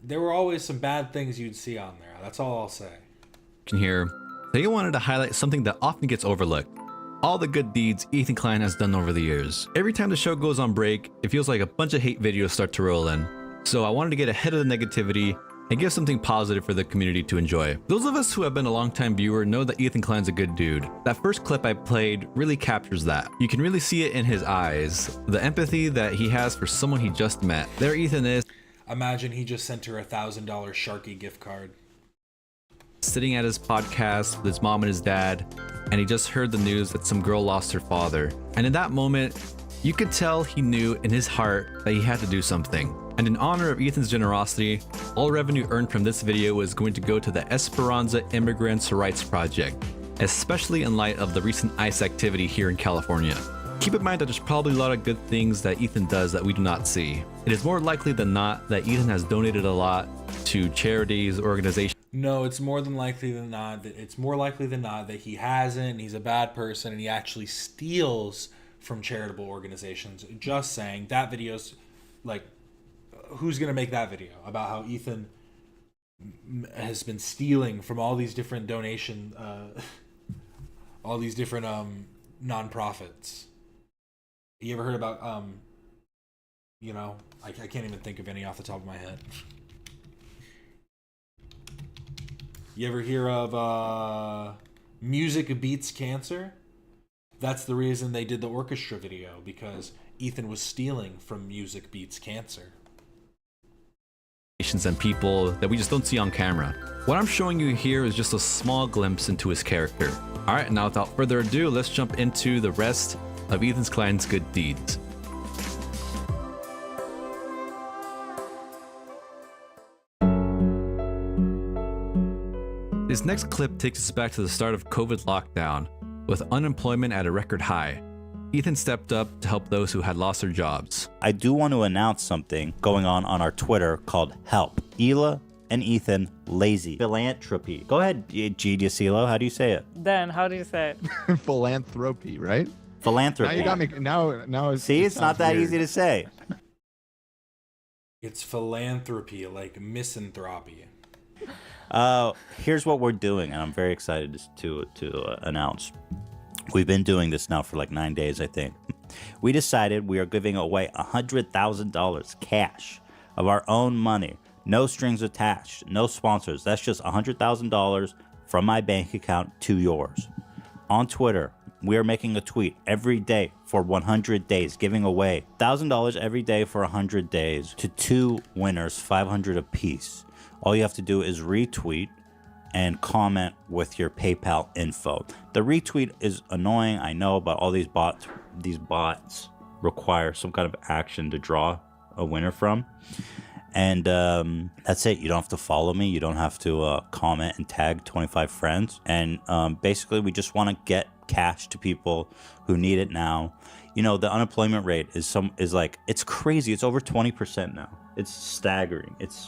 There were always some bad things you'd see on there. That's all I'll say. Here. Today I wanted to highlight something that often gets overlooked. All the good deeds Ethan Klein has done over the years. Every time the show goes on break, it feels like a bunch of hate videos start to roll in. So I wanted to get ahead of the negativity and give something positive for the community to enjoy. Those of us who have been a long-time viewer know that Ethan Klein's a good dude. That first clip I played really captures that. You can really see it in his eyes, the empathy that he has for someone he just met. There Ethan is. Imagine he just sent her $1,000 Sharky gift card. Sitting at his podcast with his mom and his dad, and he just heard the news that some girl lost her father. And in that moment, you could tell he knew in his heart that he had to do something. And in honor of Ethan's generosity, all revenue earned from this video is going to go to the Esperanza Immigrants' Rights Project, especially in light of the recent ICE activity here in California. Keep in mind that there's probably a lot of good things that Ethan does that we do not see. It is more likely than not that Ethan has donated a lot to charities, organizations. No, it's more likely than not that he hasn't. He's a bad person and he actually steals from charitable organizations. Just saying, that video's like, who's gonna make that video about how Ethan has been stealing from all these different donation, all these different nonprofits? You ever heard about I can't even think of any off the top of my head. You ever hear of Music Beats Cancer? That's the reason they did the orchestra video, because Ethan was stealing from Music Beats Cancer. And people that we just don't see on camera. What I'm showing you here is just a small glimpse into his character. All right, now without further ado, let's jump into the rest of Ethan Klein's good deeds. This next clip takes us back to the start of COVID lockdown, with unemployment at a record high. Ethan stepped up to help those who had lost their jobs. I do want to announce something going on our Twitter called Help. Ela and Ethan Lazy Philanthropy. Go ahead, Gidiacilo. How do you say it? Dan, how do you say it? Philanthropy, right? Philanthropy. Now you got me. Now see, it's not that easy to say. It's philanthropy, like misanthropy. Here's what we're doing, and I'm very excited to announce. We've been doing this now for like 9 days, I think. We decided we are giving away $100,000 cash of our own money. No strings attached, no sponsors. That's just $100,000 from my bank account to yours. On Twitter, we are making a tweet every day for 100 days, giving away $1,000 every day for 100 days to 2 winners, 500 apiece. All you have to do is retweet and comment with your PayPal info. The retweet is annoying, I know, but all these bots require some kind of action to draw a winner from. And that's it. You don't have to follow me. You don't have to comment and tag 25 friends. And basically, we just want to get cash to people who need it now. You know, the unemployment rate is like, it's crazy. It's over 20% now. It's staggering. It's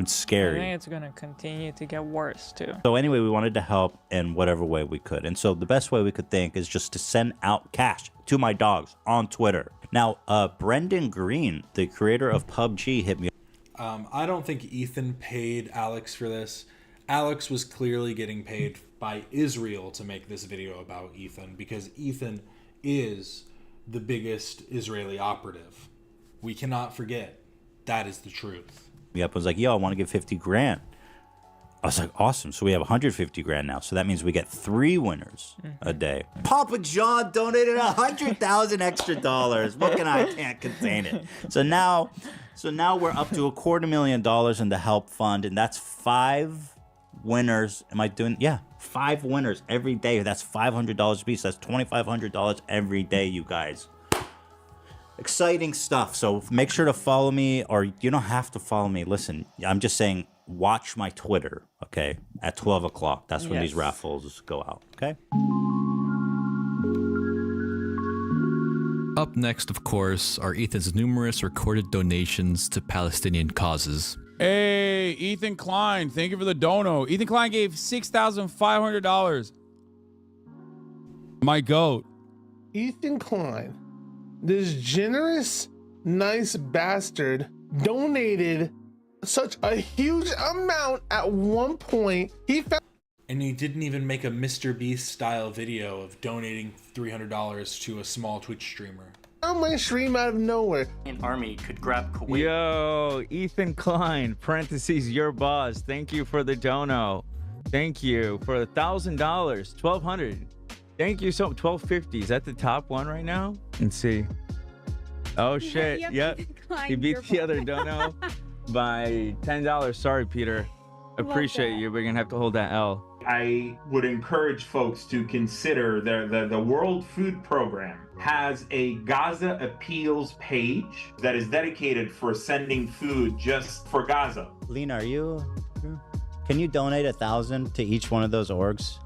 scary. I think it's going to continue to get worse, too. So anyway, we wanted to help in whatever way we could. And so the best way we could think is just to send out cash to my dogs on Twitter. Now, Brendan Green, the creator of PUBG, hit me. I don't think Ethan paid Alex for this. Alex was clearly getting paid by Israel to make this video about Ethan, because Ethan is the biggest Israeli operative. We cannot forget. That is the truth. Yep, was like, yo, I want to give 50 grand. I was like, awesome. So we have 150 grand now. So that means we get 3 winners a day. Papa John donated 100,000 extra dollars. What can I can't contain it. So now we're up to $250,000 in the help fund, and that's 5 winners. Am I doing? Yeah, 5 winners every day. That's $500 a piece. That's $2,500 every day, you guys. Exciting stuff. So make sure to follow me, or you don't have to follow me. Listen, I'm just saying, watch my Twitter, okay? At 12 o'clock. That's when these raffles go out, okay? Up next, of course, are Ethan's numerous recorded donations to Palestinian causes. Hey, Ethan Klein, thank you for the dono. Ethan Klein gave $6,500. My goat. Ethan Klein, this generous, nice bastard, donated such a huge amount at one point. And he didn't even make a Mr. Beast style video of donating $300 to a small Twitch streamer. On my stream out of nowhere. An army could grab Kuwait. Yo, Ethan Klein, parentheses, your boss. Thank you for the dono. Thank you for $1,000, $1,200. Thank you so much. $1,250. Is that the top one right now? Let's see. Oh shit. Yep. He beat the other dono by $10. Sorry, Peter. Appreciate you. We're gonna have to hold that L. I would encourage folks to consider the World Food Program has a Gaza Appeals page that is dedicated for sending food just for Gaza. Lena, can you donate 1,000 to each one of those orgs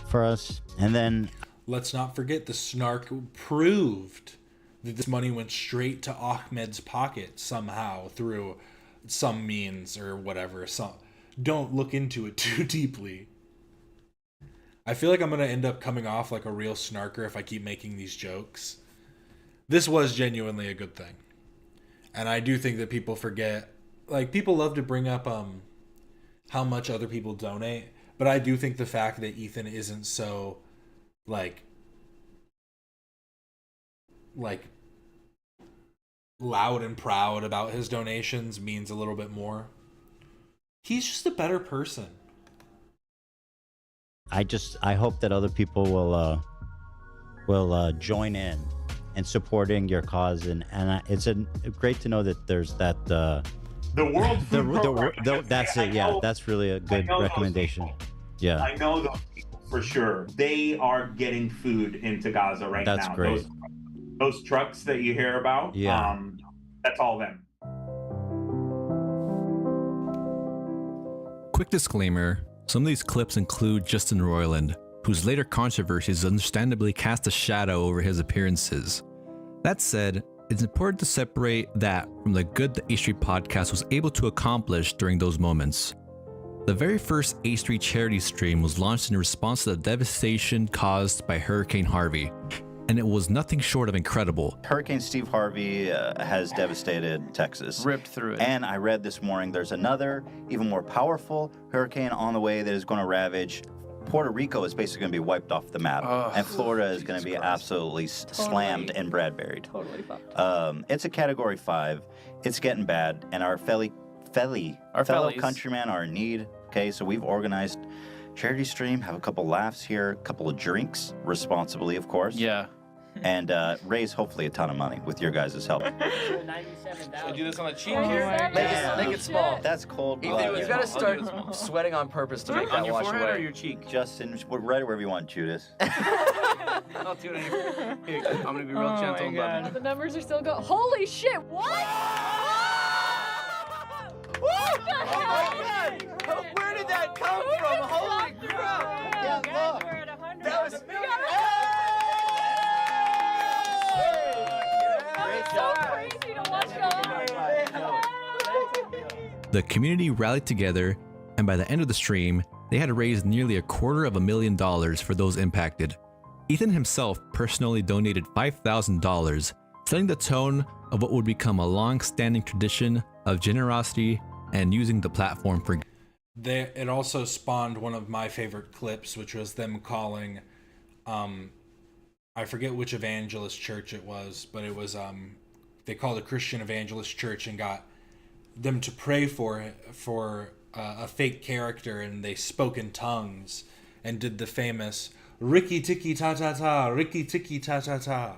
for us? And then let's not forget the snark proved that this money went straight to Ahmed's pocket somehow through some means or whatever. So don't look into it too deeply. I feel like I'm going to end up coming off like a real snarker if I keep making these jokes. This was genuinely a good thing. And I do think that people forget, like, people love to bring up how much other people donate, but I do think the fact that Ethan isn't so like loud and proud about his donations means a little bit more. He's just a better person. I hope that other people will join in supporting your cause, and it's great to know that there's that the World Food Program. That's it. Yeah, that's really a good recommendation. Yeah, I know those people for sure. They are getting food into Gaza right now. That's great. Those trucks that you hear about. Yeah. That's all them. Quick disclaimer, some of these clips include Justin Roiland, whose later controversies understandably cast a shadow over his appearances. That said, it's important to separate that from the good the H Street podcast was able to accomplish during those moments. The very first H Street charity stream was launched in response to the devastation caused by Hurricane Harvey, and it was nothing short of incredible. Hurricane Steve Harvey has devastated Texas. Ripped through it. And I read this morning there's another, even more powerful hurricane on the way that is going to ravage. Puerto Rico is basically going to be wiped off the map. And Florida is going to be absolutely slammed and Bradburied. Totally fucked. It's a Category 5. It's getting bad. And our fellow countrymen are in need. Okay, so we've organized charity stream, have a couple laughs here, a couple of drinks, responsibly, of course. Yeah. And raise hopefully a ton of money with your guys' help. Should I do this on the cheek Oh here? my Make it small. That's cold Ethan, blood. you gotta start sweating on purpose to make On that your wash forehead away. or your cheek? Justin, right wherever you want, Judas. I'll do it anywhere. Here, I'm gonna be real gentle and loving. The numbers are still going. Holy shit! What? What the hell? Where did that come from? Holy crap! Yeah, look. That was so crazy to watch go. The community rallied together, and by the end of the stream, they had raised nearly $250,000 for those impacted. Ethan himself personally donated $5,000, setting the tone of what would become a long-standing tradition of generosity and using the platform for. It also spawned one of my favorite clips, which was them calling, I forget which evangelist church it was, but it was they called a Christian evangelist church and got them to pray for a fake character, and they spoke in tongues and did the famous Ricky Tiki Ta Ta Ta, Ricky Tiki Ta Ta Ta.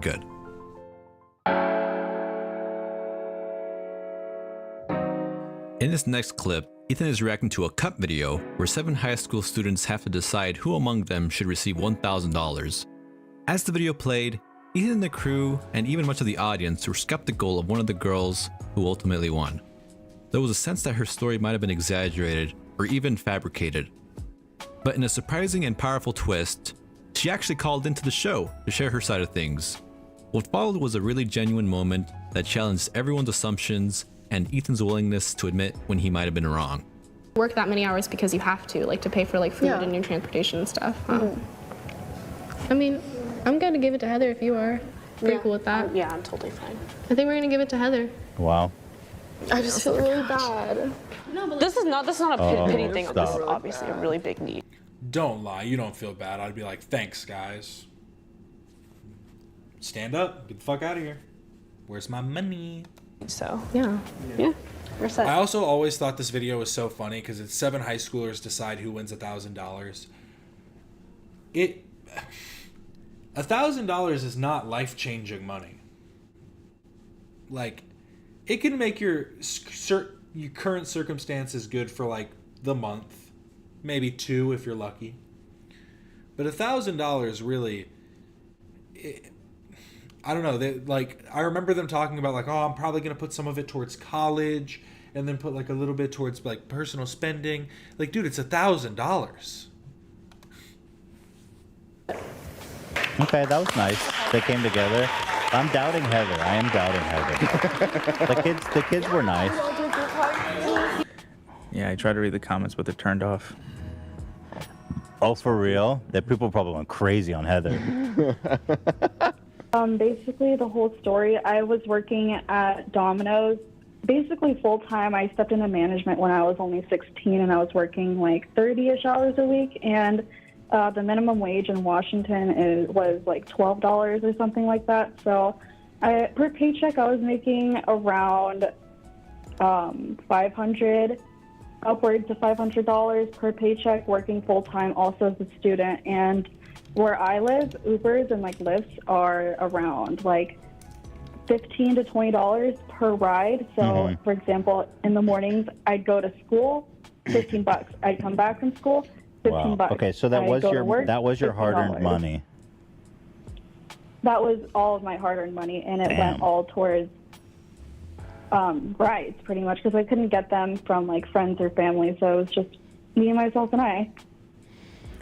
Good. In this next clip, Ethan is reacting to a cut video where 7 high school students have to decide who among them should receive $1,000. As the video played, Ethan and the crew, and even much of the audience, were skeptical of one of the girls who ultimately won. There was a sense that her story might have been exaggerated or even fabricated. But in a surprising and powerful twist, she actually called into the show to share her side of things. What followed was a really genuine moment that challenged everyone's assumptions and Ethan's willingness to admit when he might have been wrong. Work that many hours because you have to, like to pay for like food and your transportation and stuff. I mean, I'm gonna give it to Heather if you are. Pretty cool with that. Yeah, I'm totally fine. I think we're gonna give it to Heather. Wow. I just feel really bad. No, but this is not a pity thing. stop. This is obviously a really big need. Don't lie, you don't feel bad. I'd be like, thanks, guys. Stand up, get the fuck out of here. Where's my money? So, yeah. We're set. I also always thought this video was so funny because it's 7 high schoolers decide who wins $1,000. $1,000 is not life-changing money. Like, it can make your current circumstances good for like the month, maybe 2 if you're lucky. But $1,000 really, I don't know. I remember them talking about like, oh, I'm probably gonna put some of it towards college, and then put like a little bit towards like personal spending. Like, dude, it's $1,000. Okay, that was nice. They came together. I'm doubting Heather. I am doubting Heather. the kids were nice. Yeah, I tried to read the comments, but they're turned off. Oh, for real? That people probably went crazy on Heather. Basically, the whole story, I was working at Domino's, basically full-time. I stepped into management when I was only 16, and I was working like 30-ish hours a week, and the minimum wage in Washington was like $12 or something like that. So per paycheck, I was making around $500, upwards of $500 per paycheck, working full-time also as a student. And where I live, Ubers and like Lyfts are around like $15 to $20 per ride. So for example, in the mornings, I'd go to school, $15. I'd come back from school, $15. Okay, so that was your hard-earned money. That was all of my hard-earned money, and it went all towards rides, pretty much, because I couldn't get them from like friends or family. So it was just me, myself, and I.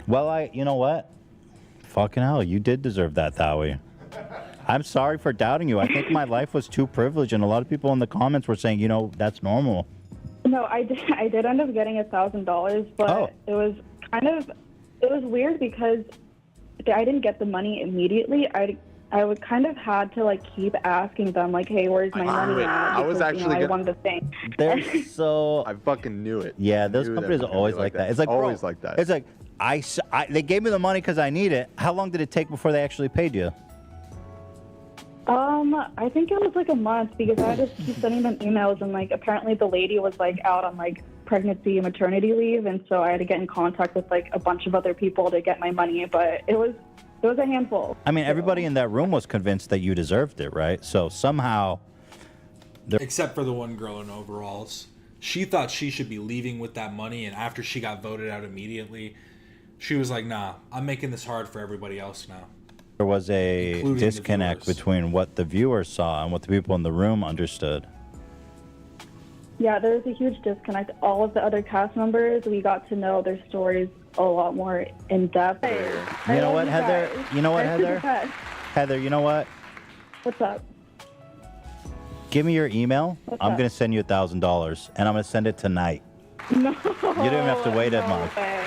Well, you know what? Fucking hell, you did deserve that, Thawi. I'm sorry for doubting you. I think my life was too privileged, and a lot of people in the comments were saying, that's normal. No, I did end up getting $1,000, but it was weird because I didn't get the money immediately. I would kind of had to like keep asking them like, hey, where's my money at? I was Because, actually I wanted to think. They're so... I fucking knew it. Yeah, those companies are always like that. It's like, always bro, like that. It's like, they gave me the money because I need it. How long did it take before they actually paid you? I think it was like a month because I just keep sending them emails, and like apparently the lady was like out on like pregnancy and maternity leave, and so I had to get in contact with like a bunch of other people to get my money, but it was a handful. I mean, everybody in that room was convinced that you deserved it, right? So somehow... Except for the one girl in overalls. She thought she should be leaving with that money, and after she got voted out immediately, she was like, nah, I'm making this hard for everybody else now. There was a disconnect between what the viewers saw and what the people in the room understood. Yeah, there was a huge disconnect. All of the other cast members, we got to know their stories a lot more in depth. You know what, Heather? Heather, you know what? What's up? Give me your email. I'm going to send you $1,000, and I'm going to send it tonight. No. You don't even have to wait a month. Way.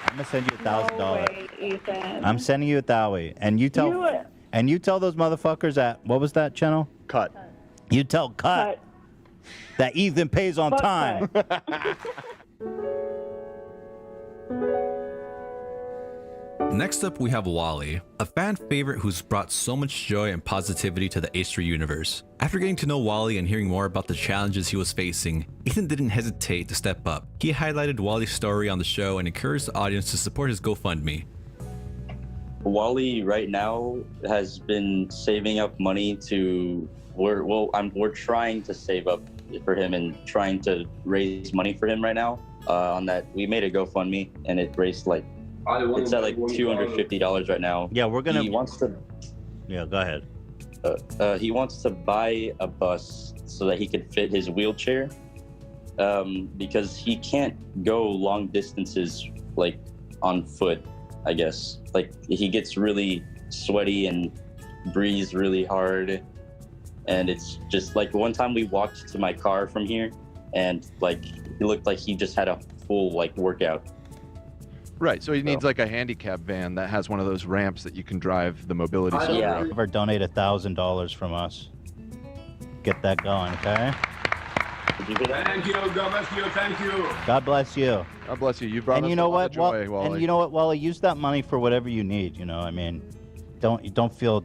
I'm going to send you $1,000. No way, Ethan. I'm sending you $1,000, and you tell those motherfuckers at, what was that channel? Cut. You tell Cut that Ethan pays on time. Next up, we have Wally, a fan favorite who's brought so much joy and positivity to the H3 universe. After getting to know Wally and hearing more about the challenges he was facing, Ethan didn't hesitate to step up. He highlighted Wally's story on the show and encouraged the audience to support his GoFundMe. Wally right now has been saving up money to, we're trying to save up for him and trying to raise money for him right now. On that, we made a GoFundMe and it raised like, it's at like $250 right now. Yeah, we're gonna. He wants to. Yeah, go ahead. He wants to buy a bus so that he could fit his wheelchair, because he can't go long distances like on foot. I guess like he gets really sweaty and breathes really hard, and it's just like one time we walked to my car from here, and like he looked like he just had a full like workout. Right, so he needs like a handicap van that has one of those ramps that you can drive the mobility scooter up. Ever donate $1,000 from us. Get that going, okay? Thank you, God bless you, thank you. God bless you. God bless you. You brought and us you know a lot what, of joy, Wally. And you know what, Wally? Use that money for whatever you need. You know, I mean, don't feel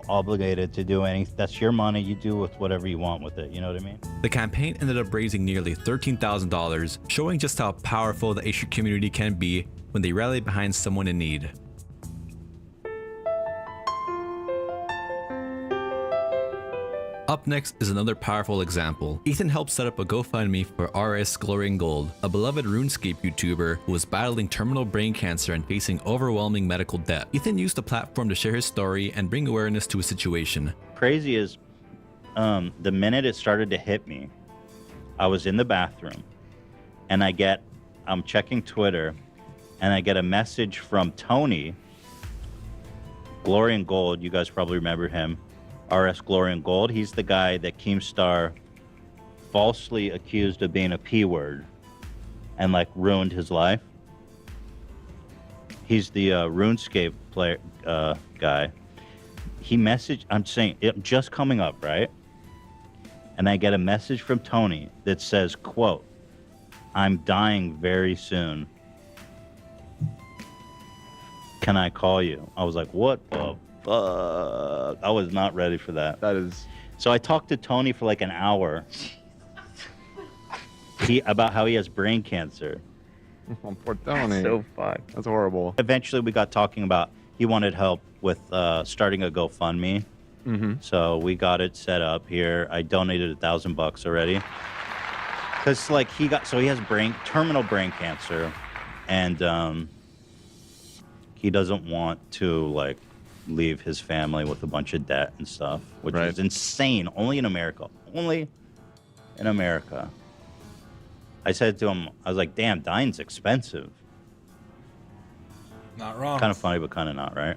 obligated to do anything. That's your money. You do with whatever you want with it. You know what I mean? The campaign ended up raising nearly $13,000, showing just how powerful the H3 community can be when they rally behind someone in need. Up next is another powerful example. Ethan helped set up a GoFundMe for RS Glory and Gold, a beloved RuneScape YouTuber who was battling terminal brain cancer and facing overwhelming medical debt. Ethan used the platform to share his story and bring awareness to his situation. Crazy is, the minute it started to hit me, I was in the bathroom, and I'm checking Twitter, and I get a message from Tony Glory and Gold. You guys probably remember him. RS Glory and Gold. He's the guy that Keemstar falsely accused of being a P word and like ruined his life. He's the RuneScape player guy. He messaged, I'm saying it just coming up, right? And I get a message from Tony that says, quote, "I'm dying very soon. Can I call you?" I was like, what the fuck? I was not ready for that. That is. So I talked to Tony for like an hour. About how he has brain cancer. Oh, poor Tony. So fucked. That's horrible. Eventually, we got talking about he wanted help with starting a GoFundMe. Mm-hmm. So we got it set up here. I donated $1,000 already. Cause like he has terminal brain cancer, and he doesn't want to like leave his family with a bunch of debt and stuff, which is insane. Only in America. Only in America. I said to him, I was like, damn, dying's expensive. Not wrong. Kind of funny, but kind of not, right?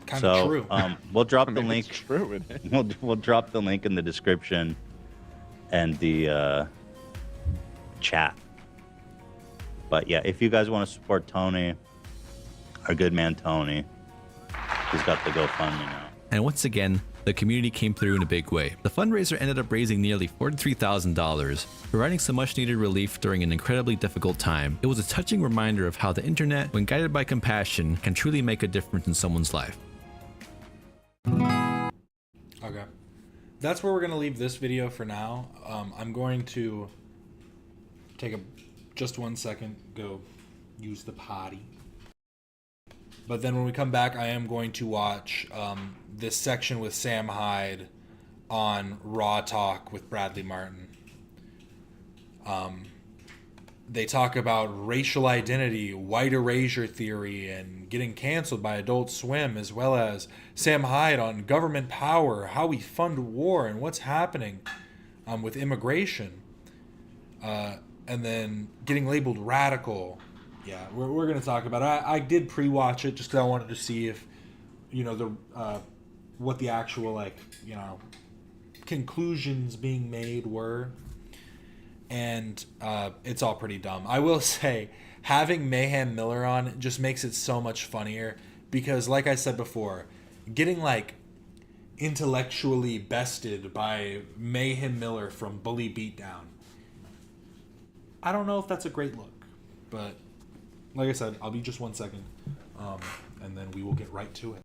Kind of true. We'll drop the mean, link. it's true, it is. We'll drop the link in the description and the chat. But yeah, if you guys want to support Tony, our good man Tony, he's got the GoFundMe now. And once again, the community came through in a big way. The fundraiser ended up raising nearly $43,000, providing some much needed relief during an incredibly difficult time. It was a touching reminder of how the internet, when guided by compassion, can truly make a difference in someone's life. Okay. That's where we're going to leave this video for now. I'm going to take just 1 second, go use the potty. But then when we come back, I am going to watch this section with Sam Hyde on Raw Talk with Bradley Martin. They talk about racial identity, white erasure theory, and getting canceled by Adult Swim, as well as Sam Hyde on government power, how we fund war, and what's happening with immigration. And then getting labeled radical. Yeah, we're going to talk about it. I did pre-watch it just because I wanted to see if, what the actual, conclusions being made were. And it's all pretty dumb. I will say, having Mayhem Miller on just makes it so much funnier because, like I said before, getting, intellectually bested by Mayhem Miller from Bully Beatdown, I don't know if that's a great look, but... Like I said, I'll be just 1 second, and then we will get right to it.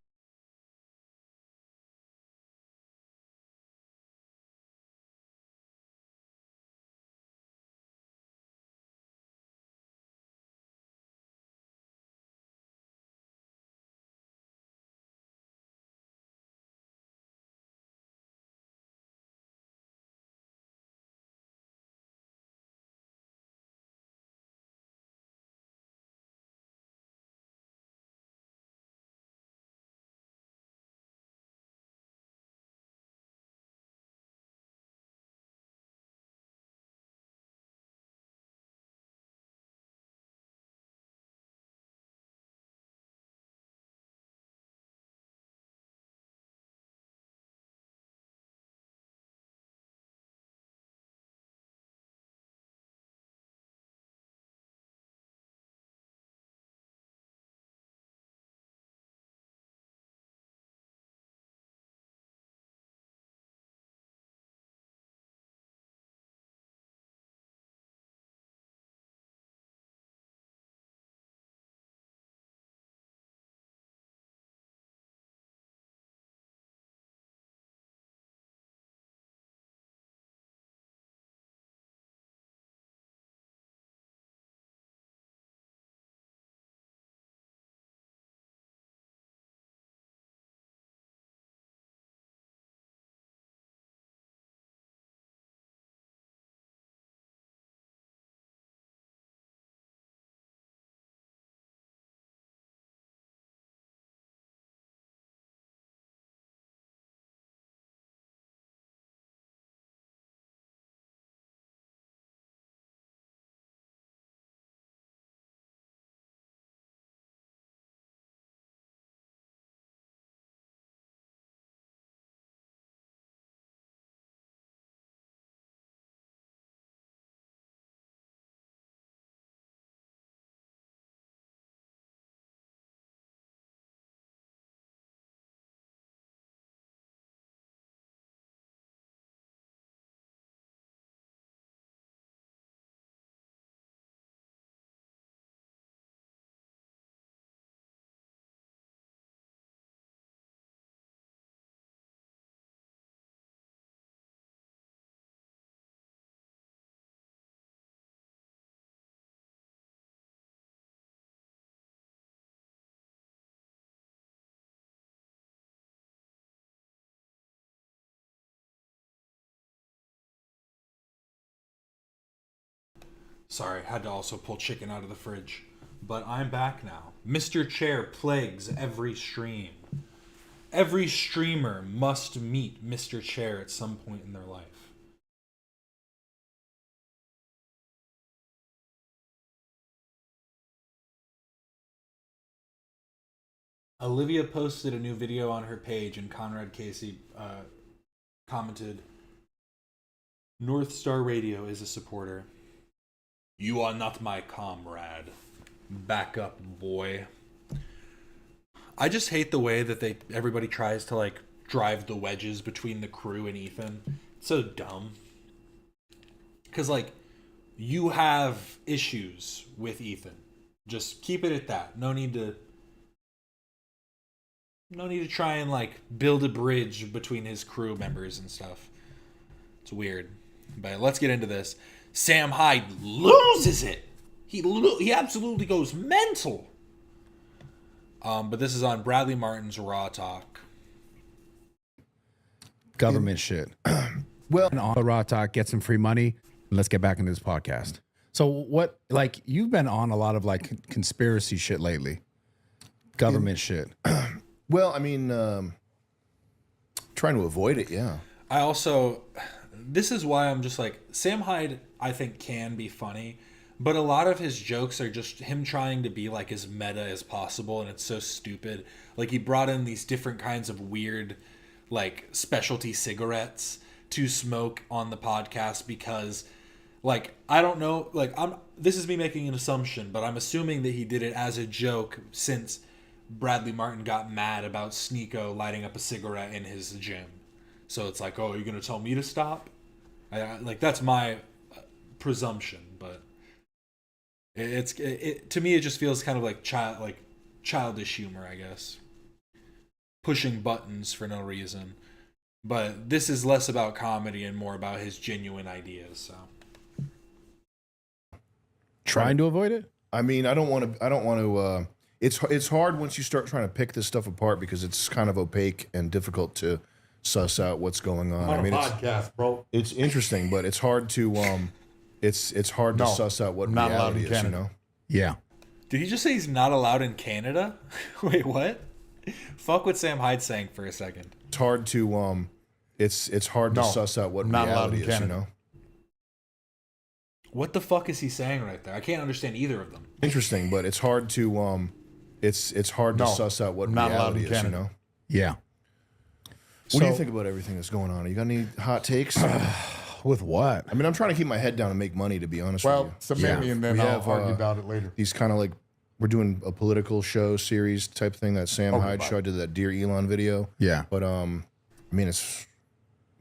Sorry, had to also pull chicken out of the fridge. But I'm back now. Mr. Chair plagues every stream. Every streamer must meet Mr. Chair at some point in their life. Olivia posted a new video on her page, and Conrad Casey commented, North Star Radio is a supporter. You are not my comrade. Back up, boy. I just hate the way that everybody tries to like drive the wedges between the crew and Ethan. It's so dumb. Because like, you have issues with Ethan. Just keep it at that. No need to try and like build a bridge between his crew members and stuff. It's weird. But let's get into this. Sam Hyde loses it. He absolutely goes mental. But this is on Bradley Martin's Raw Talk. Government shit. Well, on the Raw Talk, get some free money. And let's get back into this podcast. So what, like, you've been on a lot of like conspiracy shit lately. Government shit. Well, I mean, trying to avoid it, yeah. I also, this is why I'm just like, Sam Hyde, I think, can be funny, but a lot of his jokes are just him trying to be like as meta as possible, and it's so stupid. Like, he brought in these different kinds of weird, like, specialty cigarettes to smoke on the podcast because, like, I don't know, like, this is me making an assumption, but I'm assuming that he did it as a joke since Bradley Martin got mad about Sneeko lighting up a cigarette in his gym. So it's like, oh, you're going to tell me to stop? Like, that's my presumption, but it to me, it just feels kind of like childish humor, I guess. Pushing buttons for no reason. But this is less about comedy and more about his genuine ideas, so. Trying to avoid it? I mean, I don't want to it's hard once you start trying to pick this stuff apart because it's kind of opaque and difficult to suss out what's going on. I mean, podcast, bro. It's interesting, but it's hard to it's hard to suss out what not reality allowed in is, Canada. you know? Yeah. Did he just say he's not allowed in Canada? Wait, what? Fuck what Sam Hyde's saying for a second. It's hard to it's hard to suss out what not allowed reality in is, you Canada. know? What the fuck is he saying right there? I can't understand either of them. Interesting, but it's hard to it's hard to suss out what not allowed reality in is, you Canada. know? Yeah. What do you think about everything that's going on? You got any hot takes? With what? I mean, I'm trying to keep my head down and make money, to be honest with you. Well, submit me and then I'll argue about it later. He's kind of like, we're doing a political show series type thing that Sam Okay, Hyde bye. show. I did that Dear Elon video. Yeah. But, I mean, it's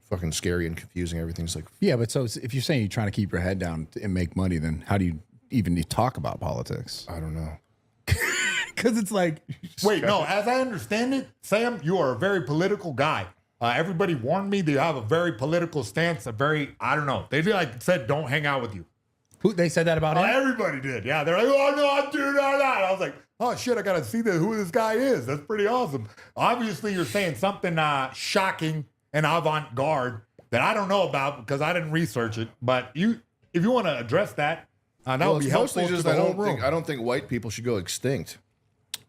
fucking scary and confusing. Everything's like, Yeah, but so if you're saying you're trying to keep your head down and make money, then how do you even need to talk about politics? I don't know. Because it's like, Wait, no, as I understand it, Sam, you are a very political guy. Everybody warned me that you have a very political stance, I don't know. They like said, don't hang out with you. Who they said that about him? Everybody did. Yeah, they're like, oh, no, I'm doing all that. I was like, oh, shit, I got to see who this guy is. That's pretty awesome. Obviously, you're saying something shocking and avant-garde that I don't know about because I didn't research it. But if you want to address that, that would be it's helpful mostly to just the whole room. I don't think white people should go extinct.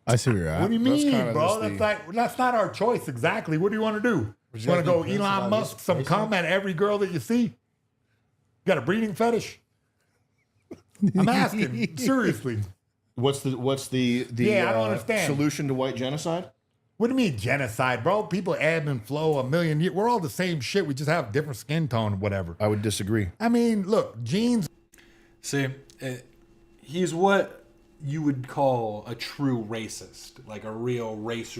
I see where you're at. What do you That's mean, kinda bro? just That's not our choice exactly. What do you want to do? Would You you want to guys go be pissed Elon about Musk this some situation? cum at every girl that you see? You got a breeding fetish? I'm asking seriously. What's the Yeah, I don't understand. solution to white genocide? What do you mean genocide, bro? People ebb and flow a million years. We're all the same shit. We just have different skin tone, whatever. I would disagree. I mean, look, genes. See, he's what you would call a true racist, like a real race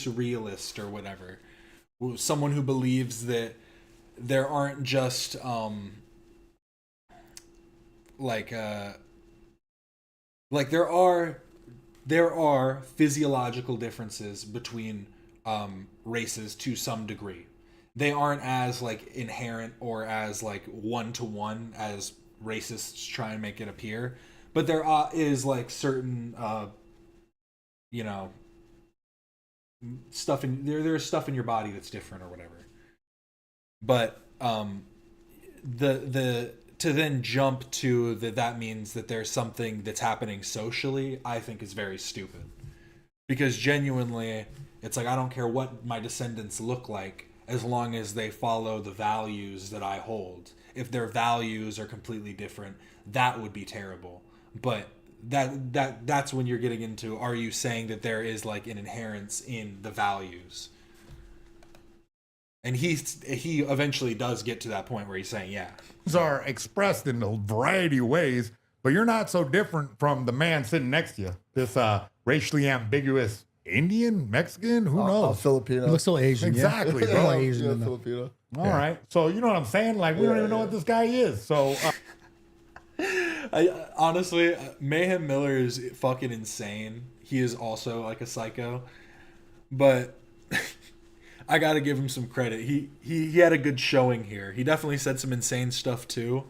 realist or whatever. Someone who believes that there aren't just like there are physiological differences between races to some degree. They aren't as like inherent or as like one-to-one as racists try and make it appear, but there is like certain stuff in there's stuff in your body that's different or whatever. But the to then jump to that means that there's something that's happening socially, I think is very stupid. Because genuinely, it's like, I don't care what my descendants look like as long as they follow the values that I hold. If their values are completely different, that would be terrible. But that's when you're getting into, are you saying that there is like an inherence in the values? And he eventually does get to that point where he's saying, yeah. Are expressed in a variety of ways, but you're not so different from the man sitting next to you. This racially ambiguous Indian, Mexican, who knows? Filipino. He looks so Asian. Exactly, yeah. bro. Asian Yeah, in the- Filipino. All right. So you know what I'm saying? Like, we don't even know what this guy is. So I honestly, Mayhem Miller is fucking insane. He is also like a psycho, but I gotta give him some credit. He had a good showing here. He definitely said some insane stuff too,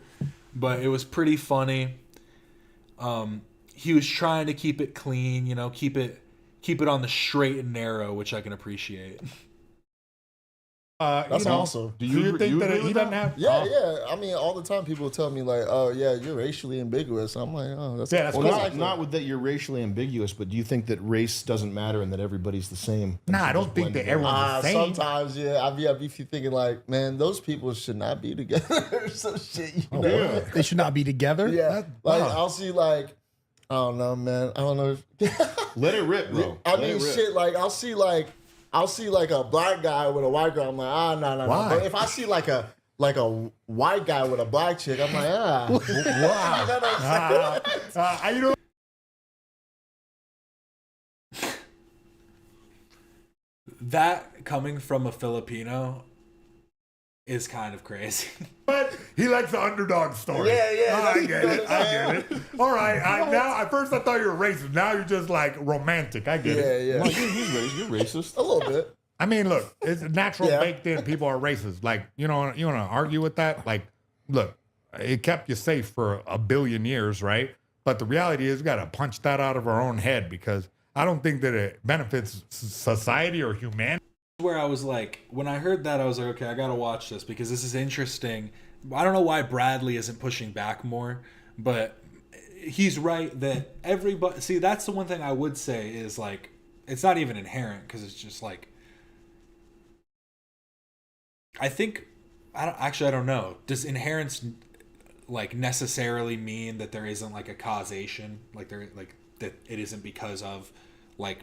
but it was pretty funny. He was trying to keep it clean, you know, keep it on the straight and narrow, which I can appreciate. That's awesome. Do you think that he doesn't have? Yeah, yeah. I mean, all the time people tell me like, "Oh, yeah, you're racially ambiguous." I'm like, "Oh, that's well, not with that you're racially ambiguous, but do you think that race doesn't matter and that everybody's the same? Nah, I don't think that everyone's the same. Sometimes, yeah, I'd be thinking like, man, those people should not be together or some shit. You know? Yeah. They should not be together. Yeah, like I'll see like, I don't know, man. I don't know. Let it rip, bro. I mean, shit. Like I'll see like a black guy with a white girl. I'm like, no. But if I see like a white guy with a black chick, I'm like, wow. You know what I'm saying? You know. That coming from a Filipino is kind of crazy. But he likes the underdog story. Yeah. I get it. All right. Now, at first I thought you were racist. Now you're just like romantic. I get it. Yeah. Well, you're racist. A little bit. I mean, look, it's natural baked in. People are racist. Like, you want to argue with that? Like, look, it kept you safe for a billion years, right? But the reality is we got to punch that out of our own head because I don't think that it benefits society or humanity. Where I was like, when I heard that, I was like, okay, I gotta watch this because this is interesting. I don't know why Bradley isn't pushing back more, but he's right that everybody. See, that's the one thing I would say is like, it's not even inherent because it's just like, I don't know. Does inherence like necessarily mean that there isn't like a causation, that it isn't because of like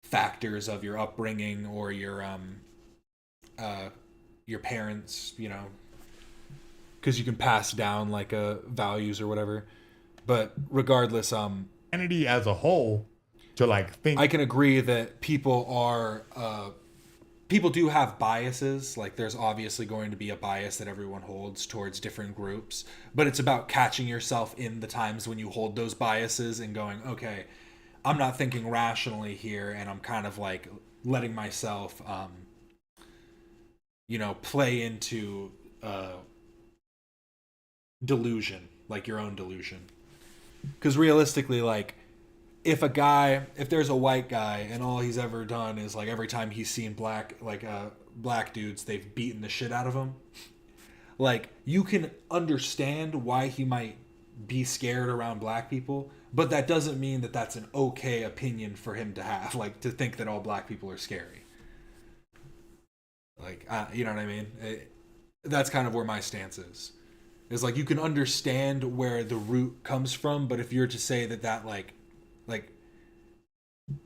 factors of your upbringing or your parents, you know, because you can pass down like values or whatever. But regardless, Humanity as a whole to like think. I can agree that people do have biases. Like there's obviously going to be a bias that everyone holds towards different groups, but it's about catching yourself in the times when you hold those biases and going, okay, I'm not thinking rationally here, and I'm kind of like letting myself, play into delusion, like your own delusion. Because realistically, like, if there's a white guy and all he's ever done is like every time he's seen black dudes, they've beaten the shit out of him. Like, you can understand why he might be scared around black people, but that doesn't mean that that's an okay opinion for him to have, like to think that all black people are scary. Like, you know what I mean? That's kind of where my stance is. Is like, you can understand where the root comes from, but if you're to say that like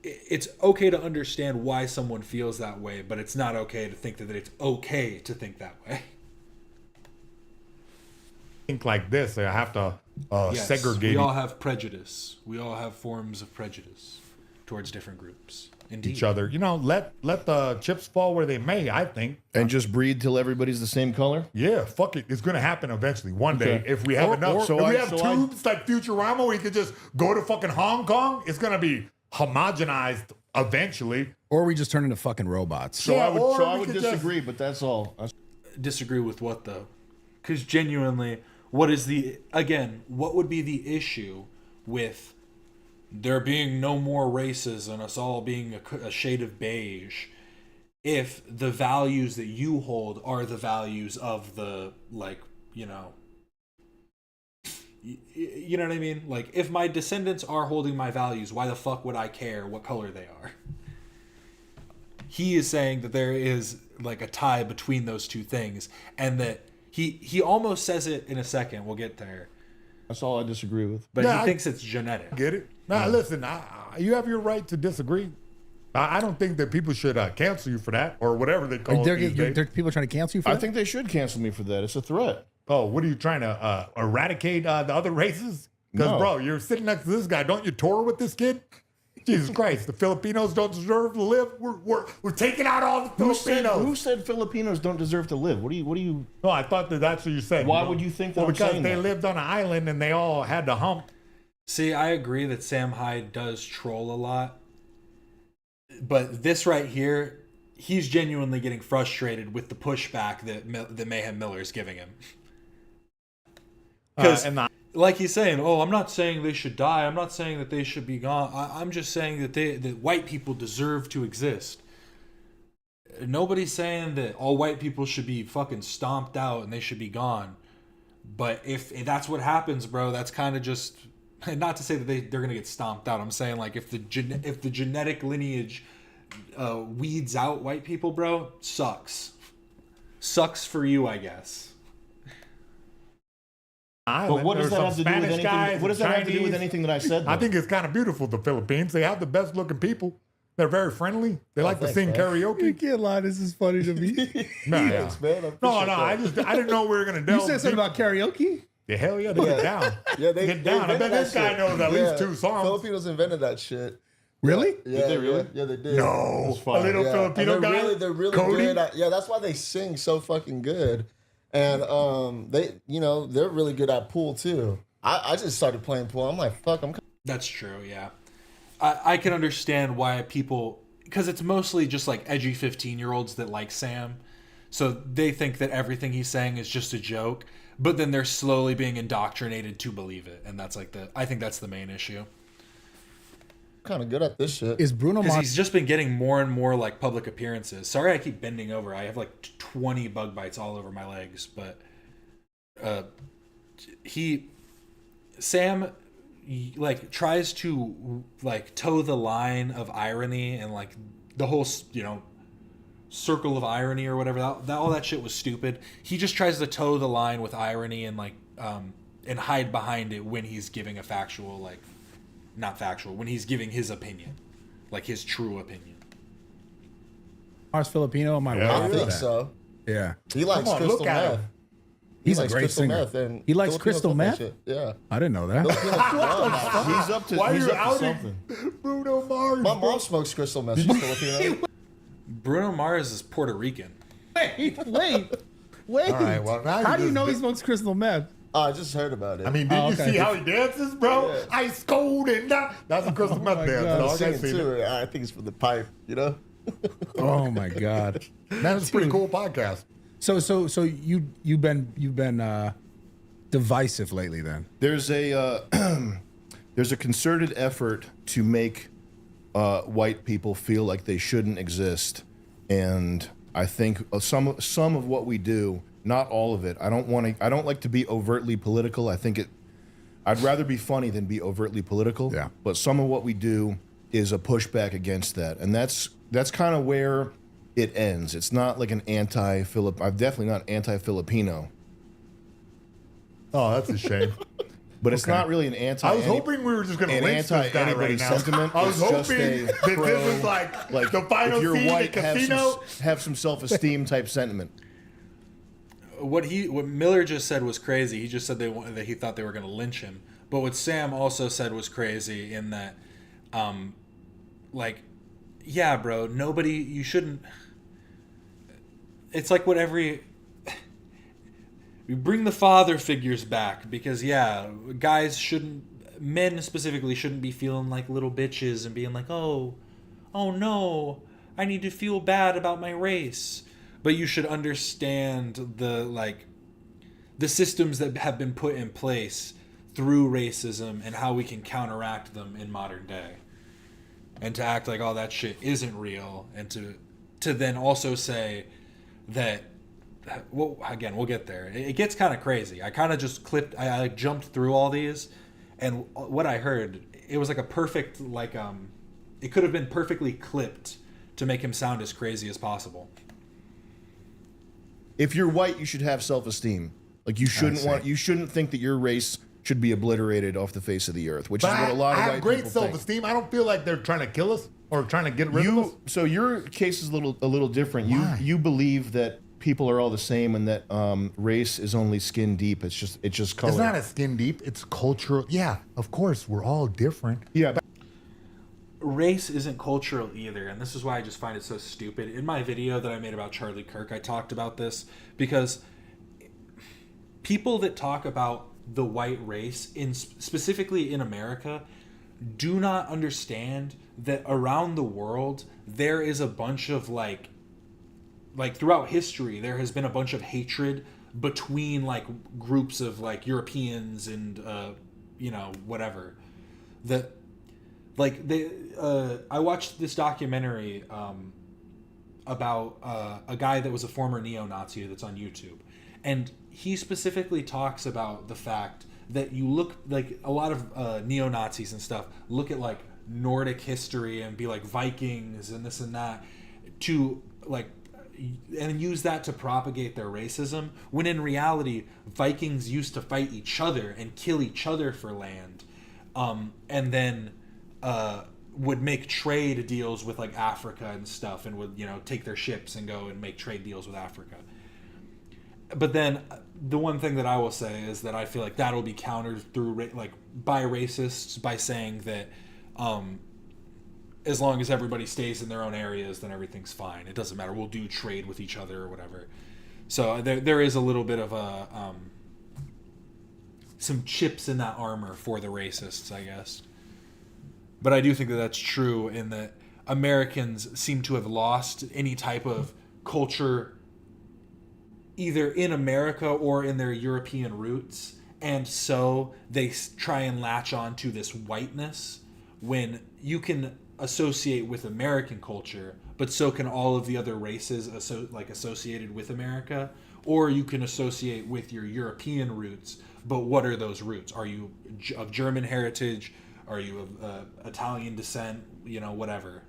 it's okay to understand why someone feels that way, but it's not okay to think that it's okay to think that way. Think like this, I have to segregate. We all have prejudice. We all have forms of prejudice towards different groups. Indeed. Each other. Let the chips fall where they may, I think. And just breed till everybody's the same color? Yeah, fuck it. It's going to happen eventually. One day, if we have enough. If we have tubes like Futurama where you could just go to fucking Hong Kong, it's going to be homogenized eventually. Or we just turn into fucking robots. So I would disagree, but that's all. Disagree with what, though? Because genuinely, what would be the issue with there being no more races and us all being a shade of beige if the values that you hold are the values of the, You know what I mean? Like, if my descendants are holding my values, why the fuck would I care what color they are? He is saying that there is like a tie between those two things, and that he almost says it in a second. We'll get there. That's all I disagree with. But he thinks it's genetic. Get it? Now, listen, you have your right to disagree. I don't think that people should cancel you for that or whatever they call it. There people trying to cancel you for that? I think they should cancel me for that. It's a threat. Oh, what are you trying to eradicate the other races? Because, No. bro, you're sitting next to this guy. Don't you tour with this kid? Jesus Christ, the Filipinos don't deserve to live. We're taking out all the Filipinos. Who said Filipinos don't deserve to live? What do you? No, I thought that's what you're saying. Why would you think that? Well, I'm because saying they that? lived on an island and they all had to hump. See, I agree that Sam Hyde does troll a lot. But this right here, he's genuinely getting frustrated with the pushback that Mayhem Miller is giving him. Because, like he's saying, I'm not saying they should die. I'm not saying that they should be gone. I'm just saying that white people deserve to exist. Nobody's saying that all white people should be fucking stomped out and they should be gone. But if that's what happens, bro, that's kind of just... Not to say that they're going to get stomped out. I'm saying, like, if the genetic lineage weeds out white people, bro, sucks. Sucks for you, I guess. But what does that have to do with anything? What does that have to do with anything that I said? I think it's kind of beautiful, the Philippines. They have the best looking people. They're very friendly. They like to sing karaoke. You can't lie. This is funny to me. Thanks, man. I didn't know we were gonna delve. You said something about karaoke? Yeah, hell yeah, they get down. Yeah, they get down. I bet this guy knows at least 2 songs. Filipinos invented that shit. Really? Yeah, Did they really? Yeah, they did. No, a little Filipino and they're guy. they're really Cody? good. That's why they sing so fucking good. And they're really good at pool too. I just started playing pool. I'm like, fuck, That's true, yeah. I can understand why people... Because it's mostly just like edgy 15-year-olds that like Sam. So they think that everything he's saying is just a joke. But then they're slowly being indoctrinated to believe it. And that's like I think that's the main issue. kind of good at this shit. Is Bruno Because Mars? he's just been getting more and more like public appearances. Sorry, I keep bending over. I have like 20 bug bites all over my legs, but Sam like tries to like toe the line of irony and like the whole circle of irony or whatever. That all that shit was stupid. He just tries to toe the line with irony and like and hide behind it when he's giving a factual like. Not factual, when he's giving his opinion, like his true opinion. Mars Filipino, am I right? I think so. Yeah. He likes crystal meth. He's a likes great crystal singer. meth, and He likes Filipinos crystal love that meth? shit. Yeah. I didn't know that. He's up to. Why he's are you up to outing something. Bruno Mars? My mom smokes crystal meth. She's Filipino. Bruno Mars is Puerto Rican. Wait. All right, well, now How do you just- know he smokes crystal meth? I just heard about it. I mean, did you see how he dances, bro? Yeah. Ice cold and that. That's a crystal meth my dance. God. dog. I Singing seen too. it. I think it's for the pipe, you know? Oh my God. That's a pretty cool podcast. So you've been divisive lately then. There's a there's a concerted effort to make white people feel like they shouldn't exist, and I think some of what we do, not all of it. I don't like to be overtly political. I'd rather be funny than be overtly political. Yeah. But some of what we do is a pushback against that, and that's kind of where it ends. It's not like an anti-Filip. I'm definitely not anti-Filipino. Oh, that's a shame. But it's not really an anti. I was hoping we were just going to an lynch this guy anti-anybody right now. sentiment. I was It's just hoping a that this was pro- like the final if you're scene white, at Casino. have some self-esteem type sentiment. What Miller just said was crazy. He just said that he thought they were going to lynch him. But what Sam also said was crazy in that, like, yeah, bro, you shouldn't. It's like we bring the father figures back because men specifically shouldn't be feeling like little bitches and being like, oh no, I need to feel bad about my race. But you should understand the systems that have been put in place through racism and how we can counteract them in modern day. And to act like all that shit isn't real, and to then also say that well, again, we'll get there. It gets kind of crazy. I kind of just clipped. I like jumped through all these, and what I heard, it was like a perfect like it could have been perfectly clipped to make him sound as crazy as possible. If you're white, you should have self-esteem. Like you shouldn't think that your race should be obliterated off the face of the earth, which is what a lot of I white have great people self-esteem. think. I don't feel like they're trying to kill us or trying to get rid of us. So your case is a little different. Why? You believe that people are all the same and that race is only skin deep. It's just color. It's not a skin deep. It's cultural. Yeah, of course, we're all different. Yeah. But Race isn't cultural either, and this is why I just find it so stupid. In my video that I made about Charlie Kirk, I talked about this because people that talk about the white race, specifically in America, do not understand that around the world there is a bunch of like throughout history there has been a bunch of hatred between like groups of like Europeans and whatever. That like they I watched this documentary about a guy that was a former neo-Nazi that's on YouTube, and he specifically talks about the fact that you look like a lot of neo-Nazis and stuff look at like Nordic history and be like Vikings and this and that to like and use that to propagate their racism, when in reality Vikings used to fight each other and kill each other for land, and then would make trade deals with like Africa and stuff, and would take their ships and go and make trade deals with Africa. But then the one thing that I will say is that I feel like that'll be countered through by racists by saying that as long as everybody stays in their own areas, then everything's fine. It doesn't matter. We'll do trade with each other or whatever. So there is a little bit of a some chips in that armor for the racists, I guess. But I do think that that's true in that Americans seem to have lost any type of culture either in America or in their European roots, and so they try and latch on to this whiteness when you can associate with American culture, but so can all of the other races associated with America, or you can associate with your European roots, but what are those roots? Are you of German heritage? Are you of Italian descent? Whatever.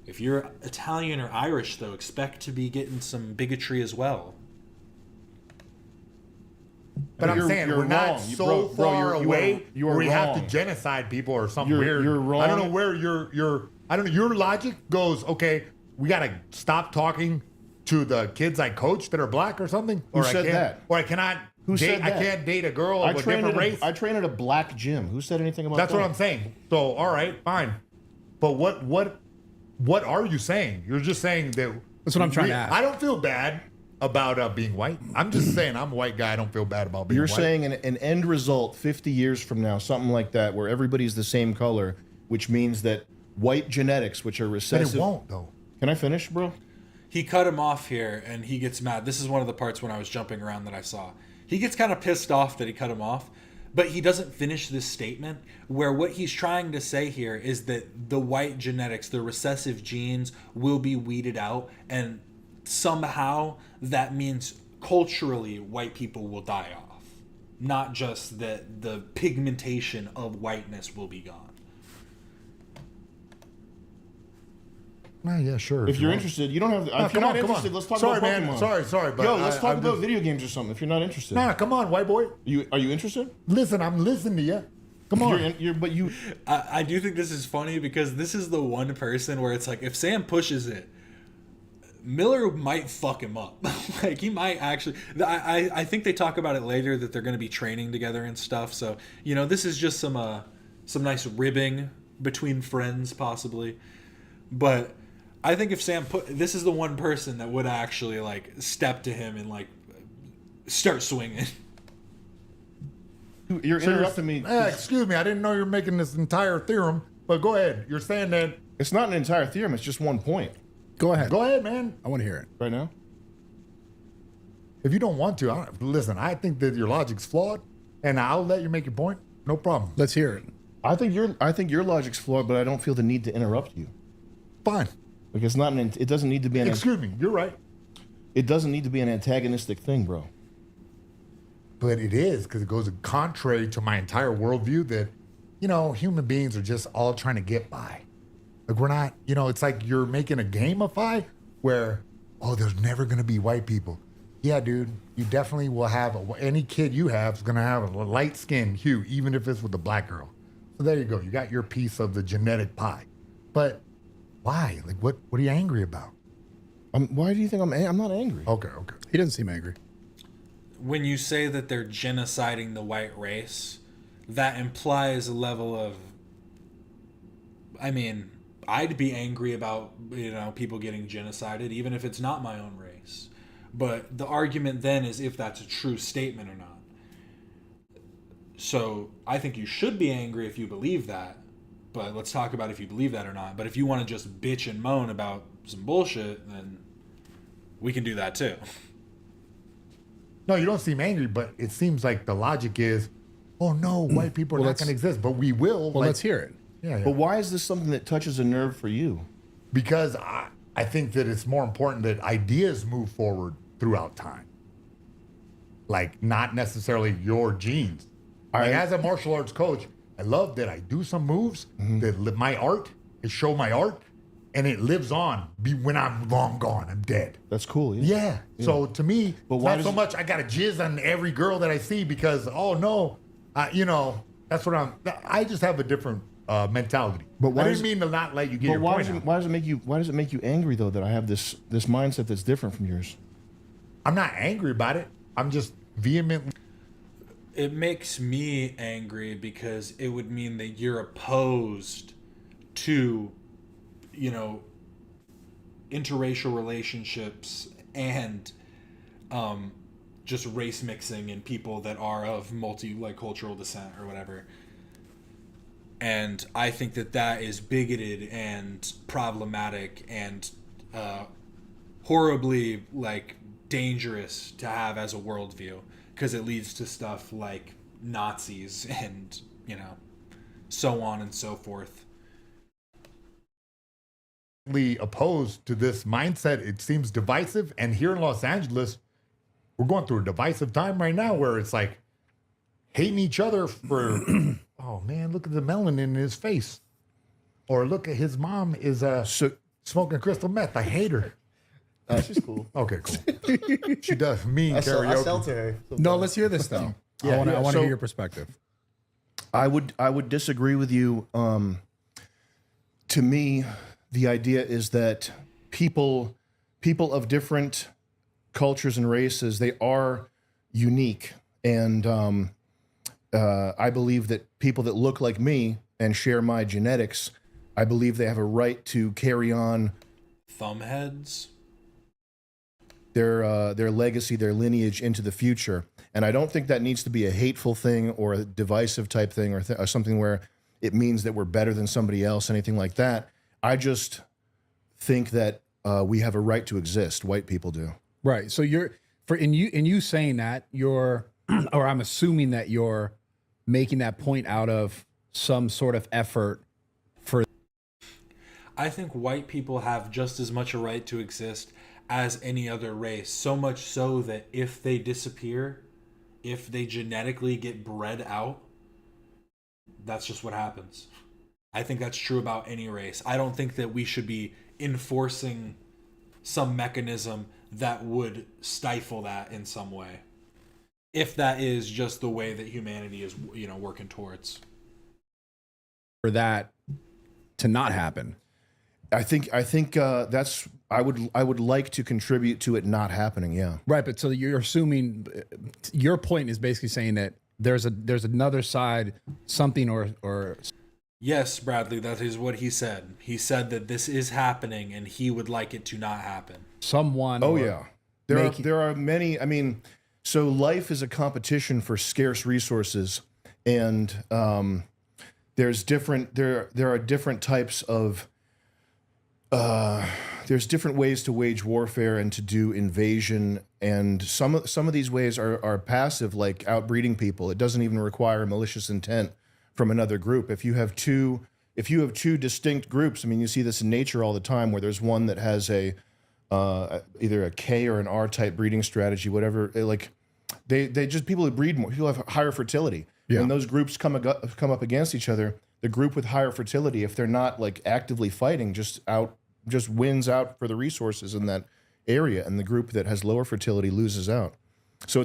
If you're Italian or Irish, though, expect to be getting some bigotry as well. But I'm saying we're not so far away where we have to genocide people or something weird. You're wrong. I don't know where I don't know. Your logic goes, okay, we got to stop talking to the kids I coach that are black or something. Who said that? Or I cannot. Who said that? I can't date a girl of a different race. I train at a black gym. Who said anything about that? That's what I'm saying. So, all right, fine. But what are you saying? You're just saying that. That's what I'm trying to ask. I don't feel bad about being white. I'm just saying I'm a white guy. I don't feel bad about being white. You're saying an end result 50 years from now, something like that, where everybody's the same color, which means that white genetics, which are recessive. But it won't, though. Can I finish, bro? He cut him off here, and he gets mad. This is one of the parts when I was jumping around that I saw. He gets kind of pissed off that he cut him off, but he doesn't finish this statement where what he's trying to say here is that the white genetics, the recessive genes, will be weeded out, and somehow that means culturally white people will die off, not just that the pigmentation of whiteness will be gone. Yeah, sure. If you're interested, you don't have. If you're not interested, let's talk about Pokemon. Man. Sorry, but yo, let's talk about video games or something. If you're not interested, nah, come on, white boy. Are you interested? Listen, I'm listening to you. Come on. I do think this is funny because this is the one person where it's like if Sam pushes it, Miller might fuck him up. Like he might actually. I think they talk about it later that they're going to be training together and stuff. So this is just some nice ribbing between friends possibly, but. I think if Sam this is the one person that would actually like step to him and like start swinging. You're interrupting me. Excuse me, I didn't know you were making this entire theorem, but go ahead. You're saying that it's not an entire theorem. It's just one point. Go ahead. Go ahead, man. I want to hear it right now. If you don't want to, listen. I think that your logic's flawed, and I'll let you make your point. No problem. Let's hear it. I think your logic's flawed, but I don't feel the need to interrupt you. Fine. Like it's not it doesn't need to be an. Excuse me. You're right. It doesn't need to be an antagonistic thing, bro. But it is, because it goes contrary to my entire worldview that, human beings are just all trying to get by. Like, we're not, it's like you're making a gamify where, there's never going to be white people. Yeah, dude, you definitely will have, any kid you have is going to have a light skin hue, even if it's with a black girl. So there you go. You got your piece of the genetic pie. But why? Like, what are you angry about? Why do you think I'm not angry? Okay. He doesn't seem angry. When you say that they're genociding the white race, that implies a level of, I'd be angry about, people getting genocided, even if it's not my own race. But the argument then is if that's a true statement or not. So I think you should be angry if you believe that, but let's talk about if you believe that or not. But if you want to just bitch and moan about some bullshit, then we can do that too. No, you don't seem angry, but it seems like the logic is, oh no, white people are not going to exist, but we will. Well, let's hear it. Yeah. But why is this something that touches a nerve for you? Because I think that it's more important that ideas move forward throughout time. Like, not necessarily your genes. Like, as a martial arts coach, I love that I do some moves that my art, it show my art, and it lives on when I'm long gone, I'm dead. That's cool, yeah. So to me, but it's why not so much I got to jizz on every girl that I see because, that's what I just have a different mentality. But why I didn't mean to not let you get your point out. Why does it make you angry though that I have this mindset that's different from yours? I'm not angry about it. I'm just vehemently. It makes me angry because it would mean that you're opposed to, interracial relationships and just race mixing in people that are of cultural descent or whatever. And I think that is bigoted and problematic and horribly dangerous to have as a worldview, because it leads to stuff like Nazis and so on and so forth. Opposed to this mindset. It seems divisive, and here in Los Angeles we're going through a divisive time right now where it's like hating each other for oh man, look at the melanin in his face, or look at his mom is smoking crystal meth. I hate her. She's cool. Okay, cool. She does mean karaoke. I sell to her. No, let's hear this though. I want to hear your perspective. I would disagree with you. To me, the idea is that people of different cultures and races, they are unique, and I believe that people that look like me and share my genetics, I believe they have a right to carry on thumbheads, their legacy, their lineage into the future. And I don't think that needs to be a hateful thing or a divisive type thing or something where it means that we're better than somebody else, anything like that. I just think that we have a right to exist. White people do. Right. So in you saying that you're, or I'm assuming that you're making that point out of some sort of effort for. I think white people have just as much a right to exist as any other race. So much so that if they disappear, if they genetically get bred out, that's just what happens. I think that's true about any race. I don't think that we should be enforcing some mechanism that would stifle that in some way, if that is just the way that humanity is, working towards. For that to not happen. I think that's I would like to contribute to it not happening. Yeah. Right, but so you're assuming your point is basically saying that there's another side, something or. Yes, Bradley, that is what he said. He said that this is happening and he would like it to not happen. Someone. Oh yeah, there are many. I mean, so life is a competition for scarce resources, and there are different types of. There's different ways to wage warfare and to do invasion, and some of these ways are passive, like outbreeding people. It doesn't even require malicious intent from another group. If you have two distinct groups, I mean, you see this in nature all the time, where there's one that has a either a K or an R type breeding strategy, whatever. Like they just people who breed more, people have higher fertility. Yeah. When those groups come up against each other, the group with higher fertility, if they're not like actively fighting, just wins out for the resources in that area, and the group that has lower fertility loses out. So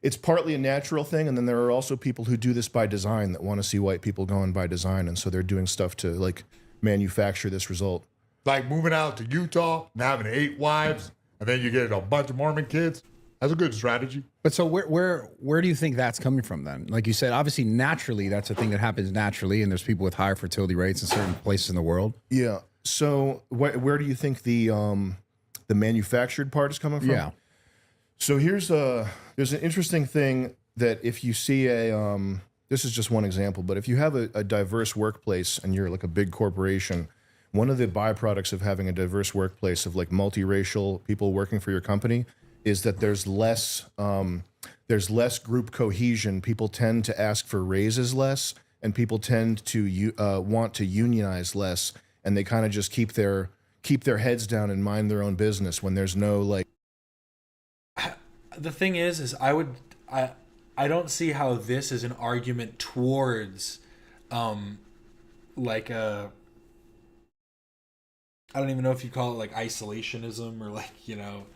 it's partly a natural thing, and then there are also people who do this by design that want to see white people going by design, and so they're doing stuff to like manufacture this result. Like moving out to Utah and having 8 wives, and then you get a bunch of Mormon kids. That's a good strategy. But so where do you think that's coming from then? Like you said, obviously naturally that's a thing that happens naturally, and there's people with higher fertility rates in certain places in the world. Yeah. So where do you think the manufactured part is coming from? Yeah. So there's an interesting thing that if you see this is just one example, but if you have a diverse workplace and you're like a big corporation, one of the byproducts of having a diverse workplace of like multiracial people working for your company is that there's less group cohesion. People tend to ask for raises less, and people tend to want to unionize less, and they kind of just keep their heads down and mind their own business when there's no like. The thing is I don't see how this is an argument towards like a, I don't even know if you call it like isolationism or like, you know,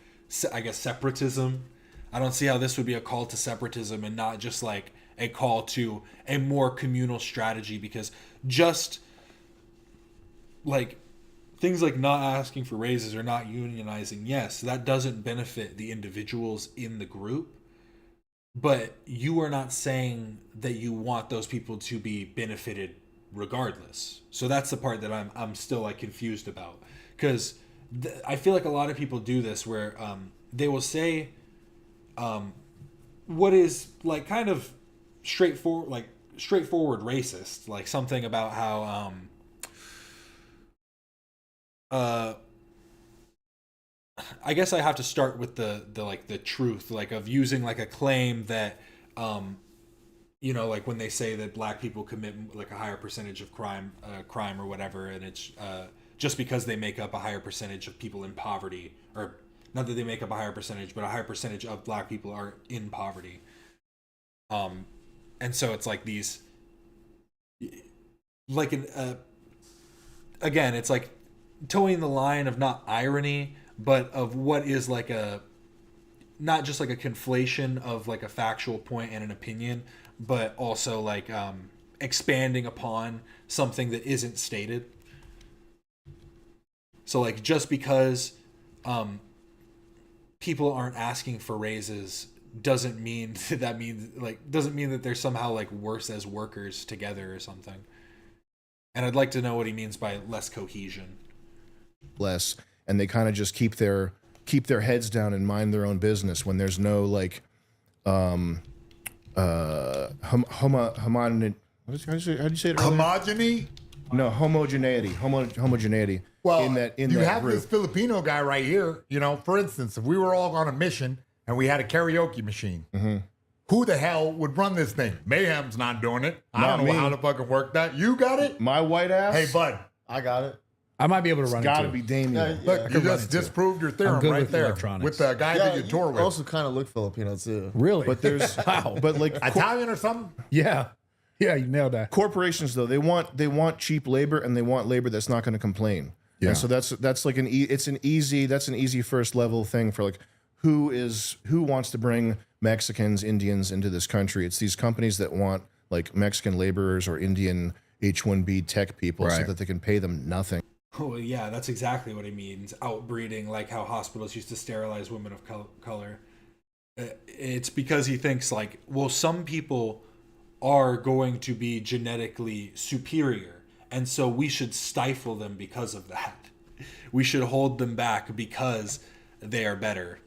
I guess separatism. I don't see how this would be a call to separatism and not just like a call to a more communal strategy, because just like things like not asking for raises or not unionizing, yes, that doesn't benefit the individuals in the group, but you are not saying that you want those people to be benefited regardless. So that's the part that I'm still like confused about, because I feel like a lot of people do this where they will say what is like kind of straightforward racist, like something about how I guess I have to start with the truth, like of using like a claim that you know, like when they say that black people commit like a higher percentage of crime or whatever, and it's just because they make up a higher percentage of people in poverty, or not that they make up a higher percentage, but a higher percentage of black people are in poverty. And so it's like these, like again, it's like towing the line of not irony, but of what is like a, not just like a conflation of like a factual point and an opinion, but also like expanding upon something that isn't stated. So like just because people aren't asking for raises doesn't mean that they're somehow like worse as workers together or something. And I'd like to know what he means by less cohesion. Less, and they kind of just keep their heads down and mind their own business when there's no like homogeneity. How do you say it? Homogeny? No, homogeneity. Homogeneity. Well, in you that have group. this Filipino guy right here. You know, for instance, if we were all on a mission and we had a karaoke machine, who the hell would run this thing? Mayhem's not doing it. I Not don't know me. how to fucking work that. You got it? My white ass. Hey, bud. I got it. I might be able to run It's it got to too. be Damien. Look, you just disproved your theorem good right with there electronics. with the guy that you tour with. Also, kind of look Filipino too. Really? But there's Wow. but like Italian or something? Yeah. Yeah, you nailed that. corporations though, they want cheap labor, and they want labor that's not going to complain. Yeah. And so that's like an easy first level thing for like who wants to bring Mexicans, Indians into this country. It's these companies that want like Mexican laborers or Indian H-1B tech people so Right. that they can pay them nothing. Oh yeah, that's exactly what he means. Outbreeding, like how hospitals used to sterilize women of color. It's because he thinks like, well, some people are going to be genetically superior, and so we should stifle them because of that. We should hold them back because they are better.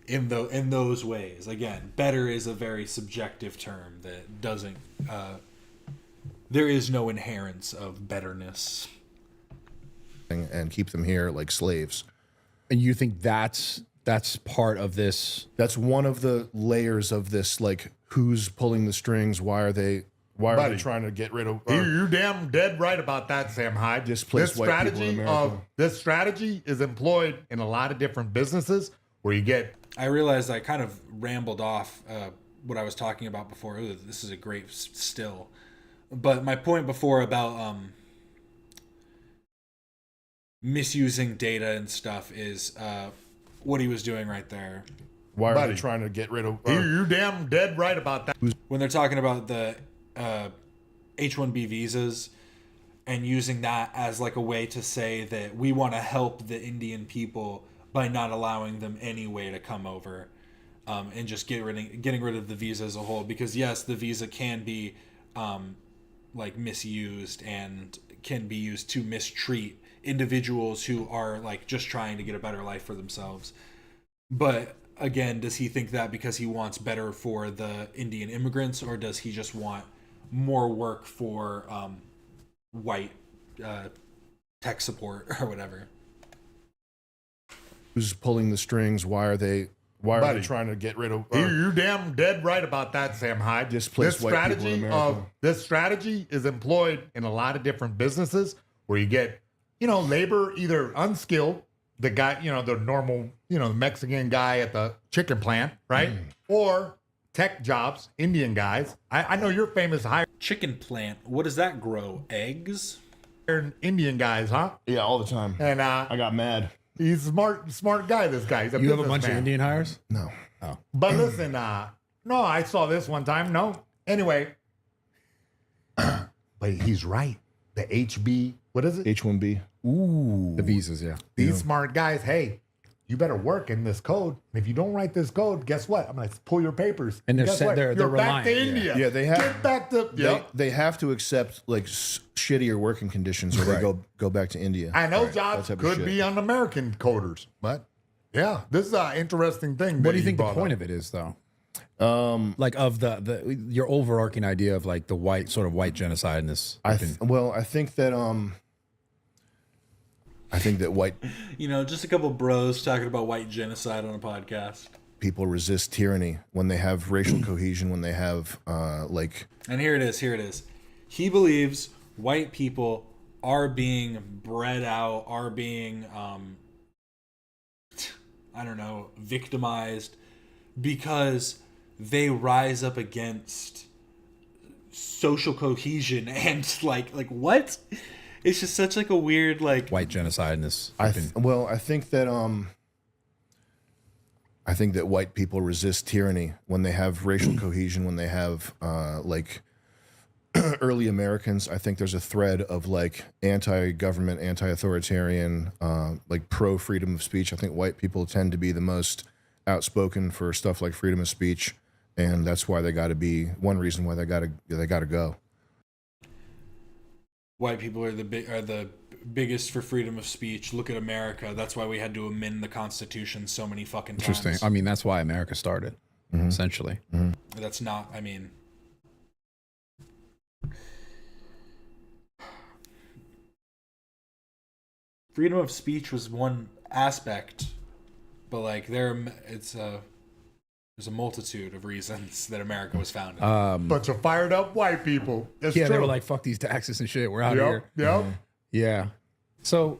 In those ways, again, better is a very subjective term that doesn't. There is no inherence of betterness. And keep them here like slaves. And you think that's part of this? That's one of the layers of this, like who's pulling the strings, why are they Why are Buddy, they trying to get rid of? You're damn dead right about that, Sam Hyde. Displace white people in America. This strategy is employed in a lot of different businesses where you get. I realized I kind of rambled off what I was talking about before. Ooh, this is a great still. But my point before about misusing data and stuff is what he was doing right there. Why are they trying to get rid of? You're damn dead right about that. When they're talking about the H-1B visas and using that as like a way to say that we want to help the Indian people by not allowing them any way to come over, and just getting rid of the visa as a whole. Because yes, the visa can be like misused and can be used to mistreat individuals who are like just trying to get a better life for themselves. But again, does he think that because he wants better for the Indian immigrants, or does he just want more work for white tech support or whatever? Who's pulling the strings? Why are they trying to get rid of? You're damn dead right about that, Sam Hyde. Displace white people in America. This strategy is employed in a lot of different businesses where you get, labor either unskilled, the guy, the normal, the Mexican guy at the chicken plant, right? Or tech jobs, Indian guys. I know you're famous hire chicken plant. What does that grow? Eggs? Indian guys, huh? Yeah, all the time. And I got mad. He's a smart guy, this guy. He's a You have a bunch of businessman. Indian hires? No. Oh. But listen, no, I saw this one time. No. Anyway. But he's right. The HB, what is it? H-1B. Ooh. The visas, yeah. These smart guys, hey, you better work in this code. And if you don't write this code, guess what? I'm going to pull your papers. And they're Guess set- what? they're You're back reliant, to yeah. India. Yeah, they have. Get back to. They have to accept like shittier working conditions, or they go back to India. And those That jobs type of could shit. be on American coders. But yeah, this is an interesting thing. What do you think the point of it is, though? Like of the your overarching idea of like the white genocide in this. I think that white Just a couple bros talking about white genocide on a podcast. people resist tyranny when they have racial cohesion, when they have And here it is. He believes white people are being bred out, are being victimized because they rise up against social cohesion and like what? It's just such like a weird like white genocide in this. I think that white people resist tyranny when they have racial cohesion, when they have early Americans. I think there's a thread of like anti-government, anti-authoritarian, like pro-freedom of speech. I think white people tend to be the most outspoken for stuff like freedom of speech, and that's why they got to be one reason why they got to go. white people are the biggest for freedom of speech. Look at America. That's why we had to amend the Constitution so many fucking times. Interesting. I mean, that's why America started, essentially. That's not, I mean... Freedom of speech was one aspect, but like there's a multitude of reasons that America was founded. Bunch of fired up white people. That's yeah, true. they were like, "Fuck these taxes and shit. We're out Yep, here." yep. Yeah. So,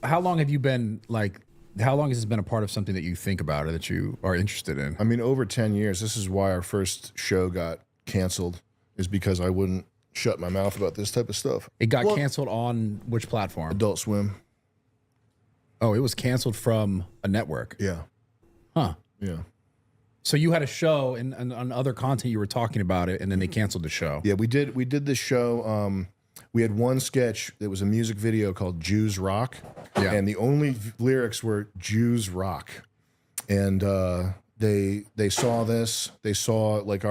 how long have you been like? How long has this been a part of something that you think about or that you are interested in? I mean, over 10 years. This is why our first show got canceled, is because I wouldn't shut my mouth about this type of stuff. It got canceled on which platform? Adult Swim. Oh, it was canceled from a network. Yeah. Huh. Yeah. So you had a show and on other content you were talking about it, and then they canceled the show. Yeah, we did this show. We had one sketch that was a music video called Jews Rock. Yeah. And the only lyrics were Jews Rock. And they saw this. They saw like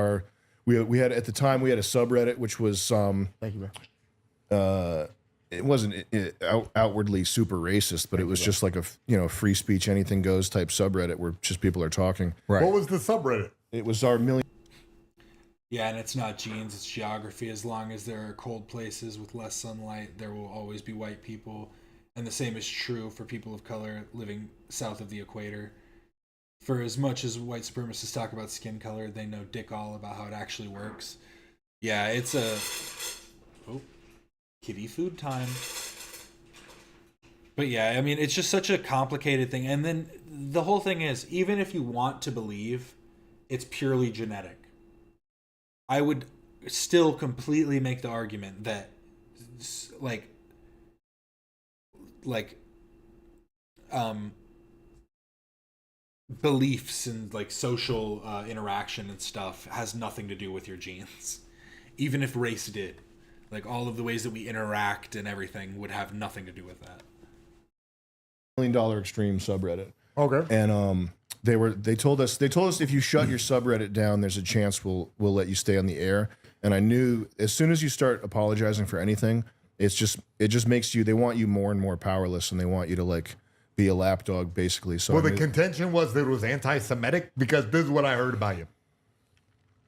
we had at the time we had a subreddit which was thank you, man. It wasn't outwardly super racist, but it was just like a free speech, anything goes type subreddit where just people are talking. Right. What was the subreddit? It was our million. Yeah, and it's not genes, it's geography. As long as there are cold places with less sunlight, there will always be white people. And the same is true for people of color living south of the equator. For as much as white supremacists talk about skin color, they know dick all about how it actually works. Yeah, it's a kitty food time. But yeah, I mean, it's just such a complicated thing. And then the whole thing is, even if you want to believe it's purely genetic, I would still completely make the argument that beliefs and like social interaction and stuff has nothing to do with your genes. Even if race did, like all of the ways that we interact and everything would have nothing to do with that. $1 million extreme subreddit. Okay. And they told us if you shut your subreddit down, there's a chance we'll let you stay on the air. And I knew as soon as you start apologizing for anything, it just makes you, they want you more and more powerless, and they want you to like be a lapdog basically. So well, the contention was that it was anti-Semitic, because this is what I heard about you.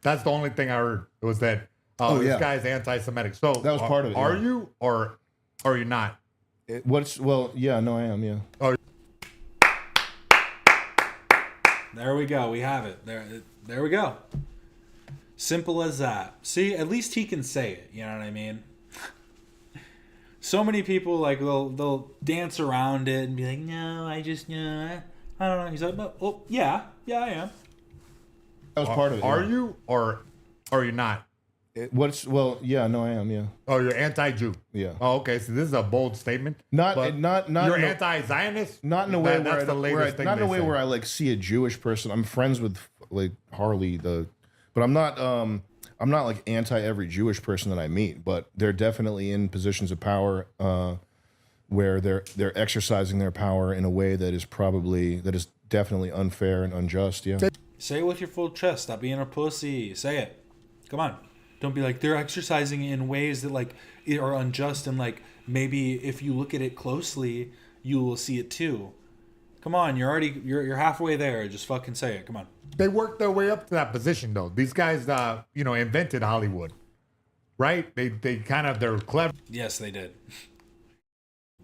That's the only thing I heard. It was that this guy's anti-Semitic. So that was part of it. Are you or are you not? Yeah, no, I am. Yeah. Oh. There we go. We have it. There we go. Simple as that. See, at least he can say it. You know what I mean? So many people like they'll dance around it and be like, no, I don't know. He's like, oh yeah, I am. That was part of it. Are yeah. you or are you not? Yeah, no, I am. Yeah. Oh, you're anti-Jew. Yeah. Oh, okay. So this is a bold statement. Not. You're anti-Zionist. Not in a way that's the latest thing. Not in a way where I like see a Jewish person. I'm friends with like Harley, but I'm not like anti every Jewish person that I meet. But they're definitely in positions of power where they're exercising their power in a way that is definitely unfair and unjust. Yeah. Say it with your full chest. Stop being a pussy. Say it. Come on. Don't be like, they're exercising in ways that like are unjust, and like maybe if you look at it closely, you will see it too. Come on, you're halfway there. Just fucking say it. Come on. They worked their way up to that position though. These guys, invented Hollywood, right? They're clever. Yes, they did.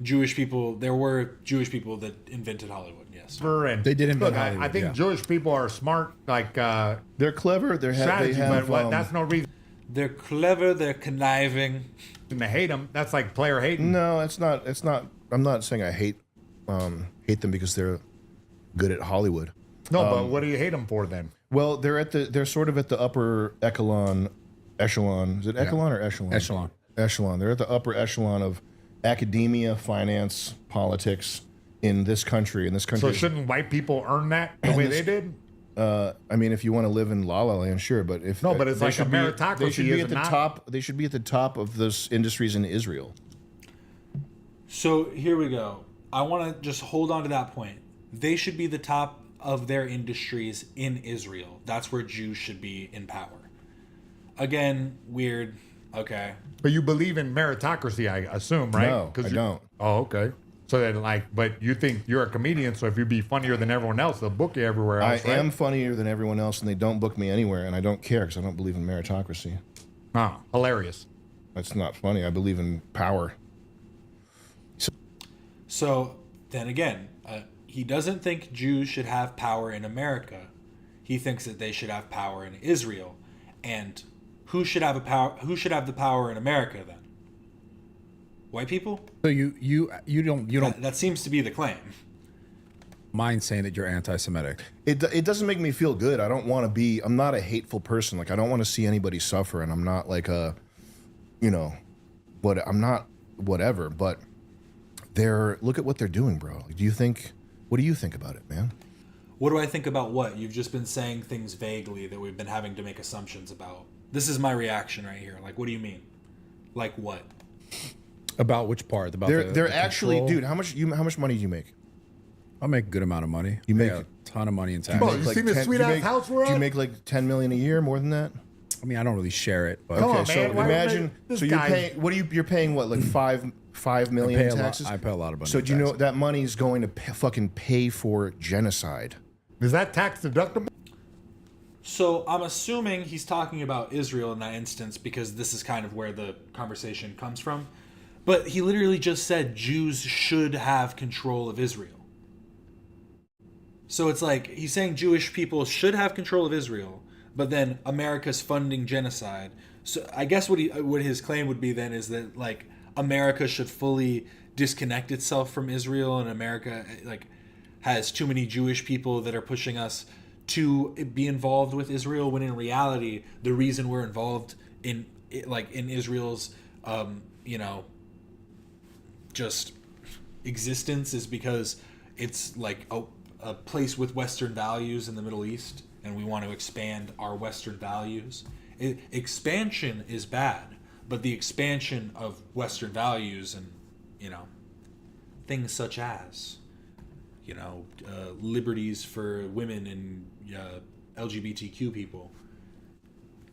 Jewish people. There were Jewish people that invented Hollywood. Yes, and they did invent look, Hollywood. I think Jewish people are smart. Like they're clever. They have. But that's no reason. They're clever. They're conniving. And they hate them. That's like player hating. No, it's not. It's not. I'm not saying I hate them because they're good at Hollywood. No, but what do you hate them for then? Well, they're sort of at the upper echelon. Is it echelon or echelon? Echelon. They're at the upper echelon of academia, finance, politics in this country. So shouldn't white people earn that the way they did? I mean, if you want to live in La La Land, sure, but if but it's like a meritocracy. They should be at the top. They should be at the top of those industries in Israel. So here we go. I want to just hold on to that point. They should be the top of their industries in Israel. That's where Jews should be in power. Again, weird. Okay. But you believe in meritocracy, I assume, right? No, I don't. Oh, okay. So then, but you think you're a comedian, so if you be funnier than everyone else, they'll book you everywhere else, I am funnier than everyone else, and they don't book me anywhere, and I don't care because I don't believe in meritocracy. Oh, hilarious. That's not funny. I believe in power. So then again, he doesn't think Jews should have power in America. He thinks that they should have power in Israel. And who should have the power in America then? White people? So you don't. That seems to be the claim. Mind saying that you're anti-Semitic. It doesn't make me feel good. I don't want to be. I'm not a hateful person. Like I don't want to see anybody suffer, and I'm not like a, but I'm not whatever. But look at what they're doing, bro. What do you think about it, man? What do I think about what? You've just been saying things vaguely that we've been having to make assumptions about. This is my reaction right here. Like, what do you mean? Like what? About which part? About they're the actually, control? dude. How much money do you make? I make a good amount of money. You make a ton of money in taxes. Bro, you seen this sweet ass house we're at? Do you make like $10 million a year? More than that? I mean, I don't really share it. But okay, so imagine. So you're paying. You're paying what, like $5 million in taxes? I pay a lot of money. So do you know that money is going to fucking pay for genocide? Is that tax deductible? So I'm assuming he's talking about Israel in that instance because this is kind of where the conversation comes from. But he literally just said Jews should have control of Israel. So it's like he's saying Jewish people should have control of Israel, but then America's funding genocide. So I guess what his claim would be then is that like America should fully disconnect itself from Israel, and America like has too many Jewish people that are pushing us to be involved with Israel, when in reality the reason we're involved in Israel's just existence is because it's like a place with Western values in the Middle East, and we want to expand our Western values. Expansion is bad, but the expansion of Western values and things such as liberties for women and LGBTQ people,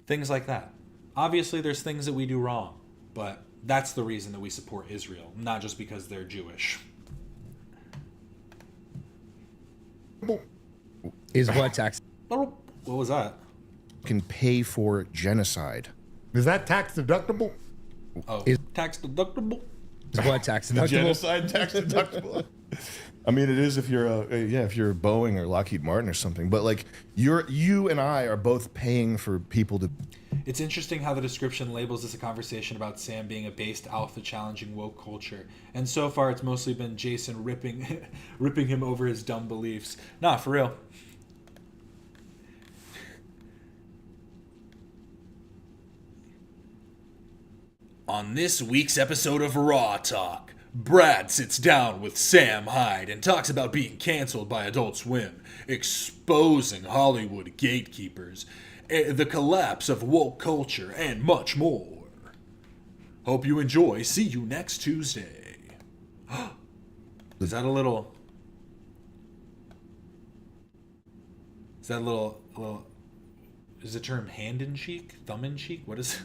things like that. Obviously there's things that we do wrong, but that's the reason that we support Israel, not just because they're Jewish. Is what tax? What was that? Can pay for genocide. Is that tax deductible? Oh, tax deductible? Is what tax The deductible? genocide tax deductible. I mean, it is if you're if you're Boeing or Lockheed Martin or something. But like you and I are both paying for people to. It's interesting how the description labels this a conversation about Sam being a based alpha challenging woke culture. And so far it's mostly been Jason ripping him over his dumb beliefs. Nah, for real. On this week's episode of Raw Talk, Brad sits down with Sam Hyde and talks about being canceled by Adult Swim, exposing Hollywood gatekeepers, the collapse of woke culture, and much more. Hope you enjoy. See you next Tuesday. Is that a little... Is the term hand in cheek? Thumb in cheek? What is it?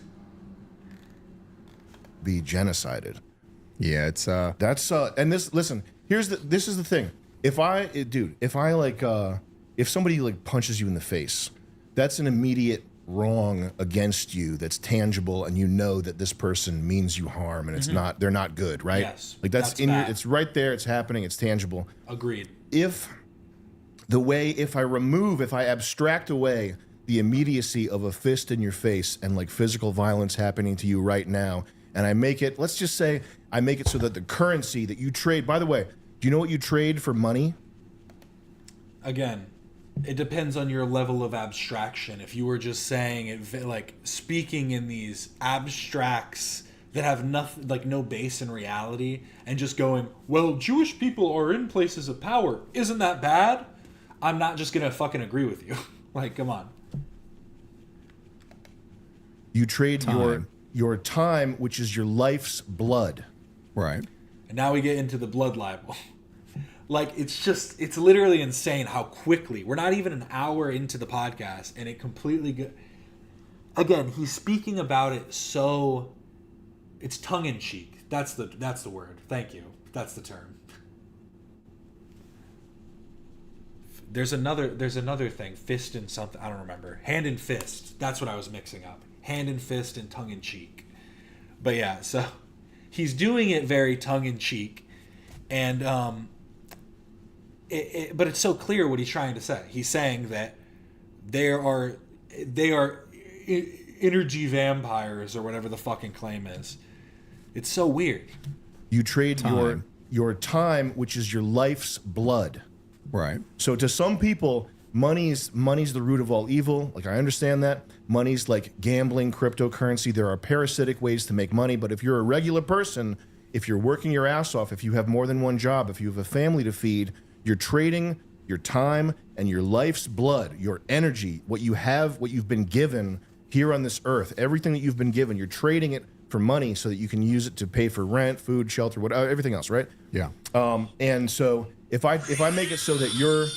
Be genocided. Yeah, it's that's and this listen, this is the thing. If somebody like punches you in the face, that's an immediate wrong against you that's tangible, and you know that this person means you harm, and they're not good, right? Yes, like that's in your, it's right there, it's happening, it's tangible. Agreed. If I abstract away the immediacy of a fist in your face and like physical violence happening to you right now, and I make it, let's just say I make it so that the currency that you trade, by the way, do you know what you trade for money? Again, it depends on your level of abstraction. If you were just saying it, like speaking in these abstracts that have nothing, like no base in reality, and just going, well, Jewish people are in places of power, isn't that bad? I'm not just gonna fucking agree with you. Like, come on. You trade your time, which is your life's blood. Right. And now we get into the blood libel. Like, it's literally insane how quickly, we're not even an hour into the podcast, and it completely again, he's speaking about it so, it's tongue-in-cheek. That's the word. Thank you. That's the term. There's another thing, fist and something, I don't remember. Hand and fist. That's what I was mixing up. Hand and fist and tongue-in-cheek. But yeah, so he's doing it very tongue-in-cheek, and but it's so clear what he's trying to say. He's saying that they are energy vampires, or whatever the fucking claim is. It's so weird. You trade your time, which is your life's blood. Right. So to some people, money's the root of all evil. Like, I understand that. Money's like gambling, cryptocurrency. There are parasitic ways to make money. But if you're a regular person, if you're working your ass off, if you have more than one job, if you have a family to feed, you're trading your time and your life's blood, your energy, what you have, what you've been given here on this earth, everything that you've been given, you're trading it for money so that you can use it to pay for rent, food, shelter, whatever, everything else, right? Yeah. And so if I make it so that you're...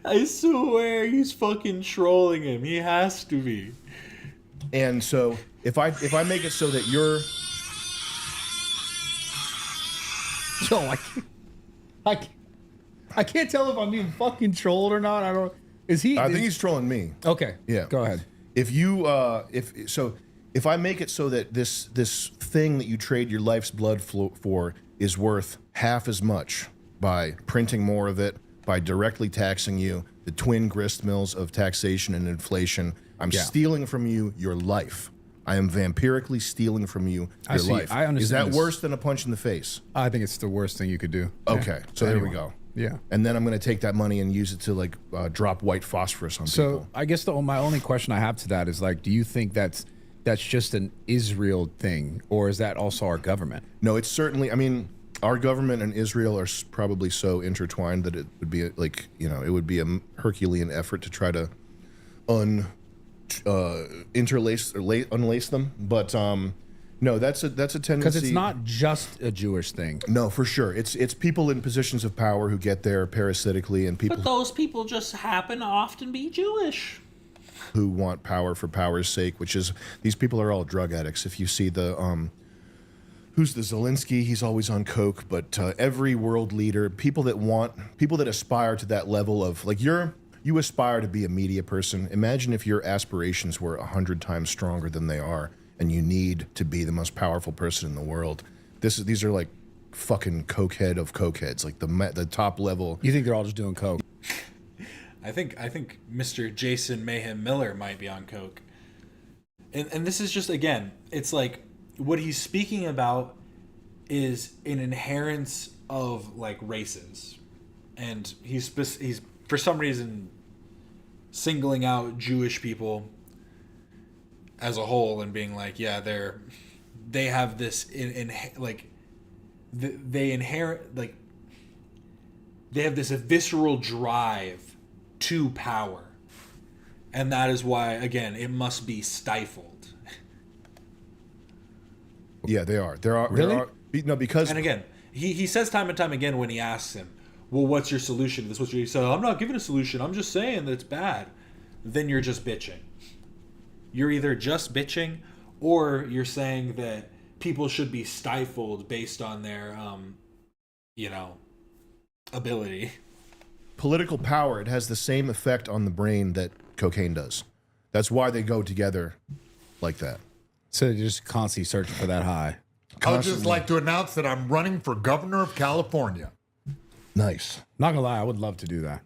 I swear he's fucking trolling him. He has to be. And so if I make it so that you're... Yo, I can't tell if I'm being fucking trolled or not. I think he's trolling me. Okay. Yeah. Go ahead. If I make it so that this thing that you trade your life's blood for is worth half as much by printing more of it, by directly taxing you, the twin grist mills of taxation and inflation. I'm stealing from you your life. I am vampirically stealing from you your life. I understand. Is that this. worse than a punch in the face? I think it's the worst thing you could do. Okay, so there we go. Yeah. And then I'm going to take that money and use it to like drop white phosphorus on So people. I guess my only question I have to that is like, do you think that's just an Israel thing, or is that also our government? No, it's certainly. I mean, our government and Israel are probably so intertwined that it would be like, you know, it would be a Herculean effort to try to unlace them. But no, that's a tendency. Because it's not just a Jewish thing. No, for sure. It's people in positions of power who get there parasitically, and people But those people just happen to often be Jewish. who want power for power's sake, which is, these people are all drug addicts. If you see the who's the Zelensky, he's always on coke, but every world leader, people that aspire to that level of, like, you aspire to be a media person. Imagine if your aspirations were 100 times stronger than they are, and you need to be the most powerful person in the world. These are like fucking cokehead of cokeheads, like the top level. You think they're all just doing coke? I think Mr. Jason Mayhem Miller might be on coke. And this is just, again, it's like what he's speaking about is an inherence of like races. And he's for some reason singling out Jewish people as a whole and being like, yeah, they have this they inherit, like, they have this visceral drive to power, and that is why, again, it must be stifled. Yeah, they are. Really? No, because, and again, he says time and time again when he asks him, well, what's your solution to this? He said, I'm not giving a solution, I'm just saying that it's bad. Then you're just bitching. You're either just bitching, or you're saying that people should be stifled based on their ability. Political power, it has the same effect on the brain that cocaine does. That's why they go together like that. So you're just constantly searching for that high. I would just like to announce that I'm running for governor of California. Nice. Not gonna lie, I would love to do that.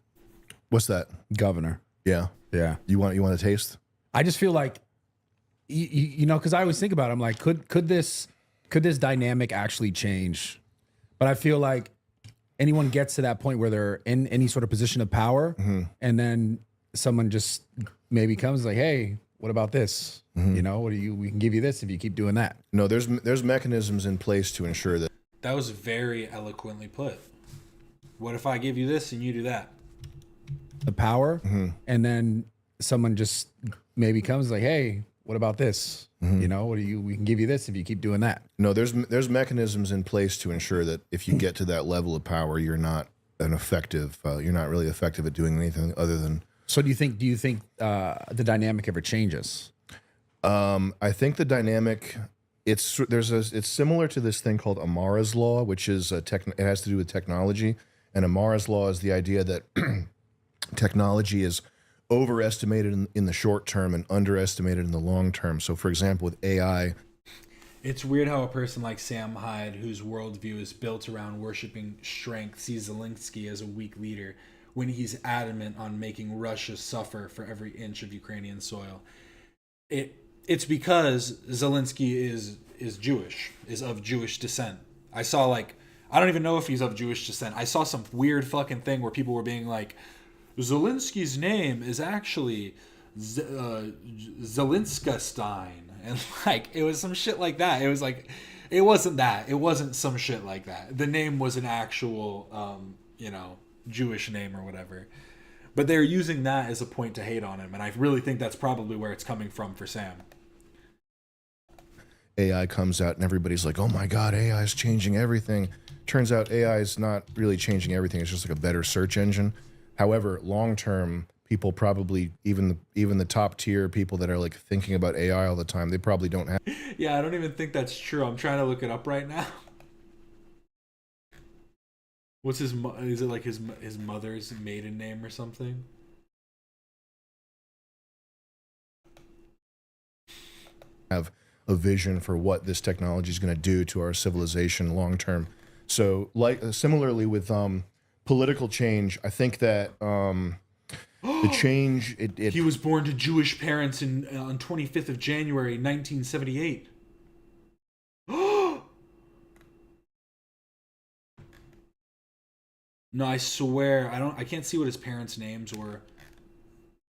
What's that? Governor. Yeah. Yeah. You want to taste? I just feel like, you know, because I always think about it, I'm like, could this dynamic actually change? But I feel like anyone gets to that point where they're in any sort of position of power, and then someone just maybe comes like, hey, what about this? You know, we can give you this if you keep doing that. No, there's mechanisms in place to ensure that. That was very eloquently put. What if I give you this and you do that? The power, and then someone just maybe comes like, hey, what about this? You know, we can give you this if you keep doing that. No, there's mechanisms in place to ensure that if you get to that level of power, you're not you're not really effective at doing anything other than. So do you think the dynamic ever changes? I think the dynamic, it's similar to this thing called Amara's law, which is it has to do with technology, and Amara's law is the idea that technology is overestimated in the short term and underestimated in the long term. So, for example, with AI, it's weird how a person like Sam Hyde, whose worldview is built around worshiping strength, sees Zelensky as a weak leader when he's adamant on making Russia suffer for every inch of Ukrainian soil. It's because Zelensky is Jewish, is of Jewish descent. I saw, like, I don't even know if he's of Jewish descent. I saw some weird fucking thing where people were being like, Zelensky's name is actually Zelenskastein. And, like, it was some shit like that. It was like, it wasn't that. It wasn't some shit like that. The name was an actual, Jewish name or whatever. But they're using that as a point to hate on him. And I really think that's probably where it's coming from for Sam. AI comes out and everybody's like, oh my God, AI is changing everything. Turns out AI is not really changing everything. It's just like a better search engine. However, long term, people probably, even the top tier people that are like thinking about AI all the time, they probably don't have. Yeah, I don't even think that's true. I'm trying to look it up right now. What's is it like his mother's maiden name or something? Have a vision for what this technology is going to do to our civilization long term. So, like similarly with political change, I think that The change. He was born to Jewish parents on 25th of January 1978. No, I swear I can't see what his parents' names were.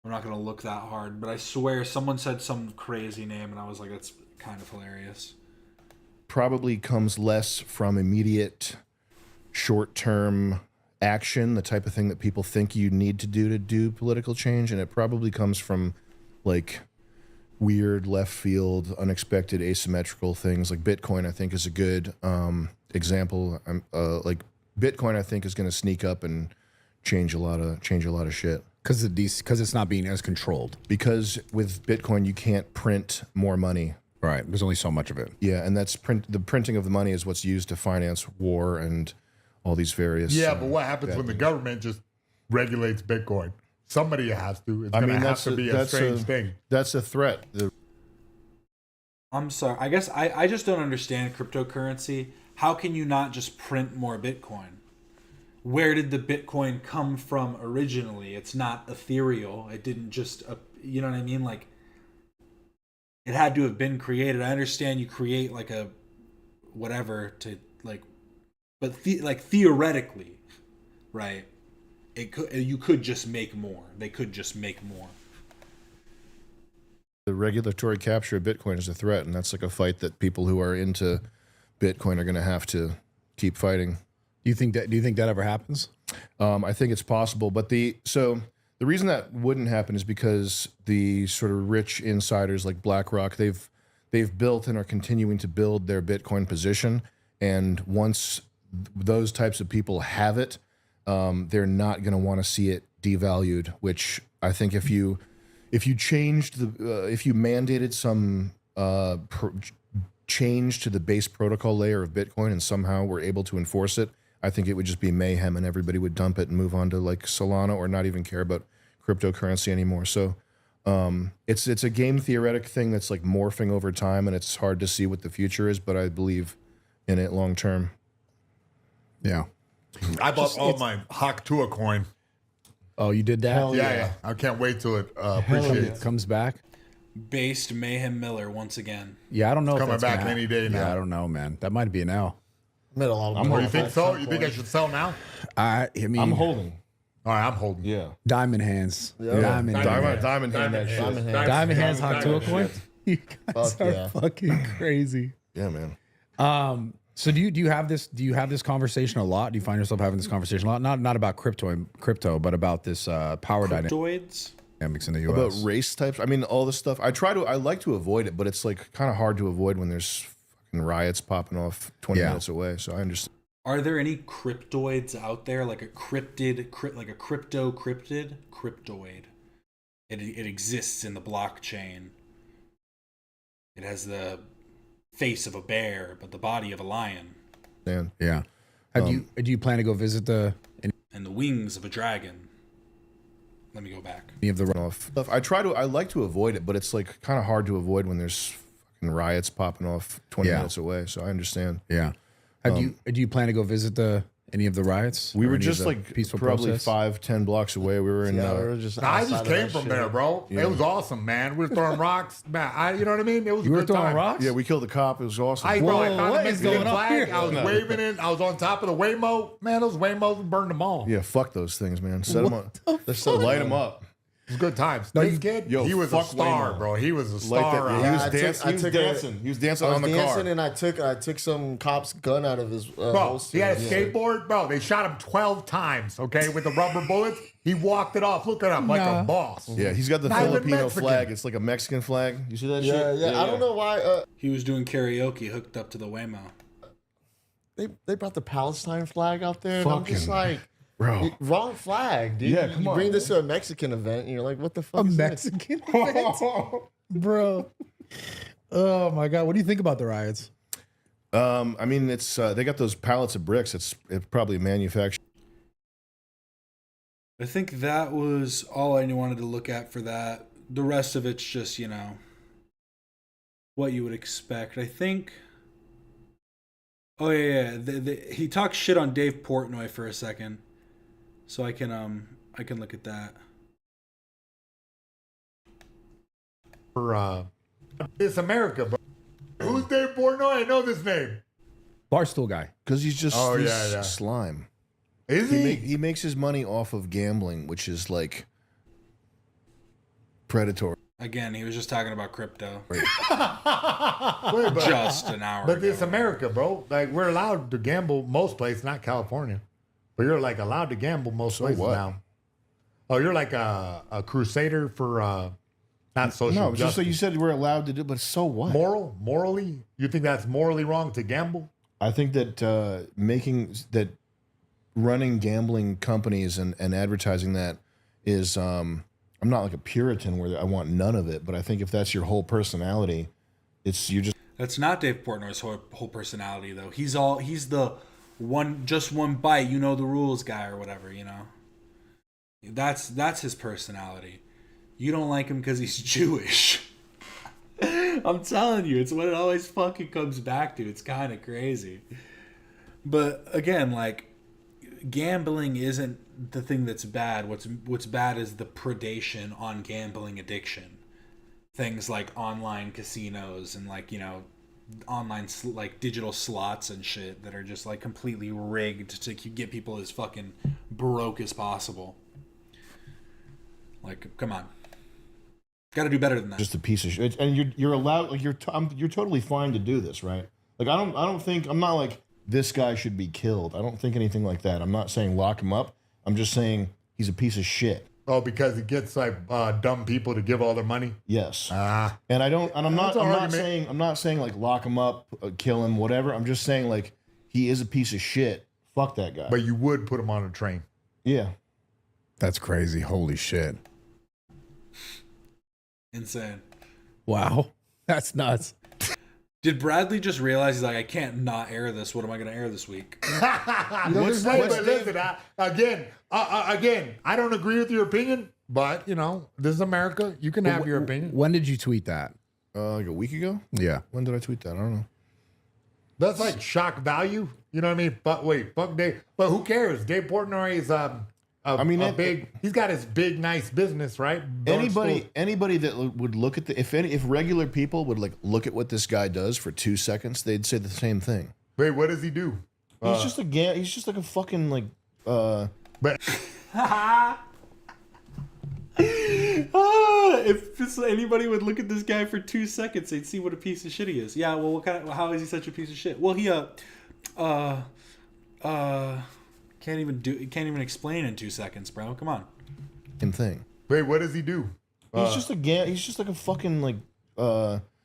I'm not gonna look that hard, but I swear someone said some crazy name, and I was like, that's kind of hilarious. Probably comes less from immediate, short-term action, the type of thing that people think you need to do political change, and it probably comes from like weird left field, unexpected, asymmetrical things. Like Bitcoin, I think, is a good example. Like Bitcoin, I think, is going to sneak up and change a lot of shit. Because it's not being as controlled. Because with Bitcoin, you can't print more money. Right. There's only so much of it. Yeah, and the printing of the money is what's used to finance war and all these various. Yeah, but what happens when the government just regulates Bitcoin? Somebody has to. It's going to have to be a strange thing. That's a threat. I'm sorry. I guess I just don't understand cryptocurrency. How can you not just print more Bitcoin? Where did the Bitcoin come from originally? It's not ethereal. It didn't just, you know what I mean? Like, it had to have been created. I understand you create like a whatever to like, but theoretically, right? You could just make more. They could just make more. The regulatory capture of Bitcoin is a threat, and that's like a fight that people who are into Bitcoin are going to have to keep fighting. Do you think that ever happens? I think it's possible, but the reason that wouldn't happen is because the sort of rich insiders like BlackRock, they've built and are continuing to build their Bitcoin position, and once those types of people have it, they're not going to want to see it devalued. Which I think if you changed if you mandated some change to the base protocol layer of Bitcoin and somehow were able to enforce it, I think it would just be mayhem and everybody would dump it and move on to like Solana or not even care about cryptocurrency anymore. So it's a game theoretic thing that's like morphing over time, and it's hard to see what the future is, but I believe in it long term. Yeah. I bought all my Hawk Tua coin. Oh, you did that? Yeah. I can't wait till it It comes back. Based Mayhem Miller once again. Yeah, I don't know. It's if coming that's back any day now. Yeah, I don't know, man. That might be an L. Made a lot of Oh, money. you think so? You think I should sell now? I mean, I'm holding. All right, I'm holding. Yeah. Diamond hands. Yeah. Diamond hands. Diamond hand that shit. Diamond hands hot to a coin. You guys Fuck are yeah. fucking crazy. Yeah, man. So do you have this conversation a lot? Do you find yourself having this conversation a lot? Not about crypto, but about this power Cryptoids? dynamics in the US. About race types. I mean, all this stuff. I like to avoid it, but it's like kind of hard to avoid when there's fucking riots popping off 20 minutes away. So I understand. Are there any cryptoids out there, like a cryptoid? It exists in the blockchain. It has the face of a bear, but the body of a lion. Yeah. Do you plan to go visit and the wings of a dragon? Let me go back. Any of the runoff stuff. I like to avoid it, but it's like kind of hard to avoid when there's fucking riots popping off 20 minutes away. So I understand. Yeah. Do you plan to go visit any of the riots? We or were any of just the like peaceful probably protest? 5-10 blocks away. We were in. I just came from there, bro. Yeah. It was awesome, man. We were throwing rocks, man. You know what I mean? It was. You a were good throwing time. rocks? Yeah, we killed the cop. It was awesome. I found the what is Mexican going on flag. here? I was waving it. I was on top of the Waymo. Man, those Waymos, we burned them all. Yeah, fuck those things, man. Set them up. Light them up. It was good times. No, This kid, he was a fuck star, Waymo. bro. He was a Like star. that. He was dancing. He was dancing on the car. And I took some cop's gun out of his Bro, holster. he had a skateboard. Bro, they shot him 12 times, okay, with the rubber bullets. He walked it off. Look at him, like a boss. Yeah, he's got the Not even Filipino Mexican. flag. It's like a Mexican flag. You see that Yeah, shit? yeah. I don't know why. He was doing karaoke hooked up to the Waymo. They brought the Palestine flag out there. And I'm just Fucking- like, Bro. wrong flag, dude. Yeah, You come on. bring this to a Mexican event, and you're like, what the fuck? A is Mexican event? Bro. Oh my God. What do you think about the riots? I mean, it's they got those pallets of bricks. It's probably manufactured. I think that was all I wanted to look at for that. The rest of it's just, what you would expect. I think. Oh yeah. He talked shit on Dave Portnoy for a second, so I can look at that. for It's America, bro. Who's Dave Portnoy? I know this name. Barstool guy. Because he's just Oh, he's yeah. slime. Is he? He makes his money off of gambling, which is like predatory. Again, he was just talking about crypto. Wait, but, Just an hour But ago. it's America, bro. Like, we're allowed to gamble most places, not California. But you're like allowed to gamble most places what? now. Oh, you're like a crusader for not social No, justice. just so you said we're allowed to do, but so what? Morally? You think that's morally wrong to gamble? I think that running gambling companies and advertising that is I'm not like a Puritan where I want none of it, but I think if that's your whole personality, you just. That's not Dave Portnoy's whole personality, though. He's the one bite, you know the rules guy or whatever, you know. That's his personality. You don't like him because he's Jewish. I'm telling you, it's what it always fucking comes back to. It's kind of crazy. But again, like, gambling isn't the thing that's bad. What's bad is the predation on gambling addiction. Things like online casinos and, like, you know, online like digital slots and shit that are just like completely rigged to get people as fucking broke as possible. Like, come on, got to do better than that. Just a piece of shit, and you're allowed. Like you're totally fine to do this, right? Like I'm not like this guy should be killed. I don't think anything like that. I'm not saying lock him up. I'm just saying he's a piece of shit. Oh, because he gets like dumb people to give all their money. Yes. And I'm not saying like lock him up, kill him, whatever. I'm just saying like he is a piece of shit. Fuck that guy. But you would put him on a train. Yeah. That's crazy. Holy shit. Insane. Wow. That's nuts. Did Bradley just realize he's like, I can't not air this? What am I going to air this week? Listen, again, I don't agree with your opinion, but, you know, this is America. You can have your opinion. When did you tweet that? Like a week ago? Yeah. When did I tweet that? I don't know. That's like shock value. You know what I mean? But wait, fuck Dave. But who cares? Dave Portnoy is he's got his big, nice business, right? Anybody that would look at if regular people would like look at what this guy does for 2 seconds, they'd say the same thing. Wait, what does he do? He's just like a fucking like. But if just anybody would look at this guy for 2 seconds, they'd see what a piece of shit he is. Yeah, well, how is he such a piece of shit? Well, he can't even explain in 2 seconds, bro. Come on. Same thing. Wait, what does he do? He's just like a fucking like.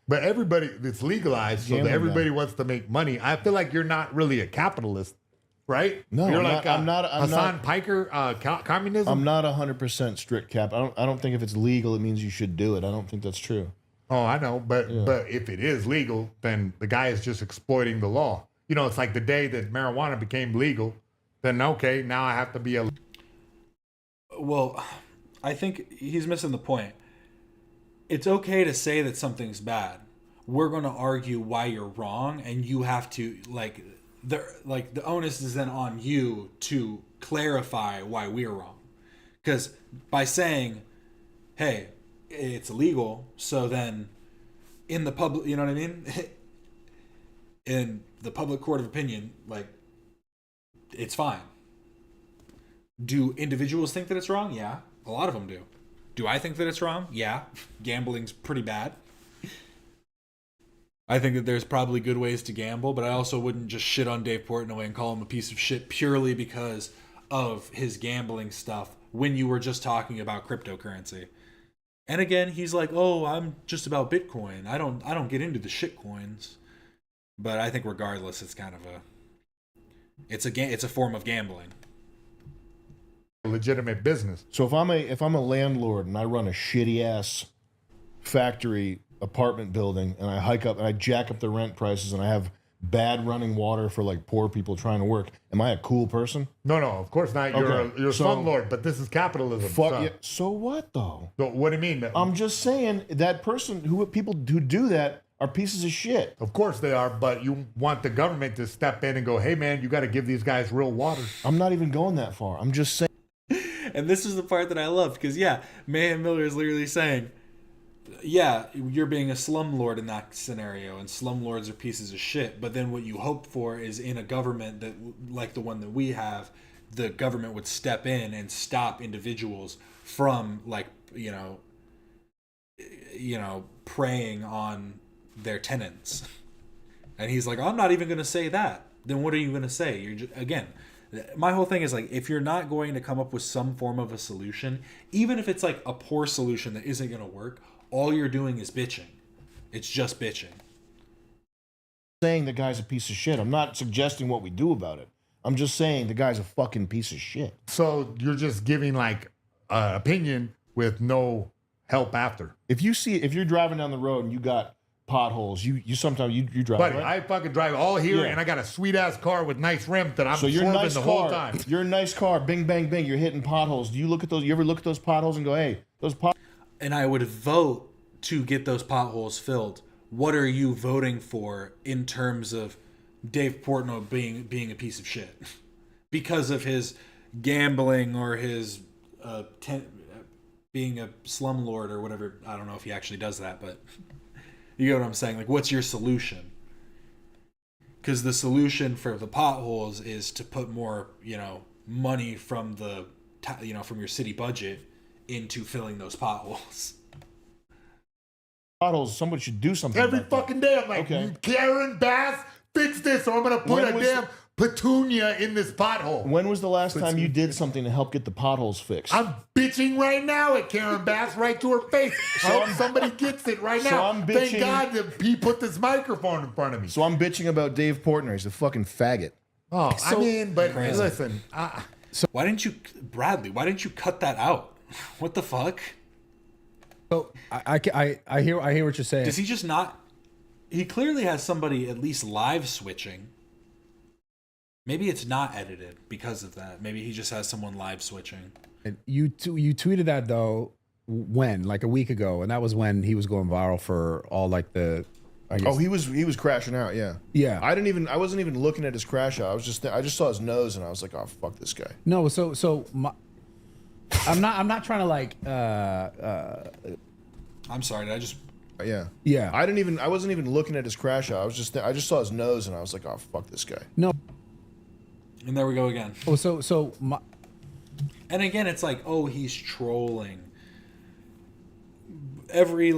But everybody, it's legalized, so everybody wants to make money. I feel like you're not really a capitalist, right? No, you're I'm not. Hassan Piker, communism. I'm not 100% strict cap. I don't think if it's legal, it means you should do it. I don't think that's true. Oh, I know, but if it is legal, then the guy is just exploiting the law. You know, it's like the day that marijuana became legal. Then okay, now I have to be a. Well, I think he's missing the point. It's okay to say that something's bad. We're going to argue why you're wrong, and you have to the onus is then on you to clarify why we're wrong. Because by saying, "Hey, it's illegal," so then in the public, you know what I mean? In the public court of opinion, like, it's fine. Do individuals think that it's wrong? Yeah, a lot of them do. Do I think that it's wrong? Yeah, gambling's pretty bad. I think that there's probably good ways to gamble, but I also wouldn't just shit on Dave Portnoy and call him a piece of shit purely because of his gambling stuff when you were just talking about cryptocurrency. And again, he's like, "Oh, I'm just about Bitcoin. I don't get into the shit coins." But I think regardless, it's kind of it's a form of gambling. Legitimate business. So if I'm a landlord and I run a shitty ass factory apartment building and I hike up and I jack up the rent prices and I have bad running water for like poor people trying to work, am I a cool person? No, of course not. You're a slumlord, but this is capitalism. Fuck yeah. So what though? So what do you mean? I'm just saying that people who do that are pieces of shit. Of course they are, but you want the government to step in and go, "Hey man, you got to give these guys real water." I'm not even going that far. I'm just saying. And this is the part that I love because, yeah, Mayhem Miller is literally saying, yeah, you're being a slumlord in that scenario, and slumlords are pieces of shit. But then what you hope for is in a government that, like the one that we have, the government would step in and stop individuals from, like, preying on their tenants. And he's like, I'm not even going to say that. Then what are you going to say? You're just, again, my whole thing is like, if you're not going to come up with some form of a solution, even if it's like a poor solution that isn't going to work, all you're doing is bitching. It's just bitching. Saying the guy's a piece of shit. I'm not suggesting what we do about it. I'm just saying the guy's a fucking piece of shit. So you're just giving like an opinion with no help after. If you're driving down the road and you got potholes, you sometimes you drive. Buddy, right? I fucking drive all here, and I got a sweet ass car with nice rims that I'm so swerving nice the car, whole time. You're a nice car, bing bang bing. You're hitting potholes. Do you look at those? You ever look at those potholes and go, hey, those potholes? And I would vote to get those potholes filled. What are you voting for in terms of Dave Portnoy being a piece of shit because of his gambling or his being a slumlord or whatever? I don't know if he actually does that, but you get what I'm saying. Like, what's your solution? Because the solution for the potholes is to put more, money from from your city budget into filling those potholes. Potholes. Somebody should do something. Every fucking day, I'm like, Karen Bass, fix this, or I'm gonna put a damn petunia in this pothole. When was the last time you did something to help get the potholes fixed? I'm bitching right now at Karen Bass right to her face. I hope somebody gets it right now. I'm bitching. Thank God that he put this microphone in front of me. So I'm bitching about Dave Portnoy. He's a fucking faggot. Oh, So but crazy. listen. So why didn't you cut that out? What the fuck? So I hear what you're saying. Does he just not? He clearly has somebody at least live switching. Maybe it's not edited because of that. Maybe he just has someone live switching. You tweeted that though when, like a week ago, and that was when he was going viral for all like the. I guess. Oh, he was crashing out. Yeah. Yeah. I wasn't even looking at his crash out. I just saw his nose and I was like, oh fuck this guy. No, I'm not trying to like. I'm sorry. Did I just? Yeah. I wasn't even looking at his crash out. I just saw his nose and I was like, oh fuck this guy. No. And there we go again. Oh, and again, it's like, oh, he's trolling. Every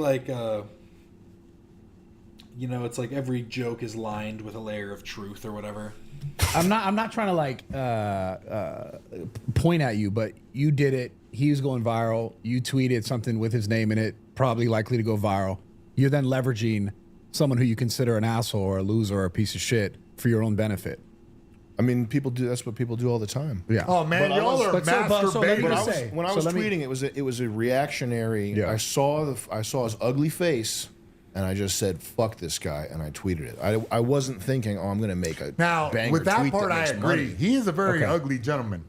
it's like every joke is lined with a layer of truth or whatever. I'm not trying to like point at you, but you did it. He was going viral. You tweeted something with his name in it, probably likely to go viral. You're then leveraging someone who you consider an asshole or a loser or a piece of shit for your own benefit. I mean, people do. That's what people do all the time. Yeah. Oh man, y'all are masturbating. When I was tweeting, it was a reactionary. Yeah. I saw his ugly face, and I just said, "Fuck this guy," and I tweeted it. I wasn't thinking, "Oh, I'm going to make a now." banger With that tweet part, I makes agree. money. He is a very ugly gentleman.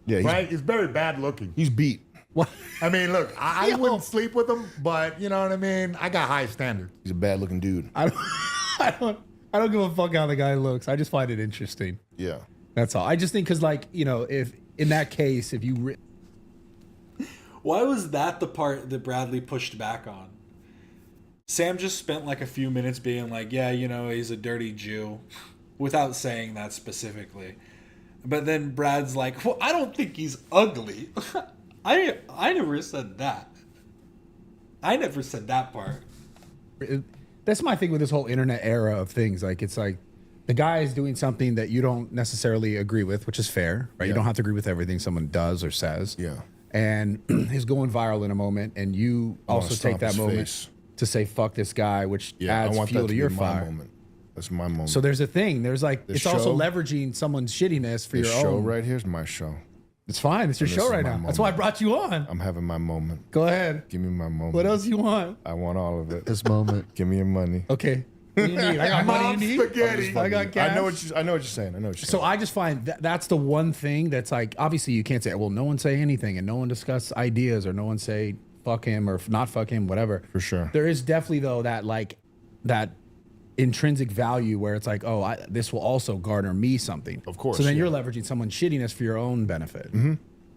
Yeah, he's very bad looking. He's beat. What? I mean, look, I wouldn't sleep with him, but you know what I mean. I got high standards. He's a bad looking dude. I don't give a fuck how the guy looks. I just find it interesting. Yeah. That's all. I just think because, like, if in that case, if you... Why was that the part that Bradley pushed back on? Sam just spent like a few minutes being like, yeah, he's a dirty Jew, without saying that specifically. But then Brad's like, well, I don't think he's ugly. I never said that. I never said that part. That's my thing with this whole internet era of things. Like, it's like the guy is doing something that you don't necessarily agree with, which is fair, right? Yeah. You don't have to agree with everything someone does or says. Yeah. And he's going viral in a moment, and you also take that moment to say, fuck this guy, which adds fuel to your fire. Moment. That's my moment. So there's a thing. There's like, This it's also show- leveraging someone's shittiness for your This show own. right here is my show. It's fine. It's your And show this is right my now. moment. That's why I brought you on. I'm having my moment. Go ahead. Give me my moment. What else you want? I want all of it. This moment. Give me your money. Okay. What do you need? I got money you need. Spaghetti. I got cash. I know what you're saying. So I just find that's the one thing that's like, obviously you can't say, well, no one say anything and no one discuss ideas or no one say fuck him or not fuck him, whatever. For sure. There is definitely though that intrinsic value where it's like, oh, this will also garner me something. Of course. So then you're leveraging someone's shittiness for your own benefit,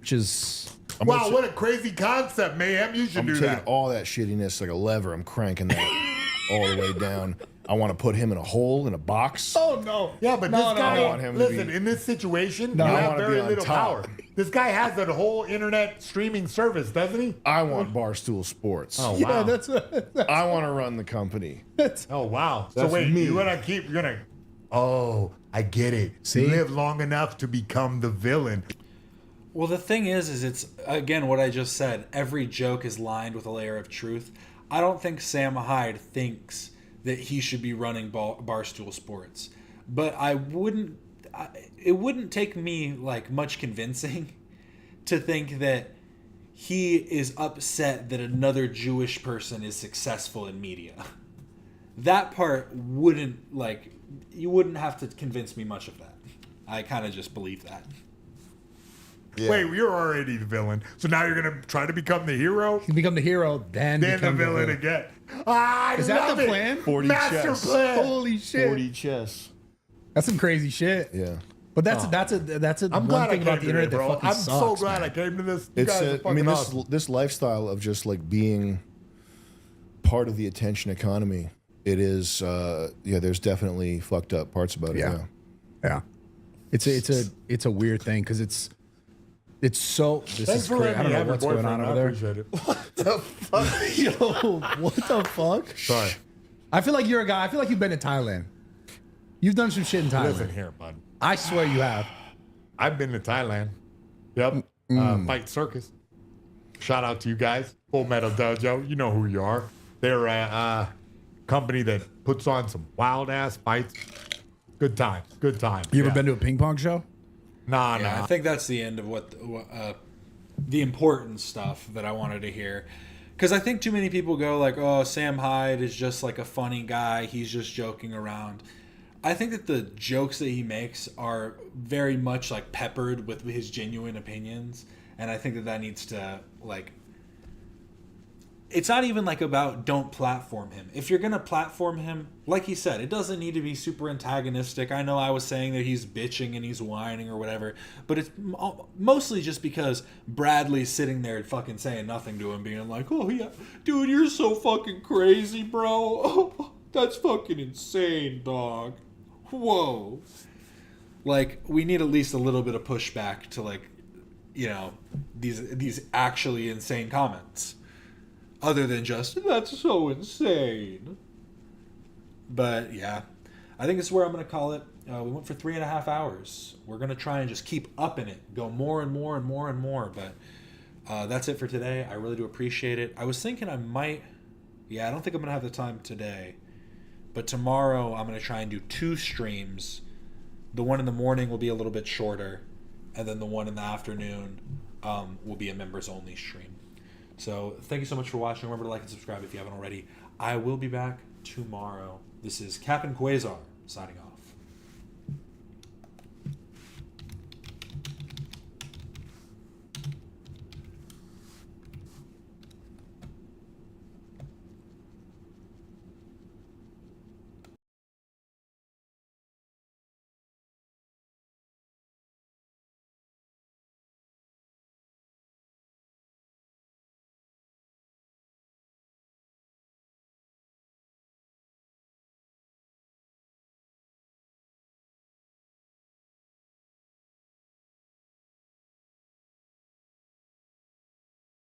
which is Wow, what a crazy concept, Mayhem. You should I'm do taking that. all that shittiness like a lever. I'm cranking that all the way down. I want to put him in a hole in a box. Oh no! Yeah, but this guy. I want him to listen, be- in this situation, No, you I have wanna very be on little top. power. This guy has that whole internet streaming service, doesn't he? I want Barstool Sports. Oh wow! I want to run the company. Oh wow! So That's wait, me. you're gonna. Oh, I get it. See? Live long enough to become the villain. Well, the thing is it's, again, what I just said. Every joke is lined with a layer of truth. I don't think Sam Hyde thinks that he should be running Barstool Sports. But it wouldn't take me, like, much convincing to think that he is upset that another Jewish person is successful in media. That part wouldn't, like, you wouldn't have to convince me much of that. I kind of just believe that. Yeah. Wait, you're already the villain, so now you're gonna try to become the hero. You become the hero, then the become villain again. I Is that love the it. plan? 40 Master chess. plan. Holy shit! 40 chess. That's some crazy shit. Yeah. But that's I'm one glad thing I about came the to internet this, that bro. fucking I'm sucks. so glad man. I came to this. You It's guys are I mean, fucking awesome. this lifestyle of just like being part of the attention economy. It is, there's definitely fucked up parts about it. Yeah. Yeah. It's a weird thing because it's so. This Thanks is for crazy. I letting don't me know have what's your going on boyfriend. over I there. appreciate it. What the fuck? Yo, what the fuck? Sorry. I feel like you're a guy. I feel like you've been to Thailand. You've done some shit in Thailand. Listen here, bud. I swear you have. I've been to Thailand. Yep. Fight Circus. Shout out to you guys. Full Metal Dojo. You know who you are. They're a company that puts on some wild ass fights. Good times. Good times. You ever been to a ping pong show? Nah. I think that's the end of what the important stuff that I wanted to hear. Because I think too many people go like, oh, Sam Hyde is just like a funny guy. He's just joking around. I think that the jokes that he makes are very much like peppered with his genuine opinions. And I think that needs to, like, it's not even like about don't platform him. If you're going to platform him, like he said, it doesn't need to be super antagonistic. I know I was saying that he's bitching and he's whining or whatever, but it's mostly just because Bradley's sitting there fucking saying nothing to him, being like, oh yeah, dude, you're so fucking crazy, bro. Oh, that's fucking insane, dog. Whoa. Like, we need at least a little bit of pushback to, like, you know, these actually insane comments. Other than just, that's so insane. But, yeah. I think this is where I'm going to call it. We went for 3.5 hours. We're going to try and just keep upping it. Go more and more and more and more. But that's it for today. I really do appreciate it. I was thinking I might... Yeah, I don't think I'm going to have the time today. But tomorrow I'm going to try and do 2 streams. The one in the morning will be a little bit shorter. And then the one in the afternoon will be a members-only stream. So thank you so much for watching. Remember to like and subscribe if you haven't already. I will be back tomorrow. This is Captain Quasar signing off.